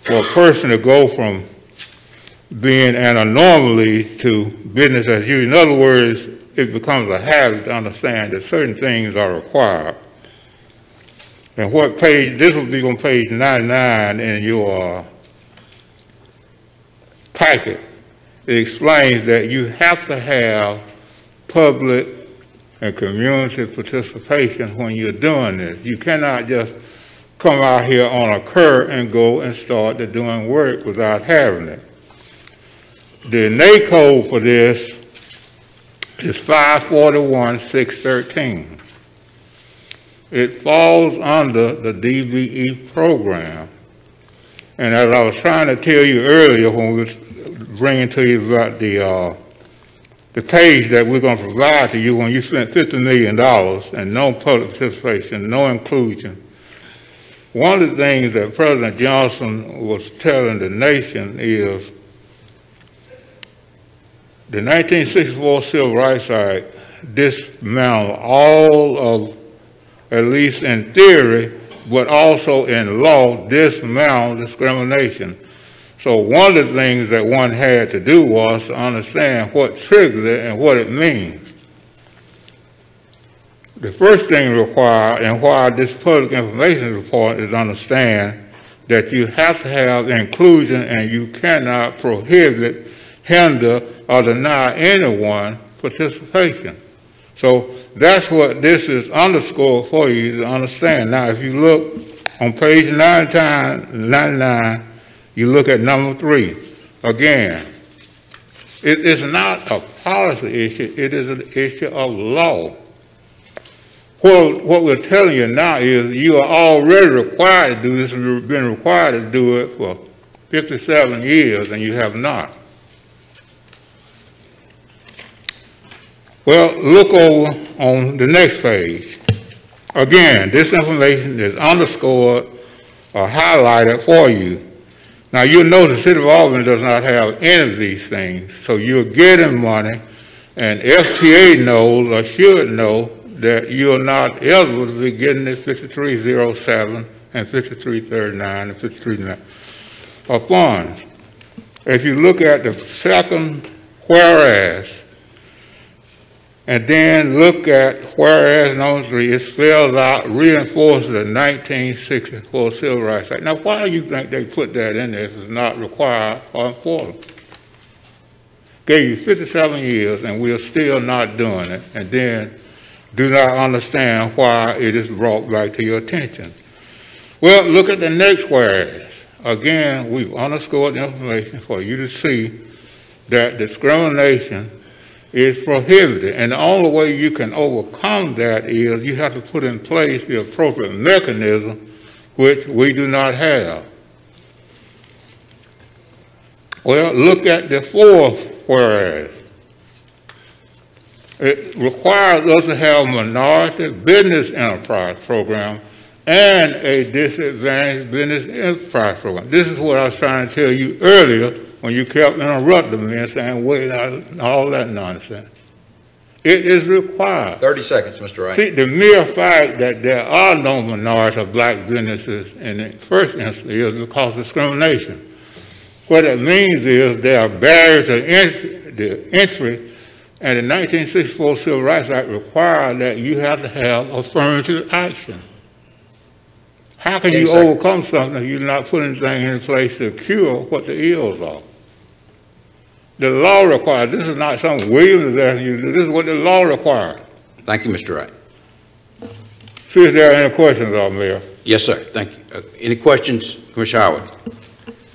for a person to go from being an anomaly to business as usual. In other words, it becomes a habit to understand that certain things are required. And what page, this will be on page 99 in your packet. It explains that you have to have public and community participation when you're doing this. You cannot just come out here on a curve and go and start doing work without having it. The NA code for this is 541-613. It falls under the DBE program. And as I was trying to tell you earlier when we were bringing to you about the page that we're going to provide to you when you spent $50 million and no public participation, no inclusion. One of the things that President Johnson was telling the nation is the 1964 Civil Rights Act dismantled all of, at least in theory, but also in law, dismantled discrimination. So one of the things that one had to do was to understand what triggers it and what it means. The first thing required, and why this public information report is to understand that you have to have inclusion and you cannot prohibit, hinder, or deny anyone participation. So that's what this is underscored for you to understand. Now, if you look on page 99, you look at number 3. Again, it is not a policy issue, it is an issue of law. What we're telling you now is you are already required to do this, and you've been required to do it for 57 years, and you have not. Well, look over on the next page. Again, this information is underscored or highlighted for you. Now, you'll know the City of Albany does not have any of these things, so you're getting money, and FTA knows or should know that you're not eligible to be getting this 5307 and 5339 and 5339 of funds. If you look at the second whereas, And then look at whereas number 3, it spells out reinforces the 1964 Civil Rights Act. Now, why do you think they put that in there if it's not required or important? Gave you 57 years and we're still not doing it, and then do not understand why it is brought back to your attention. Well, look at the next whereas. Again, we've underscored the information for you to see that discrimination is prohibited, and the only way you can overcome that is you have to put in place the appropriate mechanism, which we do not have. Well, look at the 4th whereas. It requires us to have a minority business enterprise program and a disadvantaged business enterprise program. This is what I was trying to tell you earlier when you kept interrupting me and saying, wait, all that nonsense. It is required. 30 seconds, Mr. Wright. See, the mere fact that there are no minority of black businesses in the first instance is because of discrimination. What it means is there are barriers to entry, and the 1964 Civil Rights Act requires that you have to have affirmative action. How can you overcome something if you're not putting things in place to cure what the ills are? The law requires, this is not something Williams is asking you to do, this is what the law requires. Thank you, Mr. Wright. See if there are any questions, Mayor. Yes, sir. Thank you. Any questions, Commissioner Howard?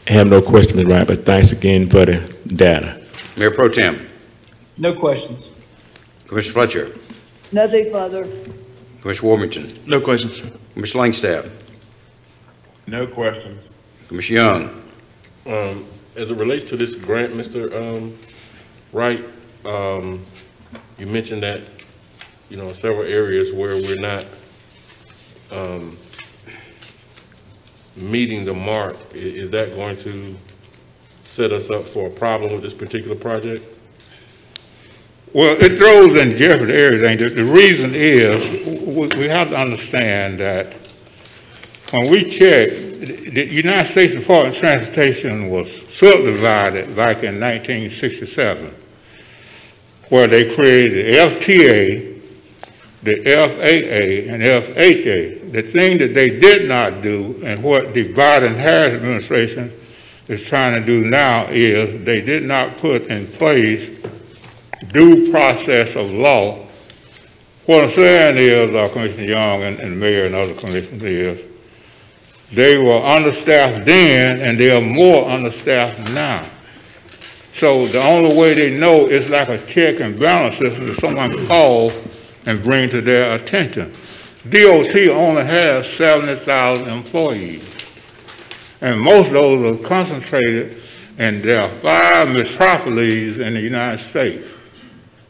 I have no question, Mr. Wright, but thanks again for the data. Mayor Pro Tem. No questions. Commissioner Fletcher. Nothing further. Commissioner Warmington. No questions. Commissioner Langstaff. No questions. Commissioner Young. As it relates to this grant, Mr. Wright, you mentioned that, several areas where we're not meeting the mark. Is that going to set us up for a problem with this particular project? Well, it throws in jeopardy everything. The reason is we have to understand that when we check, the United States Department of Transportation was subdivided back in 1967, where they created the FTA, the FAA, and FHA. The thing that they did not do, and what the Biden-Harris administration is trying to do now, is they did not put in place due process of law. What I'm saying is, Commissioner Young and the Mayor and other commissioners, is they were understaffed then, and they are more understaffed now. So the only way they know is like a check and balance system that someone calls and bring to their attention. DOT only has 70,000 employees, and most of those are concentrated in their 5 metropolises in the United States.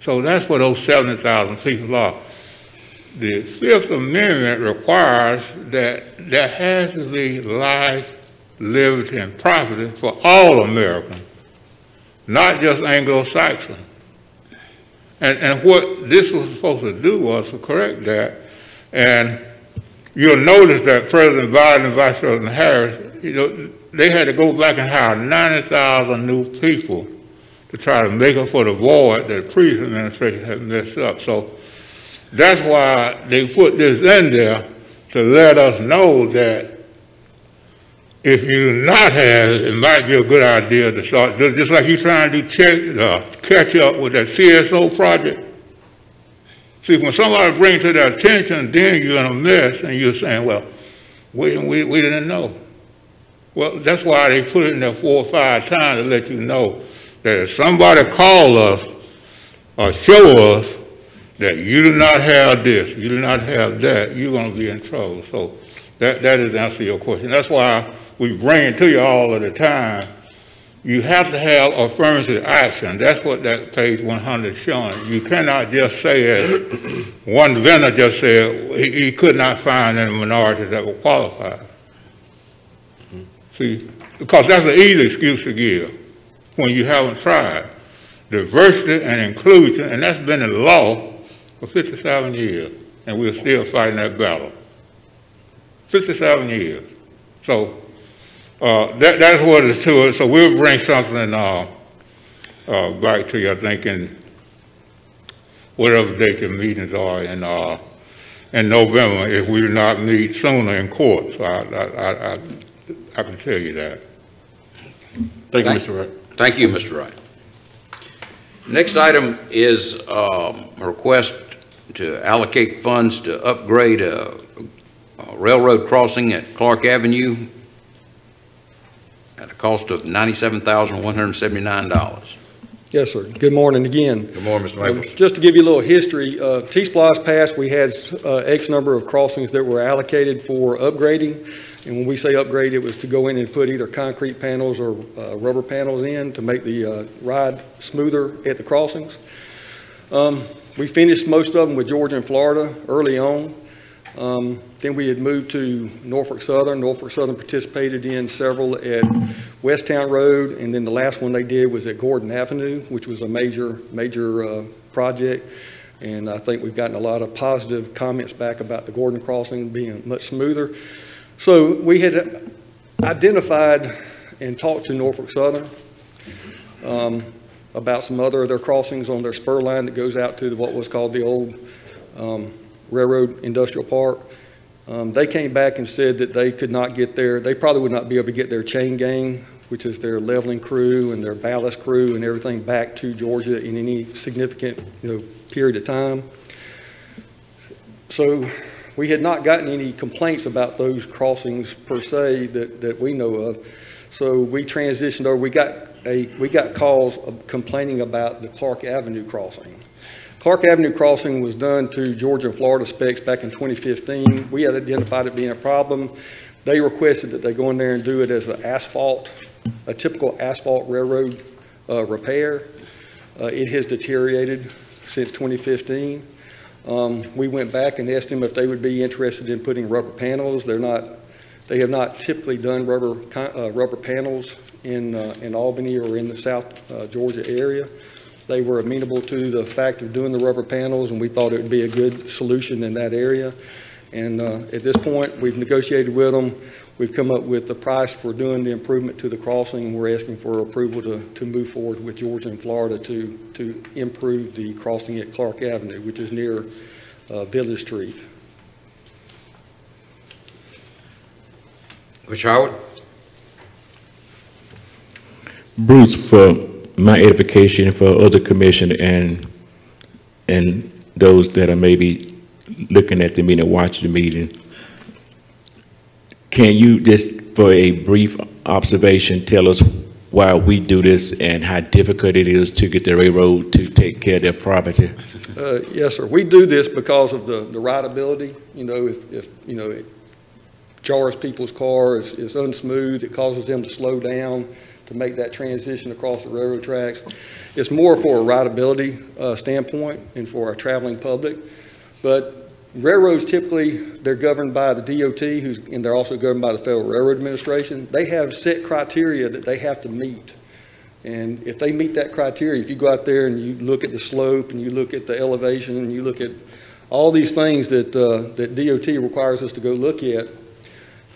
So that's where those 70,000 people are. The Fifth Amendment requires that there has to be life, liberty, and property for all Americans, not just Anglo-Saxon. And what this was supposed to do was to correct that. And you'll notice that President Biden and Vice President Harris, they had to go back and hire 90,000 new people to try to make up for the void that the previous administration had messed up. So that's why they put this in there, to let us know that if you do not have it, it might be a good idea to start, just like you're trying to catch up with that CSO project. See, when somebody brings to their attention, then you're in a mess and you're saying, well, we didn't know. Well, that's why they put it in there 4 or 5 times to let you know that if somebody call us or show us that you do not have this, you do not have that, you're going to be in trouble. So that is the answer to your question. That's why we bring it to you all of the time. You have to have affirmative action. That's what that page 100 is showing. You cannot just say, as one vendor just said, he could not find any minorities that were qualified. See, because that's an easy excuse to give when you haven't tried. Diversity and inclusion, and that's been in law for 57 years, and we're still fighting that battle. 57 years. So that's what it's to it. So we'll bring something back to you, I think, whatever date your meetings are in November if we do not meet sooner in court. So I can tell you that. Thank you, Mr. Wright. Thank you, Mr. Wright. Next item is a request to allocate funds to upgrade a railroad crossing at Clarke Avenue at a cost of $97,179. Yes, sir. Good morning again. Good morning, Mr. Maples. Just to give you a little history, T-Splosh passed, we had X number of crossings that were allocated for upgrading. And when we say upgrade, it was to go in and put either concrete panels or rubber panels in to make the ride smoother at the crossings. We finished most of them with Georgia and Florida early on. Then we had moved to Norfolk Southern. Norfolk Southern participated in several at Westtown Road, and then the last one they did was at Gordon Avenue, which was a major project. And I think we've gotten a lot of positive comments back about the Gordon crossing being much smoother. So we had identified and talked to Norfolk Southern about some other of their crossings on their spur line that goes out to what was called the old Railroad Industrial Park. They came back and said that they could not get they probably would not be able to get their chain gang, which is their leveling crew and their ballast crew and everything, back to Georgia in any significant period of time. So we had not gotten any complaints about those crossings per se that we know of. So we transitioned over. We got calls complaining about the Clarke Avenue crossing. Clarke Avenue crossing was done to Georgia and Florida specs back in 2015. We had identified it being a problem. They requested that they go in there and do it as a typical asphalt railroad repair. It has deteriorated since 2015. We went back and asked them if they would be interested in putting rubber panels. They have not typically done rubber panels in Albany or in the South Georgia area. They were amenable to the fact of doing the rubber panels, and we thought it would be a good solution in that area. And at this point, we've negotiated with them. We've come up with the price for doing the improvement to the crossing, and we're asking for approval to move forward with Georgia and Florida to improve the crossing at Clarke Avenue, which is near Village Street. Mr. Howard? Bruce, for my edification, for other commission and those that are maybe looking at the meeting, watching the meeting, can you just, for a brief observation, tell us why we do this and how difficult it is to get the railroad to take care of their property? Yes, sir. We do this because of the rideability. If it jars people's cars, it's unsmooth, it causes them to slow down to make that transition across the railroad tracks. It's more for a rideability standpoint and for a traveling public. But railroads typically, they're governed by the DOT, and they're also governed by the Federal Railroad Administration. They have set criteria that they have to meet. And if they meet that criteria, if you go out there and you look at the slope and you look at the elevation and you look at all these things that DOT requires us to go look at,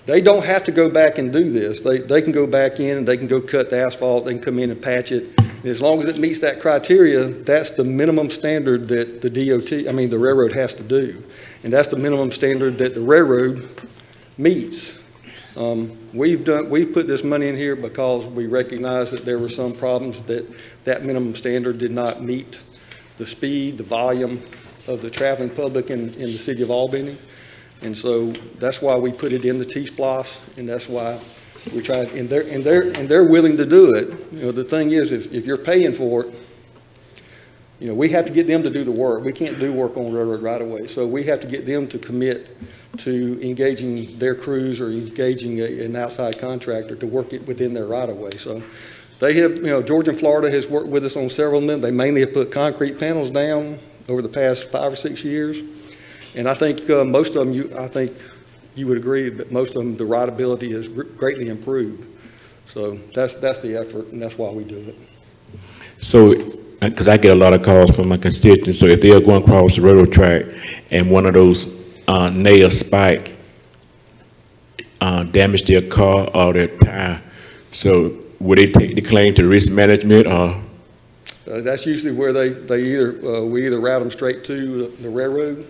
they don't have to go back and do this. They can go back in and they can go cut the asphalt, they can come in and patch it. And as long as it meets that criteria, that's the minimum standard that the railroad has to do. And that's the minimum standard that the railroad meets. We've put this money in here because we recognize that there were some problems that minimum standard did not meet the speed, the volume of the traveling public in the city of Albany. And so that's why we put it in the T-Splosh, and that's why we tried, and they're willing to do it. The thing is, if you're paying for it, we have to get them to do the work. We can't do work on railroad right away. So we have to get them to commit to engaging their crews or engaging an outside contractor to work it within their right of way. So they have, Georgia and Florida has worked with us on several of them. They mainly have put concrete panels down over the past 5 or 6 years. And I think most of them, I think you would agree, but most of them, the rideability has greatly improved. So that's the effort, and that's why we do it. So, because I get a lot of calls from my constituents, so if they're going across the railroad track and one of those nail spike damage their car or their tire, so would they take the claim to risk management or? That's usually where we either route them straight to the railroad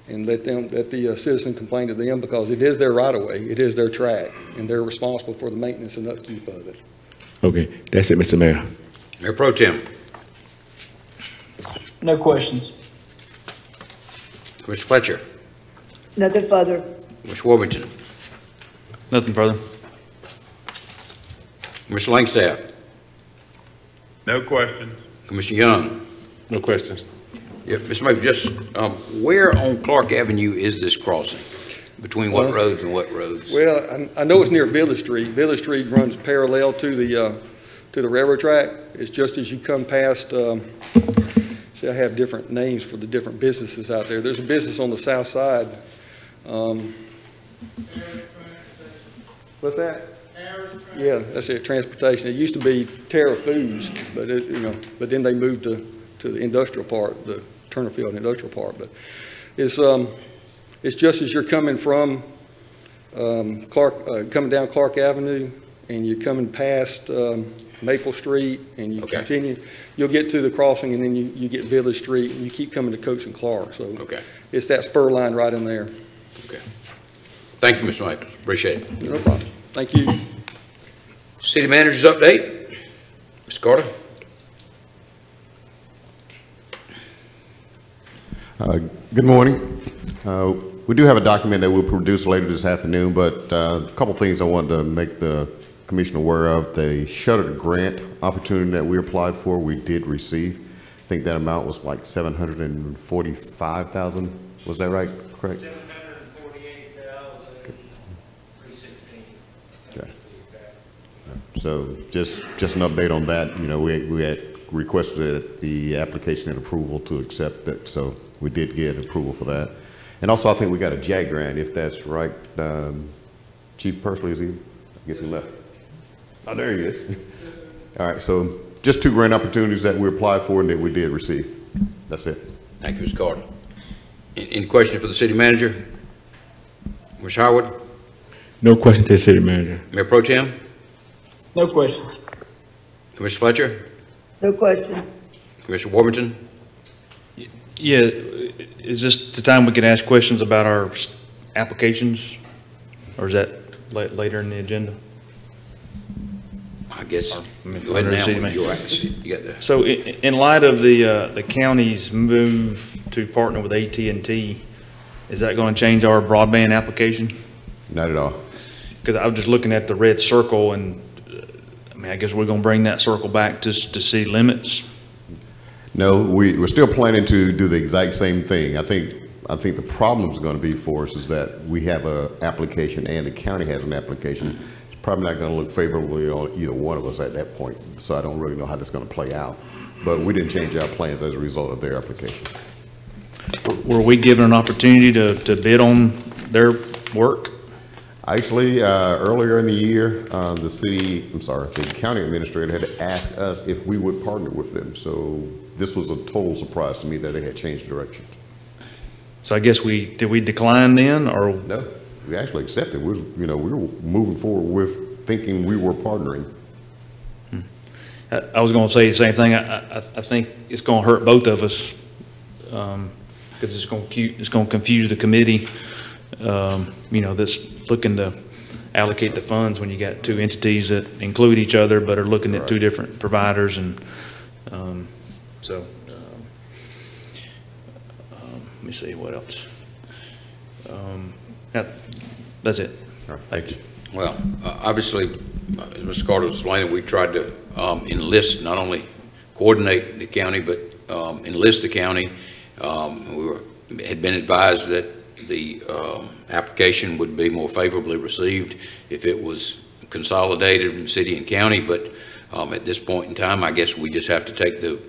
and let the citizen complain to them, because it is their right of way, it is their track, and they're responsible for the maintenance and upkeep of it. Okay, that's it, Mr. Mayor. Mayor Pro Tem. No questions. Commissioner Fletcher. Nothing further. Commissioner Warrington. Nothing further. Commissioner Langstaff. No questions. Commissioner Young. No questions. Yeah, Mr. Mayor, just where on Clark Avenue is this crossing? Between what roads and what roads? Well, I know it's near Village Street. Village Street runs parallel to the railroad track. It's just as you come past, see, I have different names for the different businesses out there. There's a business on the south side. What's that? Yeah, that's it, transportation. It used to be Terra Foods, but but then they moved to the industrial part, the Turnerfield Industrial Park. But it's just as you're coming from coming down Clark Avenue, and you're coming past Maple Street, and you continue, you'll get to the crossing, and then you get Village Street, and you keep coming to Coates and Clark. So it's that spur line right in there. Okay. Thank you, Mr. Michael. Appreciate it. No problem. Thank you. City Manager's update. Mr. Carter. Good morning. We do have a document that we'll produce later this afternoon, but a couple things I wanted to make the Commission aware of. The shuttered grant opportunity that we applied for, we did receive. I think that amount was like $745,000. Was that right? Correct? $748,316. Okay. So just an update on that. You know, we had requested the application and approval to accept it, so we did get approval for that. And also, I think we got a JAG grant, if that's right. Chief Pursley, is he? I guess he left. Oh, there he is. All right, so just 2 grant opportunities that we applied for and that we did receive. That's it. Thank you, Mr. Carter. Any questions for the City Manager? Mr. Howard? No question to the City Manager. Mayor Pro Tem? No questions. Commissioner Fletcher? No questions. Commissioner Warrington? Yeah, is this the time we can ask questions about our applications, or is that later in the agenda? I guess. Go ahead now. You got that. So in light of the county's move to partner with AT&T, is that going to change our broadband application? Not at all. Because I was just looking at the red circle, and I mean, I guess we're going to bring that circle back to see limits. No, we're still planning to do the exact same thing. I think the problem is going to be for us is that we have an application and the county has an application. It's probably not going to look favorably on either one of us at that point. So I don't really know how that's going to play out. But we didn't change our plans as a result of their application. Were we given an opportunity to bid on their work? Actually, earlier in the year, the county administrator had asked us if we would partner with them. So this was a total surprise to me that they had changed direction. So I guess did we decline then, or? No, we actually accepted. We were moving forward with thinking we were partnering. I was going to say the same thing. I think it's going to hurt both of us because it's going to confuse the committee. That's looking to allocate the funds when you got 2 entities that include each other but are looking at 2 different providers, and let me see what else. That's it. All right, thank you. Well, obviously, as Mr. Carter was explaining, we tried to enlist, not only coordinate the county, but enlist the county. We had been advised that the application would be more favorably received if it was consolidated in city and county, but at this point in time, I guess we just have to take the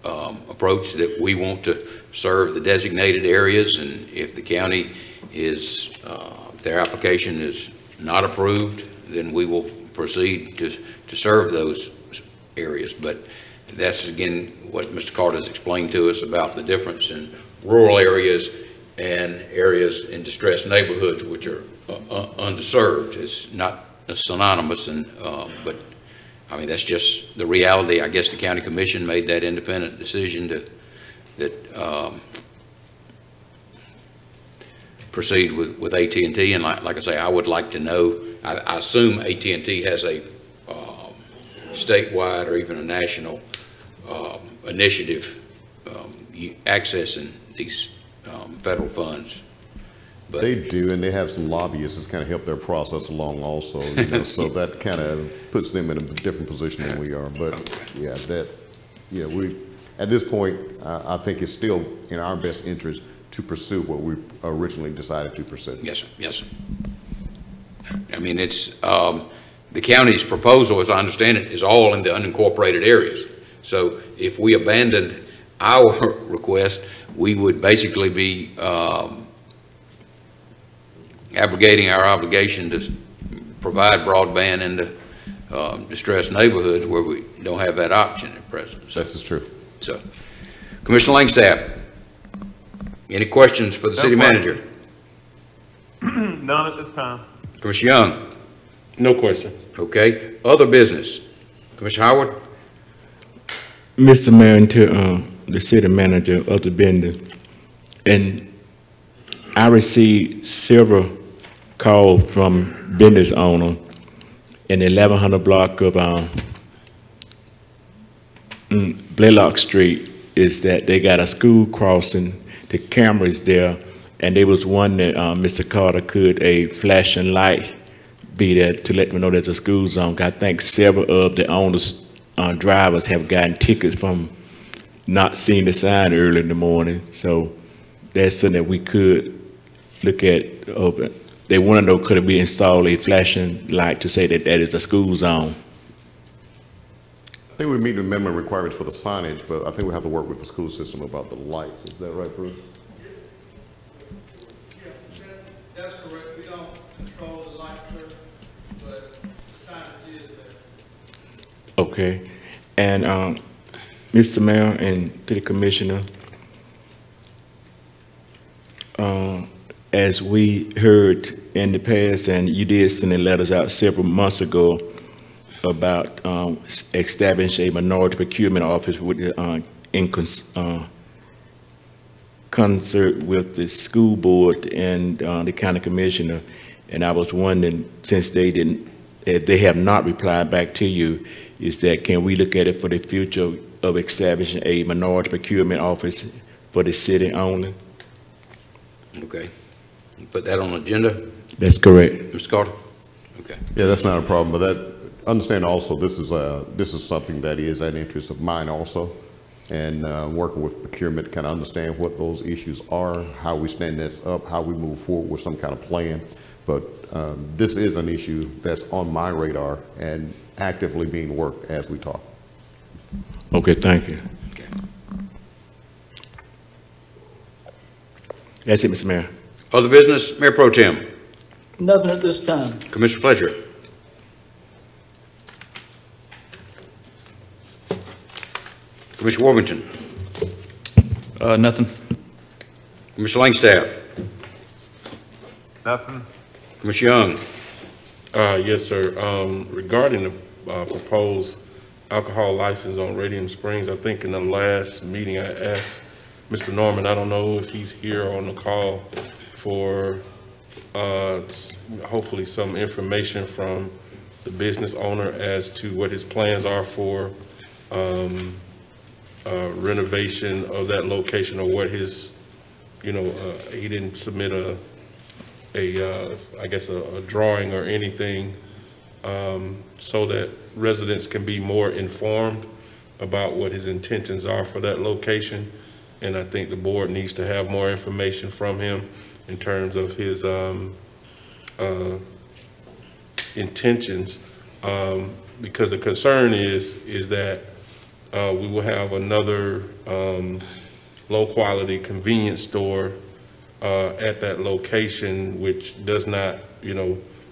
approach that we want to serve the designated areas, and if the county is, their application is not approved, then we will proceed to serve those areas. But that's, again, what Mr. Carter has explained to us about the difference in rural areas and areas in distressed neighborhoods which are underserved. It's not synonymous, but I mean, that's just the reality. I guess the county commission made that independent decision that proceed with AT&T, and like I say, I would like to know, I assume AT&T has a statewide or even a national initiative accessing these federal funds. But they do, and they have some lobbyists that's kind of help their process along also, you know, so that kind of puts them in a different position than we are. But yeah, we at this point, I think it's still in our best interest to pursue what we originally decided to pursue. Yes, sir. Yes, sir. I mean, it's the county's proposal, as I understand it, is all in the unincorporated areas. So if we abandoned our request, we would basically be abrogating our obligation to provide broadband in the distressed neighborhoods where we don't have that option at present. So, this is true. So, Commissioner Langstaff, any questions for the city manager? None at this time. Commissioner Young? No question. Okay. Other business? Commissioner Howard? Mr. Mayor, and to the city manager of the building, and I received several calls from business owners in the 1100 block of Blaylock Street, is that they got a school crossing, the cameras there, and they was one that Mr. Carter could a flashing light be there to let them know there's a school zone. I think several of the owners, drivers have gotten tickets from not seeing the sign early in the morning. So that's something that we could look at. They want to know, could it be installed a flashing light to say that that is a school zone? I think we meet the minimum requirements for the signage, but I think we have to work with the school system about the lights. Is that right, Bruce? Yeah, that's correct. We don't control the lights, sir, but the signage is there. Okay. And Mr. Mayor and to the commissioner, as we heard in the past, and you did send the letters out several months ago about establishing a minority procurement office with in concert with the school board and the county commissioner. And I was wondering, since they have not replied back to you, is that can we look at it for the future of establishing a minority procurement office for the city only? Okay. Put that on the agenda? That's correct. Mr. Carter? Okay. Yeah, that's not a problem, but that, understand also, this is something that is an interest of mine also, and working with procurement, kind of understand what those issues are, how we stand this up, how we move forward with some kind of plan. But this is an issue that's on my radar and actively being worked as we talk. Okay, thank you. Okay. That's it, Mr. Mayor. Other business, Mayor Pro Tem. Nothing at this time. Commissioner Fletcher. Commissioner Worthington. Nothing. Commissioner Langstaff. Nothing. Commissioner Young. Yes, sir. Regarding the proposed alcohol license on Radium Springs, I think in the last meeting I asked Mr. Norman, I don't know if he's here on the call, for hopefully some information from the business owner as to what his plans are for renovation of that location, or what his, he didn't submit I guess a drawing or anything, so that residents can be more informed about what his intentions are for that location. And I think the board needs to have more information from him in terms of his intentions, because the concern is that we will have another low quality convenience store at that location, which does not,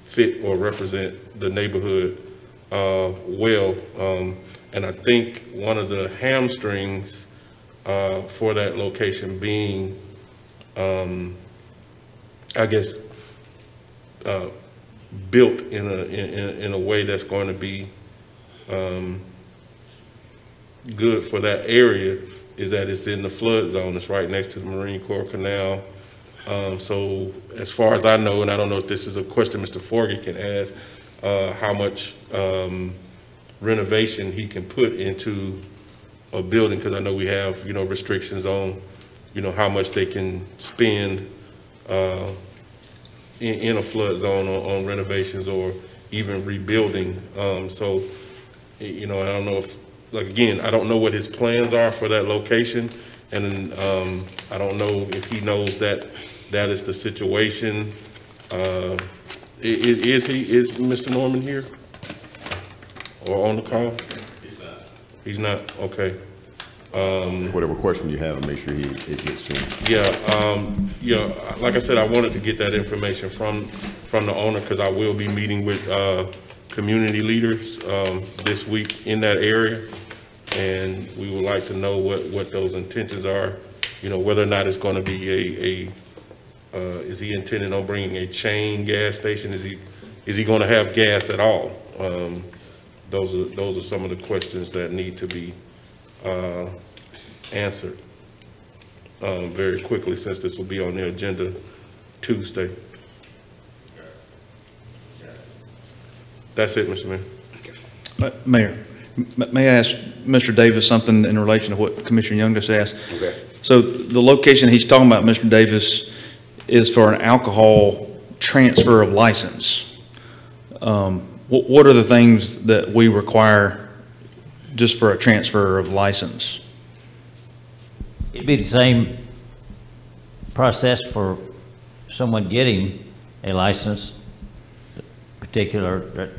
fit or represent the neighborhood well. And I think one of the hamstrings for that location being, I guess, built in a way that's going to be good for that area is that it's in the flood zone. It's right next to the Marine Corps Canal. So as far as I know, and I don't know if this is a question Mr. Forgy can ask, how much renovation he can put into a building, because I know we have, you know, restrictions on, you know, how much they can spend in a flood zone on renovations or even rebuilding. So, you know, I don't know if, like, again, I don't know what his plans are for that location, and I don't know if he knows that that is the situation. Is Mr. Norman here or on the call? He's not. He's not. Okay. Whatever question you have, make sure it gets to him. Yeah. Yeah. Like I said, I wanted to get that information from the owner, because I will be meeting with community leaders this week in that area, and we would like to know what those intentions are. You know, whether or not it's going to be is he intending on bringing a chain gas station? Is he going to have gas at all? Those are some of the questions that need to be answered very quickly, since this will be on the agenda Tuesday. That's it, Mr. Mayor. Mayor, may I ask Mr. Davis something in relation to what Commissioner Young just asked? Okay. So the location he's talking about, Mr. Davis, is for an alcohol transfer of license. What are the things that we require just for a transfer of license? It'd be the same process for someone getting a license, particular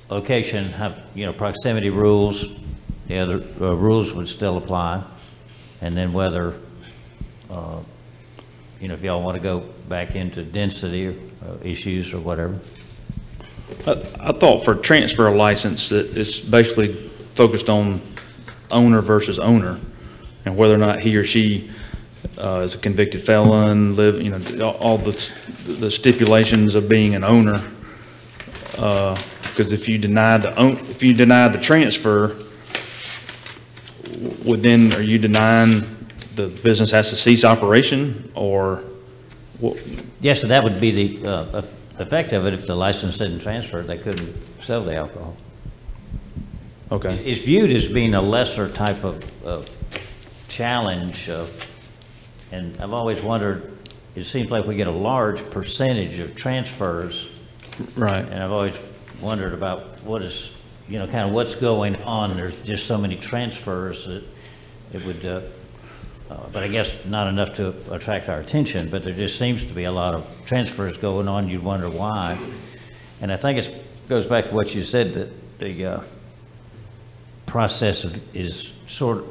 location, have, you know, proximity rules. The other rules would still apply, and then whether you know, if y'all want to go back into density or issues or whatever. I thought for transfer of license that it's basically focused on owner versus owner, and whether or not he or she is a convicted felon, you know, all the stipulations of being an owner. Because if you deny the transfer, are you denying the business has to cease operation, or what? Yes, so that would be the effect of it. If the license didn't transfer, they couldn't sell the alcohol. Okay. It's viewed as being a lesser type of challenge, and I've always wondered, it seems like we get a large percentage of transfers. Right. And I've always wondered about what is, you know, kind of what's going on. There's just so many transfers that it would, but I guess not enough to attract our attention, but there just seems to be a lot of transfers going on. You'd wonder why. And I think it goes back to what you said, that the process is sort of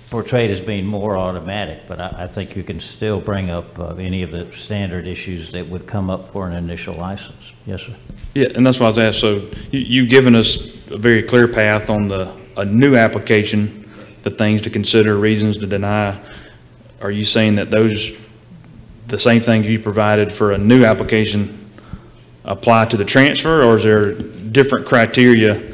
portrayed as being more automatic, but I think you can still bring up any of the standard issues that would come up for an initial license. Yes, sir. Yeah, and that's what I was asked. So you've given us a very clear path on a new application, the things to consider, reasons to deny. Are you saying that the same things you provided for a new application apply to the transfer, or is there different criteria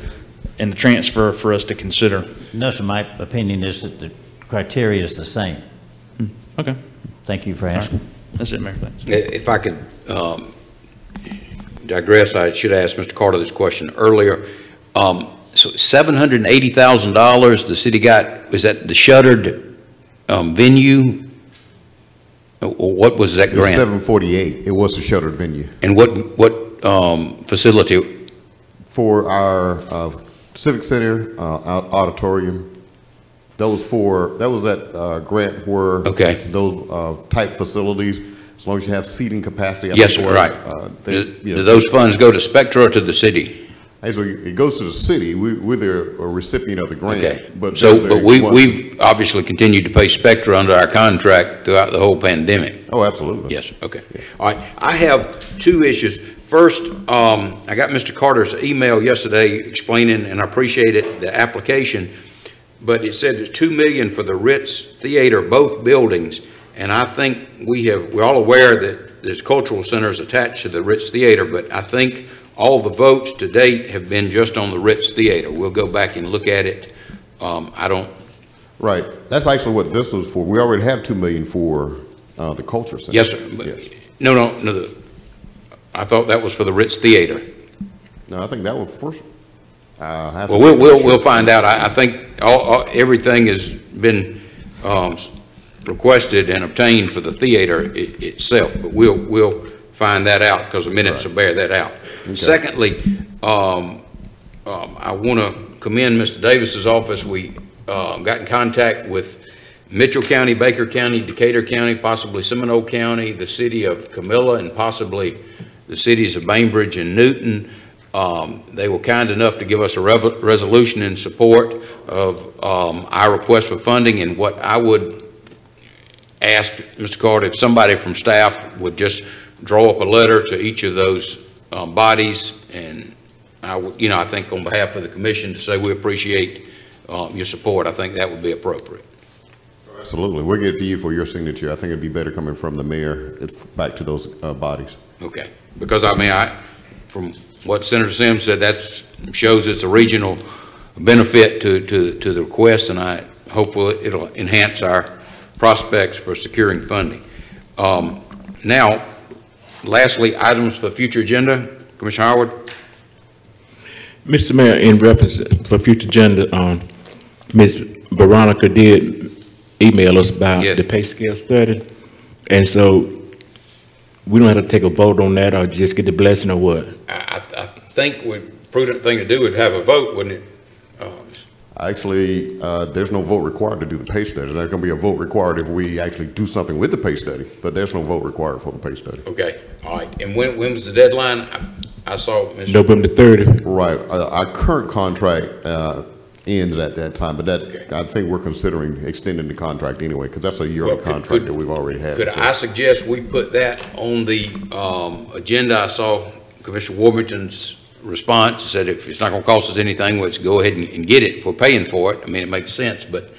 in the transfer for us to consider? No, sir, my opinion is that the criteria is the same. Okay. Thank you for asking. Right. That's it, Mayor. Thanks. If I could digress, I should have asked Mr. Carter this question earlier. So $780,000 the city got, was that the shuttered venue? Or what was that grant? It was $748. It was a shuttered venue. And what facility? For our Civic Center auditorium. That was that grant for those type facilities. As long as you have seating capacity. Yes, sir, right. Do those funds go to Spectra or to the city? So it goes to the city. We're the recipient of the grant. Okay. But we've obviously continued to pay Spectra under our contract throughout the whole pandemic. Oh, absolutely. Yes. Okay. Yeah. All right. I have two issues. First, I got Mr. Carter's email yesterday explaining, and I appreciate it, the application, but it said there's $2 million for the Ritz Theater, both buildings, and I think we're all aware that there's cultural centers attached to the Ritz Theater, but I think all the votes to date have been just on the Ritz Theater. We'll go back and look at it. I don't. Right. That's actually what this was for. We already have 2 million for the Culture Center. Yes, sir. Yes. No. I thought that was for the Ritz Theater. No, I think that was first. Well, we'll find out. I think everything has been requested and obtained for the theater itself, but we'll find that out because the minutes will bear that out. Okay. Secondly, I want to commend Mr. Davis's office. We got in contact with Mitchell County, Baker County, Decatur County, possibly Seminole County, the city of Camilla, and possibly the cities of Bainbridge and Newton. They were kind enough to give us a resolution in support of our request for funding, and what I would ask, Mr. Carter, if somebody from staff would just draw up a letter to each of those bodies, and I think on behalf of the commission to say we appreciate your support. I think that would be appropriate. Absolutely. We'll get it to you for your signature. I think it'd be better coming from the mayor back to those bodies. Okay. Because from what Senator Sims said, that shows it's a regional benefit to the request, and I hope it'll enhance our prospects for securing funding. Now, lastly, items for future agenda. Commissioner Howard. Mr. Mayor, in reference for future agenda, Ms. Veronica did email us about the pay scale study, and so we don't have to take a vote on that, or just get the blessing, or what? I think the prudent thing to do would have a vote, wouldn't it? Actually, there's no vote required to do the pay study. There's not going to be a vote required if we actually do something with the pay study, but there's no vote required for the pay study. Okay, all right. And when was the deadline? I saw November 30th. Right. Our current contract ends at that time, but that I think we're considering extending the contract anyway, because that's a yearly contract that we've already had. Could I suggest we put that on the agenda? I saw Commissioner Warburton's response. He said if it's not going to cost us anything, let's go ahead and get it if we're paying for it. I mean, it makes sense, but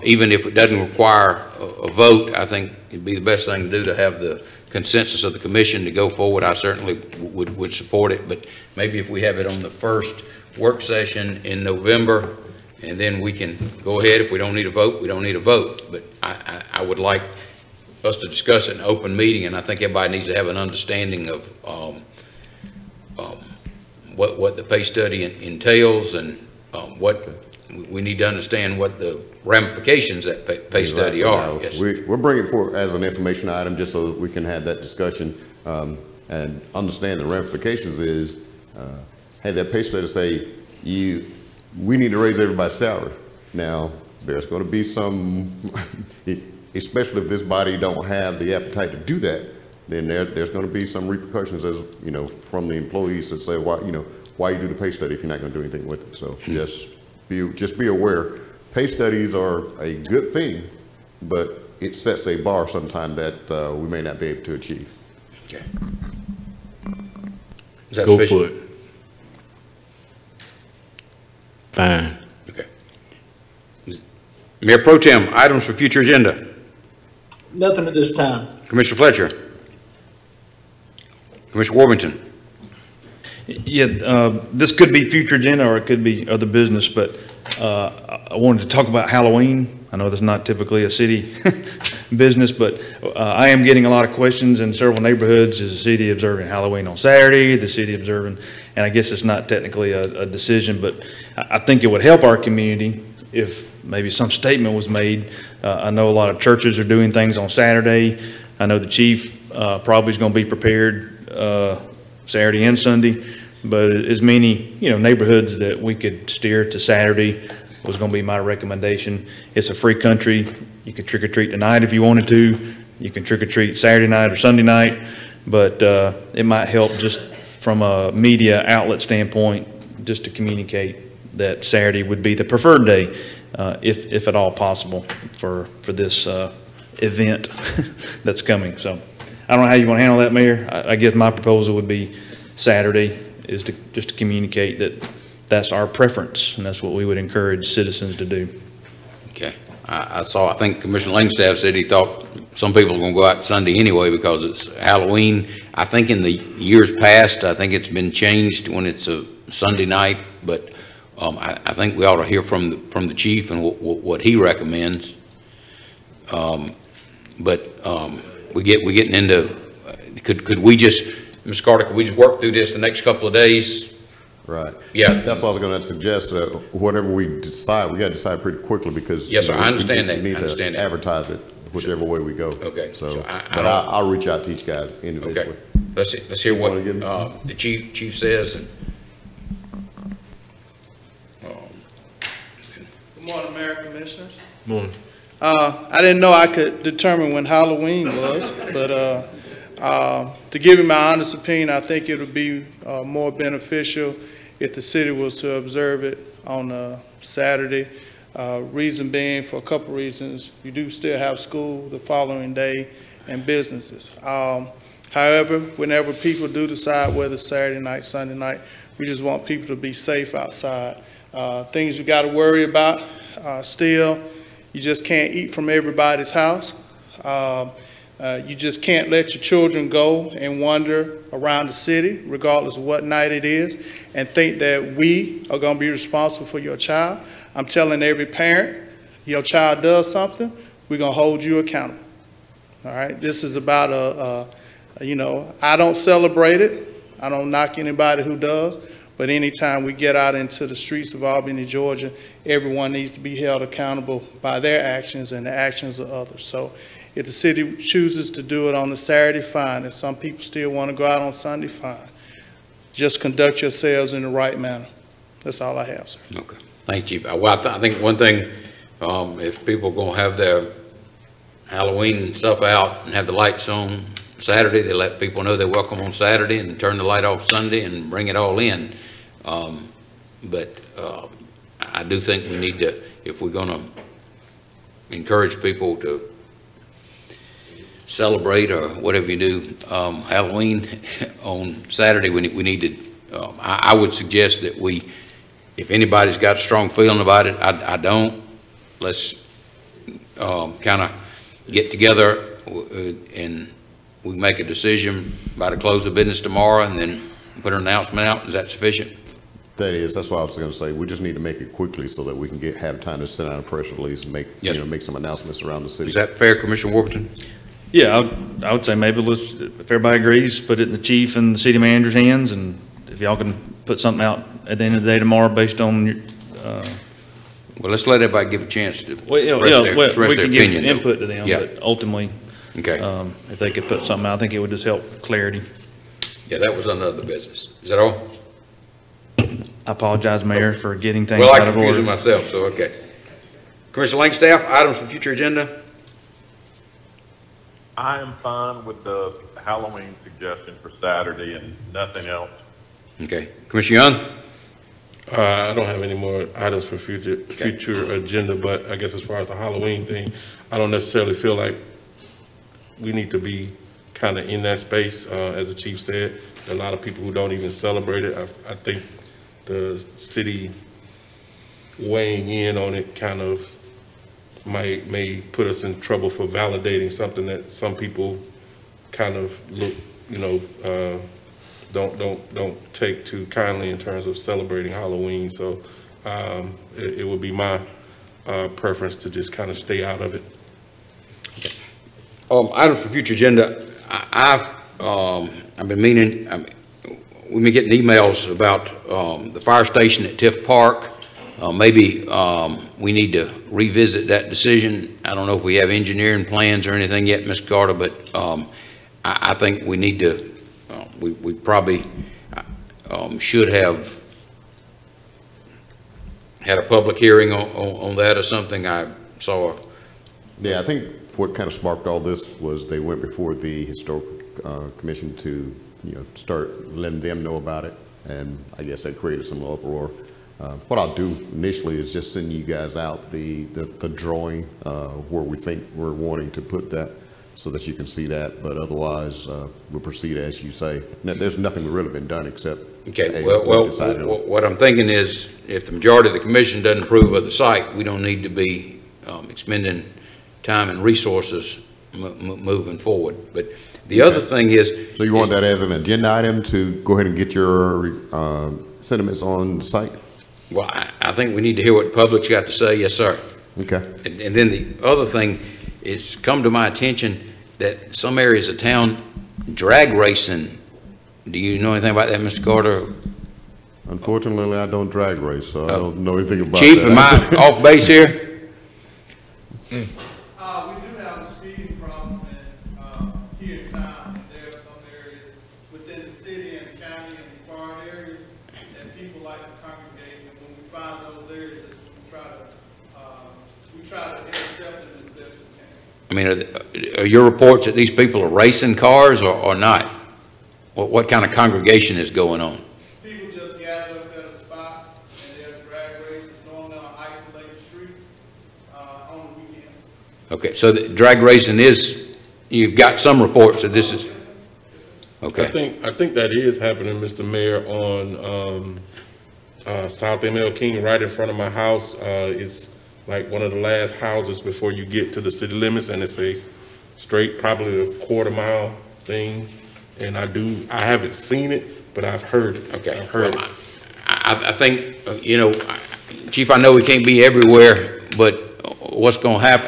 even if it doesn't require a vote, I think it'd be the best thing to do to have the consensus of the commission to go forward. I certainly would support it, but maybe if we have it on the first work session in November, and then we can go ahead. If we don't need a vote, we don't need a vote. But I would like us to discuss it in an open meeting, and I think everybody needs to have an understanding of what the pay study entails, and what we need to understand what the ramifications of that pay study are. Yes. We're bringing it forward as an information item just so that we can have that discussion and understand the ramifications is, hey, that pay study say, we need to raise everybody's salary. Now, there's going to be some, especially if this body don't have the appetite to do that, then there's going to be some repercussions, as you know, from the employees that say, why you do the pay study if you're not going to do anything with it. So just be aware, pay studies are a good thing, but it sets a bar sometime that we may not be able to achieve. Okay. Is that Go sufficient? for it. Fine. Okay. Mayor Pro Tem, items for future agenda. Nothing at this time. Commissioner Fletcher. Commissioner Warburton. Yeah, this could be future agenda or it could be other business, but I wanted to talk about Halloween. I know that's not typically a city business, but I am getting a lot of questions in several neighborhoods. Is the city observing Halloween on Saturday? The city observing, and I guess it's not technically a decision, but I think it would help our community if maybe some statement was made. I know a lot of churches are doing things on Saturday. I know the chief probably is going to be prepared Saturday and Sunday, but as many neighborhoods that we could steer to Saturday was going to be my recommendation. It's a free country. You can trick or treat tonight if you wanted to. You can trick or treat Saturday night or Sunday night, but it might help just from a media outlet standpoint, just to communicate that Saturday would be the preferred day, if at all possible, for this event that's coming. So I don't know how you want to handle that, Mayor. I guess my proposal would be Saturday, is to just to communicate that that's our preference, and that's what we would encourage citizens to do. Okay. I think Commissioner Langstaff said he thought some people are going to go out Sunday anyway because it's Halloween. I think in the years past, I think it's been changed when it's a Sunday night, but I think we ought to hear from the chief and what he recommends. We're getting into, could we just, Ms. Carter, could we just work through this the next couple of days? Right. Yeah. That's what I was going to suggest. Whatever we decide, we got to decide pretty quickly because Yes, sir. I understand that. We need to advertise it whichever way we go. Okay. So I'll reach out to each guy individually. Okay. Let's hear what the chief says. And, Good morning, Mayor, Commissioners. Morning. I didn't know I could determine when Halloween was, but to give you my honest opinion, I think it would be more beneficial if the city was to observe it on Saturday. Reason being, for a couple reasons, you do still have school the following day and businesses. However, whenever people do decide whether Saturday night, Sunday night, we just want people to be safe outside. Things you got to worry about still, you just can't eat from everybody's house. You just can't let your children go and wander around the city, regardless of what night it is, and think that we are going to be responsible for your child. I'm telling every parent, your child does something, we're going to hold you accountable. All right? This is about you know, I don't celebrate it. I don't knock anybody who does. But anytime we get out into the streets of Albany, Georgia, everyone needs to be held accountable by their actions and the actions of others. So if the city chooses to do it on a Saturday, fine. If some people still want to go out on Sunday, fine. Just conduct yourselves in the right manner. That's all I have, sir. Okay. Thank you. Well, I think one thing, if people are going to have their Halloween stuff out and have the lights on Saturday, they let people know they're welcome on Saturday and turn the light off Sunday and bring it all in. I do think we need to, if we're going to encourage people to celebrate or whatever you do, Halloween on Saturday, we need to, I would suggest that if anybody's got a strong feeling about it, I don't, let's kind of get together and we make a decision by the close of business tomorrow and then put an announcement out. Is that sufficient? That's what I was going to say. We just need to make it quickly so that we can have time to send out a press release and make some announcements around the city. Is that fair, Commissioner Warburton? Yeah, I would say maybe if everybody agrees, put it in the chief and the city manager's hands, and if y'all can put something out at the end of the day tomorrow based on your, well, let's let everybody give a chance to express their opinion. Give input to them, but ultimately, okay. If they could put something out, I think it would just help clarity. Yeah, that was another business. Is that all? I apologize, Mayor, for getting things out of order. Well, I confused myself, so okay. Commissioner Langstaff, items for future agenda? I am fine with the Halloween suggestion for Saturday and nothing else. Okay. Commissioner Young? I don't have any more items for future agenda, but I guess as far as the Halloween thing, I don't necessarily feel like we need to be kind of in that space. As the chief said, there are a lot of people who don't even celebrate it. I think the city weighing in on it kind of may put us in trouble for validating something that some people kind of look, don't take too kindly in terms of celebrating Halloween. So it would be my preference to just kind of stay out of it. Items for future agenda. I've been meaning, we've been getting emails about the fire station at Tiff Park. Maybe we need to revisit that decision. I don't know if we have engineering plans or anything yet, Ms. Carter, but I think we need to, we probably should have had a public hearing on that or something. I saw. Yeah, I think what kind of sparked all this was they went before the Historical Commission to start letting them know about it, and I guess that created some uproar. What I'll do initially is just send you guys out the drawing where we think we're wanting to put that so that you can see that, but otherwise we'll proceed as you say. Now, there's nothing really been done except okay. Well, what I'm thinking is if the majority of the commission doesn't approve of the site, we don't need to be expending time and resources moving forward. But the other thing is... So you want that as an agenda item to go ahead and get your sentiments on the site? Well, I think we need to hear what the public's got to say. Yes, sir. Okay. And then the other thing is come to my attention that some areas of town, drag racing, do you know anything about that, Mr. Carter? Unfortunately, I don't drag race, so I don't know anything about Chief, that. am I off base here? We do have a speeding problem here in town, and there are some areas within the city and the county and the required areas that people like to congregate, and when we find those areas, we try to intercept them as best we can. I mean, are your reports that these people are racing cars or not? What kind of congregation is going on? People just gather up at a spot, and they have drag races normally on isolated streets on the weekends. Okay, so the drag racing is, you've got some reports that this is, okay. I think that is happening, Mr. Mayor, on South ML King, right in front of my house. It's like one of the last houses before you get to the city limits, and it's a straight, probably a quarter-mile thing. And I haven't seen it, but I've heard it. Okay. I've heard well, it. I think, Chief, I know we can't be everywhere, but what's going to happen,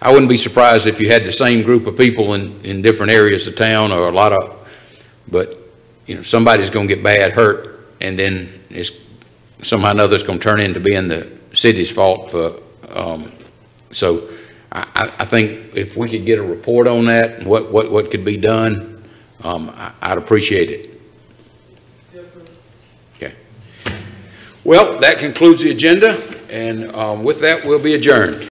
I wouldn't be surprised if you had the same group of people in different areas of town, or a lot of, but, somebody's going to get bad hurt, and then it's somehow or another it's going to turn into being the city's fault for, so I think if we could get a report on that and what could be done, I'd appreciate it. Yes, sir. Okay. Well, that concludes the agenda, and with that, we'll be adjourned.